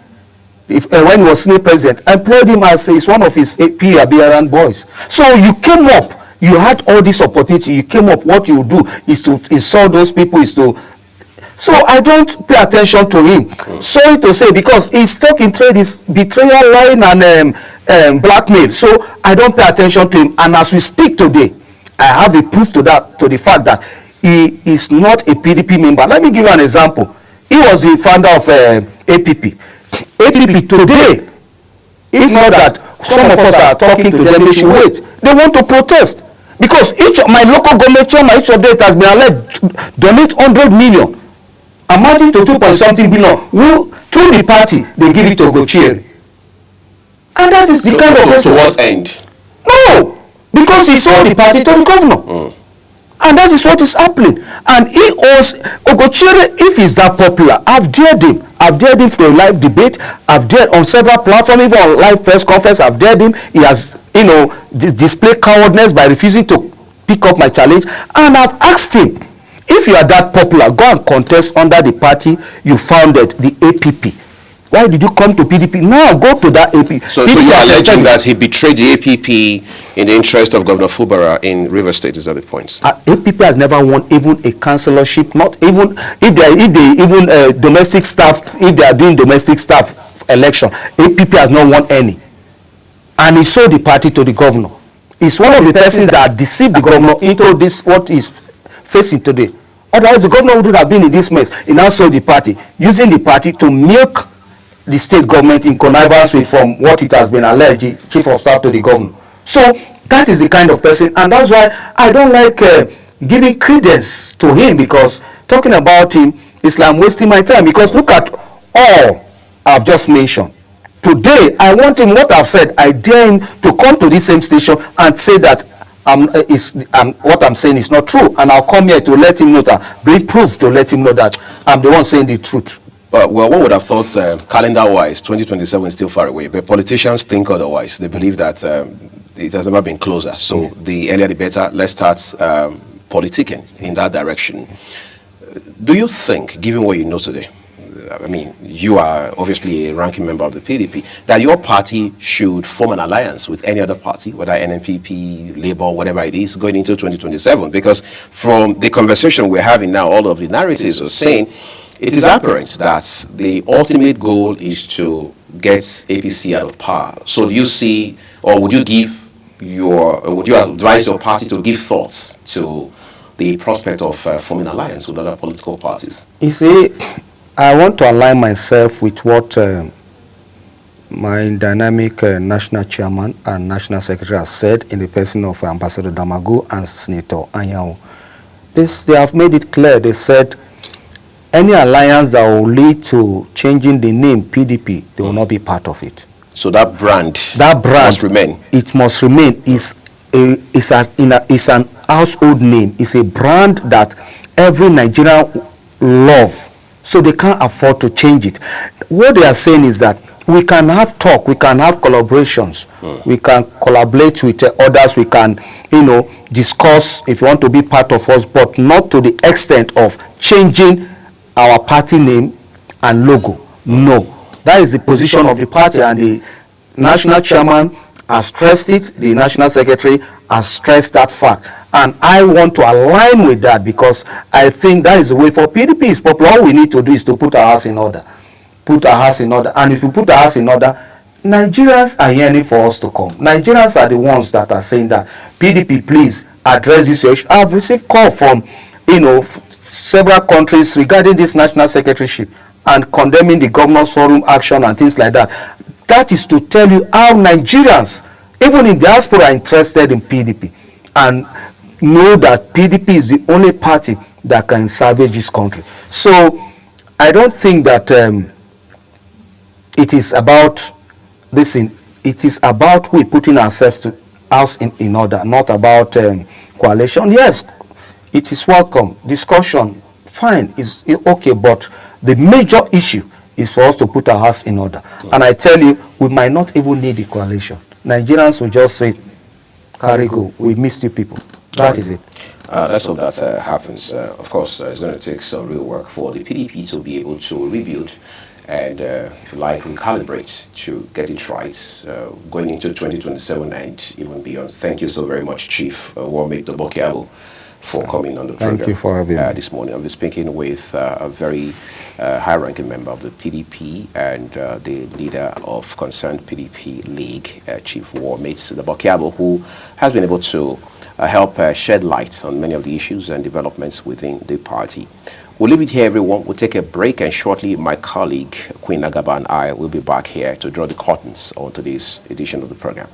when he was Senate president, employed him as one of his PRBRN boys. So you came up. You had all this opportunity. You came up. What you do is to insult those people. So I don't pay attention to him. Sorry to say, because he's stuck in trade, his betrayal, lying, and blackmail. So I don't pay attention to him. And as we speak today, I have a proof to the fact that he is not a PDP member. Let me give you an example. He was the founder of APP. APP today, if not that some of us are talking to them, they should wait. They want to protest. Because my local government chairman, each of them has been alleged to donate 100 million, amounting to 2.something billion, who through the party they give it to Ogochiri. And that is the kind of person. To what end? No, because he sold the party to the governor. And that is what is happening. And he owes Ogochiri, if he's that popular, I've dared him. I've dared him for a live debate. I've dared on several platforms, even on live press conference. I've dared him. He has, displayed cowardness by refusing to pick up my challenge. And I've asked him, if you are that popular, go and contest under the party you founded, the APP. Why did you come to PDP? Now go to that APP. So you're alleging that he betrayed the APP in the interest of Governor Fubara in Rivers State, is that the point? APP has never won even a councillorship, not even if domestic staff, if they are doing domestic staff election, APP has not won any. And he sold the party to the governor. He's one of the persons that deceived the governor into this, what he's facing today. Otherwise, the governor wouldn't have been in this mess. He now sold the party, using the party to milk the state government in connivance with, from what it has been alleged, chief of staff to the governor. So that is the kind of person, and that's why I don't like giving credence to him, because talking about him is like I'm wasting my time. Because look at all I've just mentioned. Today, I want him, what I've said, I dare him to come to this same station and say that what I'm saying is not true. And I'll come here to let him know that, bring proof to let him know that I'm the one saying the truth. Well, one would have thought calendar-wise, 2027 is still far away, but politicians think otherwise. They believe that it has never been closer. So the earlier the better. Let's start politicking in that direction. Do you think, given what you know today, I mean, you are obviously a ranking member of the PDP, that your party should form an alliance with any other party, whether NNPP, Labour, whatever it is, going into 2027? Because from the conversation we're having now, all of the narratives are saying it is apparent that the ultimate goal is to get APC out of power. So do you see, or would you advise your party to give thoughts to the prospect of forming an alliance with other political parties? You see, I want to align myself with what my dynamic national chairman and national secretary has said in the person of Ambassador Damagu and Senator Anyanwu. They have made it clear. They said any alliance that will lead to changing the name PDP, they will not be part of it. So that brand must remain. It must remain. It's an household name. It's a brand that every Nigerian loves. So they can't afford to change it. What they are saying is that we can have talk, we can have collaborations, we can collaborate with others, we can, discuss if you want to be part of us, but not to the extent of changing our party name and logo. No. That is the position of the party, and the national chairman has stressed it, the national secretary has stressed that fact. And I want to align with that because I think that is the way for PDP is popular. All we need to do is to put our house in order. Put our house in order. And if we put our house in order, Nigerians are yearning for us to come. Nigerians are the ones that are saying that, PDP, please address this issue. I've received call from, several countries regarding this national secretaryship and condemning the governor's forum action and things like that. That is to tell you how Nigerians, even in diaspora, are interested in PDP and know that PDP is the only party that can salvage this country. So I don't think that it is about this. It is about we putting ourselves to house in order, not about coalition. Yes, it is welcome. Discussion, fine, is okay, but the major issue is for us to put our house in order. And I tell you, we might not even need the coalition. Nigerians will just say, carry go, we missed you people. That is it. Let's hope that happens. Of course, it's going to take some real work for the PDP to be able to rebuild and, if you like, recalibrate to get it right going into 2027 and even beyond. Thank you so very much, Chief Warmake Bokiabo, for coming on the program. Thank you for having me. This morning. I'll be speaking with a very high-ranking member of the PDP and the leader of concerned PDP League, Chief Warmake Bokiabo, who has been able to help shed light on many of the issues and developments within the party. We'll leave it here, everyone. We'll take a break, and shortly my colleague, Queen Agaba, and I will be back here to draw the curtains on today's edition of the program.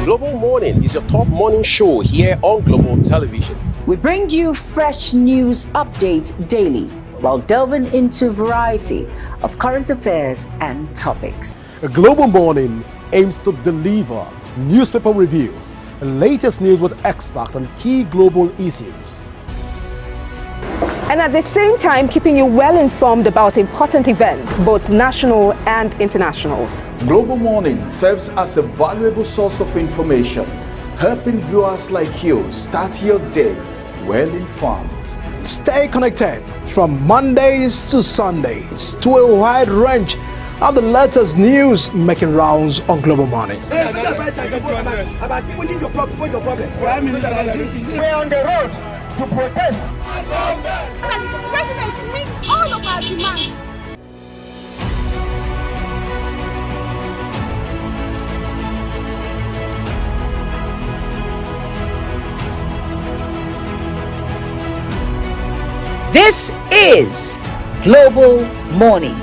Global Morning is your top morning show here on Global Television. We bring you fresh news updates daily while delving into a variety of current affairs and topics. A Global Morning aims to deliver newspaper reviews, the latest news with experts on key global issues. And at the same time, keeping you well informed about important events, both national and international. Global Morning serves as a valuable source of information, helping viewers like you start your day well informed. Stay connected from Mondays to Sundays to a wide range of the latest news making rounds on Global Morning. We're on the road to protest. The president meets all of our demands. This is Global Morning.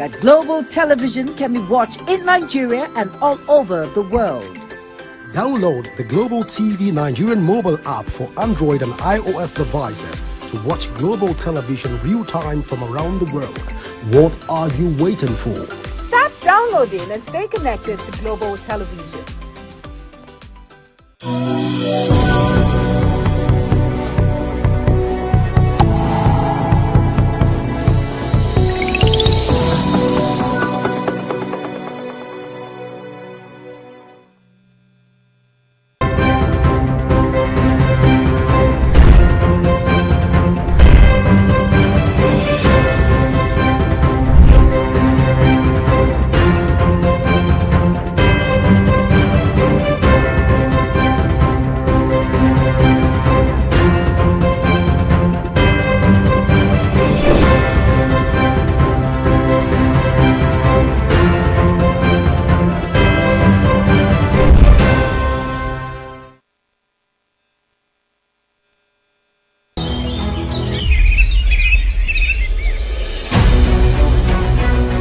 that global television can be watched in Nigeria and all over the world. Download the Global TV Nigerian mobile app for Android and iOS devices to watch global television real-time from around the world. What are you waiting for? Start downloading and stay connected to global television.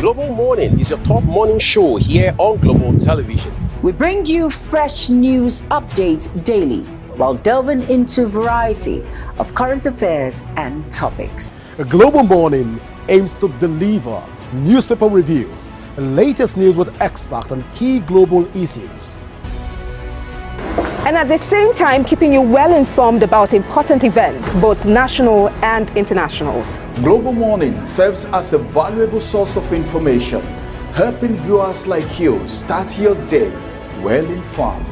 Global Morning is your top morning show here on Global Television. We bring you fresh news updates daily while delving into a variety of current affairs and topics. A Global Morning aims to deliver newspaper reviews and latest news with experts on key global issues. And at the same time, keeping you well informed about important events, both national and internationals. Global Morning serves as a valuable source of information, helping viewers like you start your day well informed.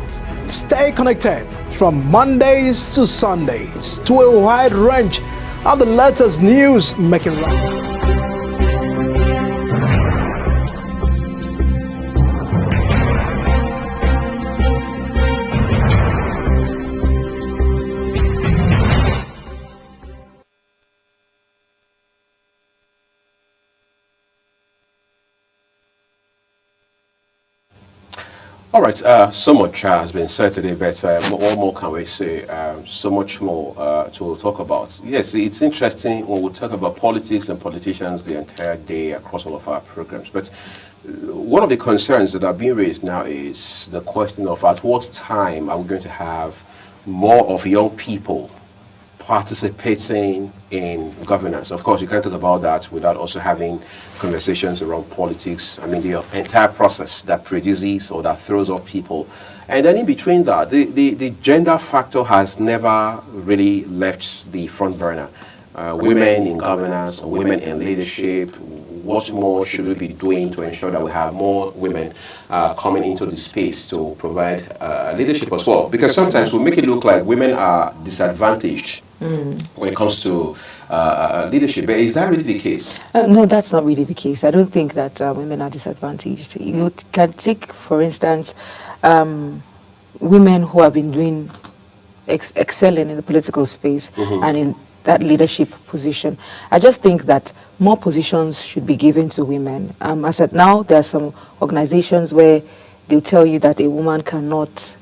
Stay connected from Mondays to Sundays to a wide range of the latest news making rounds. All right, so much has been said today, but what more can we say? So much more to talk about. Yes, it's interesting when we talk about politics and politicians the entire day across all of our programs. But one of the concerns that are being raised now is the question of at what time are we going to have more of young people participating in governance. Of course, you can't talk about that without also having conversations around politics. I mean, the entire process that produces or that throws up people. And then in between that, the gender factor has never really left the front burner. Women in governance, women in leadership, what more should we be doing to ensure that we have more women coming into the space to provide leadership as well? Because sometimes we make it look like women are disadvantaged when it comes to leadership. But is that really the case? No, that's not really the case. I don't think that women are disadvantaged. You can take, for instance, women who have been doing excelling in the political space and in that leadership position. I just think that more positions should be given to women. As at now, there are some organizations where they'll tell you that a woman cannot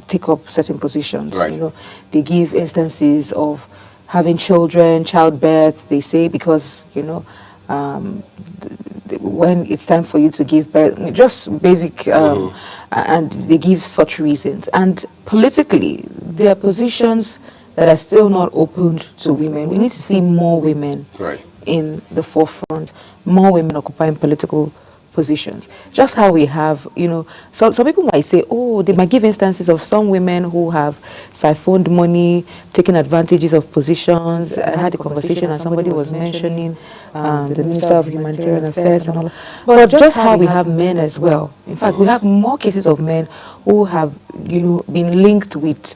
take up certain positions. Right. You know, they give instances of having children, childbirth. They say because when it's time for you to give birth, just basic, and they give such reasons. And politically, there are positions that are still not opened to women. We need to see more women in the forefront, more women occupying political positions. Just how we have, some people might say, oh, they might give instances of some women who have siphoned money, taken advantages of positions. I had a conversation and somebody was mentioning the Minister of Humanitarian Affairs and all that. But just how we have men as well. In fact, we have more cases of men who have, been linked with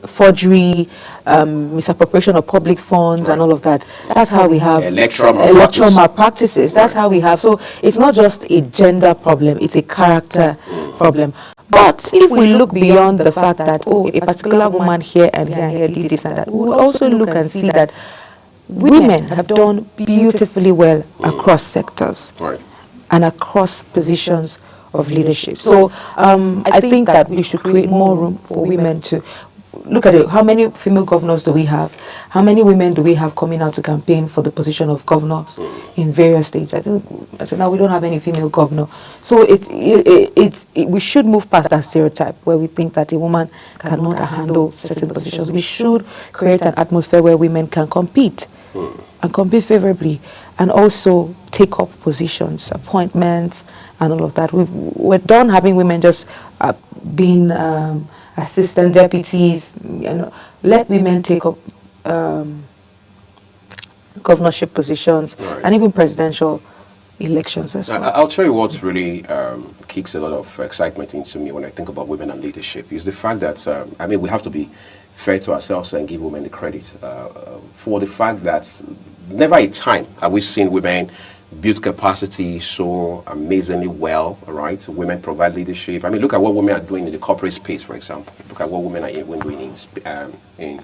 forgery, misappropriation of public funds and all of that. That's how we have electoral malpractices. That's how we have. So it's not just a gender problem, it's a character problem. But if we look beyond the fact that, a particular woman here and here and here did this and that, we'll also look and see that women have done beautifully well across sectors and across positions of leadership. So I think that we should create more room for women to look at it. How many female governors do we have? How many women do we have coming out to campaign for the position of governors in various states? I said, now we don't have any female governor. So we should move past that stereotype where we think that a woman cannot handle certain positions. We should create an atmosphere where women can compete and compete favorably, and also take up positions, appointments, and all of that. We're done having women just being assistant deputies. Let women take up governorship positions and even presidential elections as well. I'll tell you what really kicks a lot of excitement into me when I think about women and leadership is the fact that, we have to be fair to ourselves and give women the credit for the fact that never a time have we seen women build capacity so amazingly well, right? Women provide leadership. Look at what women are doing in the corporate space, for example. Look at what women are doing in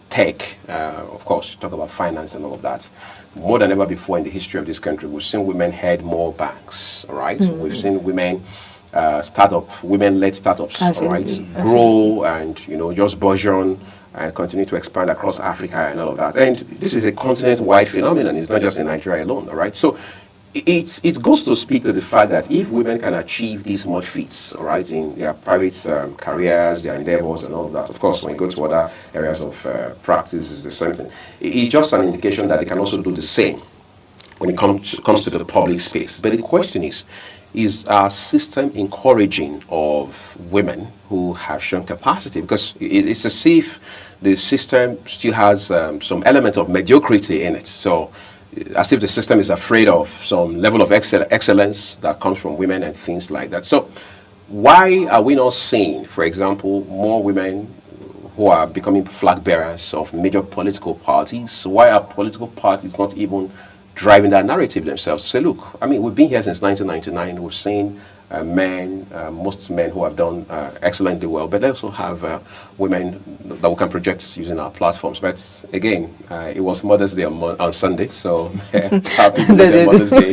tech, of course, talk about finance and all of that. More than ever before in the history of this country, we've seen women head more banks, all right? We've seen women women-led startups, all right, grow and, just burgeon and continue to expand across Africa and all of that. And this is a continent-wide phenomenon. It's not just in Nigeria alone, all right? So it goes to speak to the fact that if women can achieve these much feats, all right, in their private careers, their endeavors and all of that, of course, when you go to other areas of practice, it's the same thing. It's just an indication that they can also do the same when it comes to the public space. But the question is our system encouraging of women who have shown capacity? Because it's as if the system still has some element of mediocrity in it. So as if the system is afraid of some level of excellence that comes from women and things like that. So why are we not seeing, for example, more women who are becoming flag bearers of major political parties? Why are political parties not even driving that narrative themselves? Say, look, we've been here since 1999. We've seen most men who have done excellently well, but they also have women that we can project using our platforms. But again, it was Mother's Day on Sunday, so happy Mother's Day.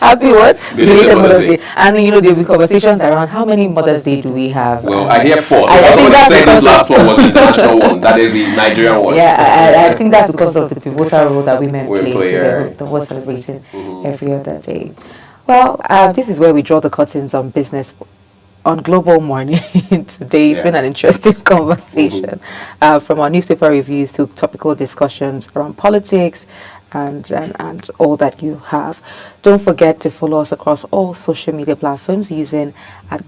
Happy what? Mother's Day. And there'll be conversations around how many Mother's Day do we have? Well, I hear 4. I was going to say this last one was the international one. That is the Nigerian one. Yeah, I think that's because of the pivotal role that women play. The world celebrating every other day. Well, this is where we draw the curtains on business on Global Morning today. It's been an interesting conversation from our newspaper reviews to topical discussions around politics and all that you have. Don't forget to follow us across all social media platforms using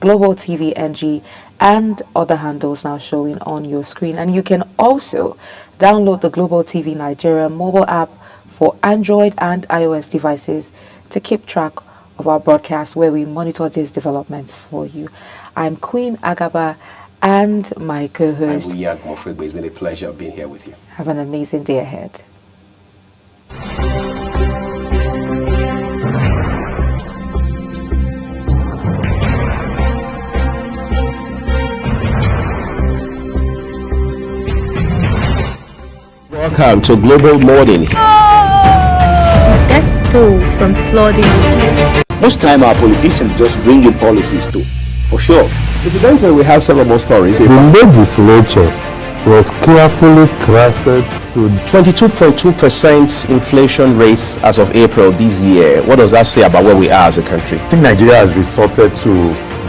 @Global TV NG and other handles now showing on your screen. And you can also download the Global TV Nigeria mobile app for Android and iOS devices to keep track of our broadcast where we monitor these developments for you. I'm Queen Agaba and my co-host. It's been a pleasure being here with you. Have an amazing day ahead. Welcome to Global Morning. The death toll from flooding. Most time our politicians just bring in policies too, for sure. Incidentally, we have several more stories. The legislature was carefully crafted to 22.2% inflation rates as of April this year. What does that say about where we are as a country? I think Nigeria has resorted to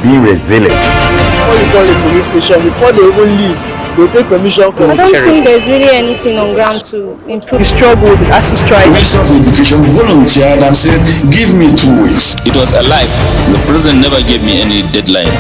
being resilient. Before you call a police station, before they even leave, they take permission from I don't think there's really anything on ground to improve. The struggle, the ASU strike. Minister of Education volunteered and said, give me 2 weeks. It was a life. The president never gave me any deadline.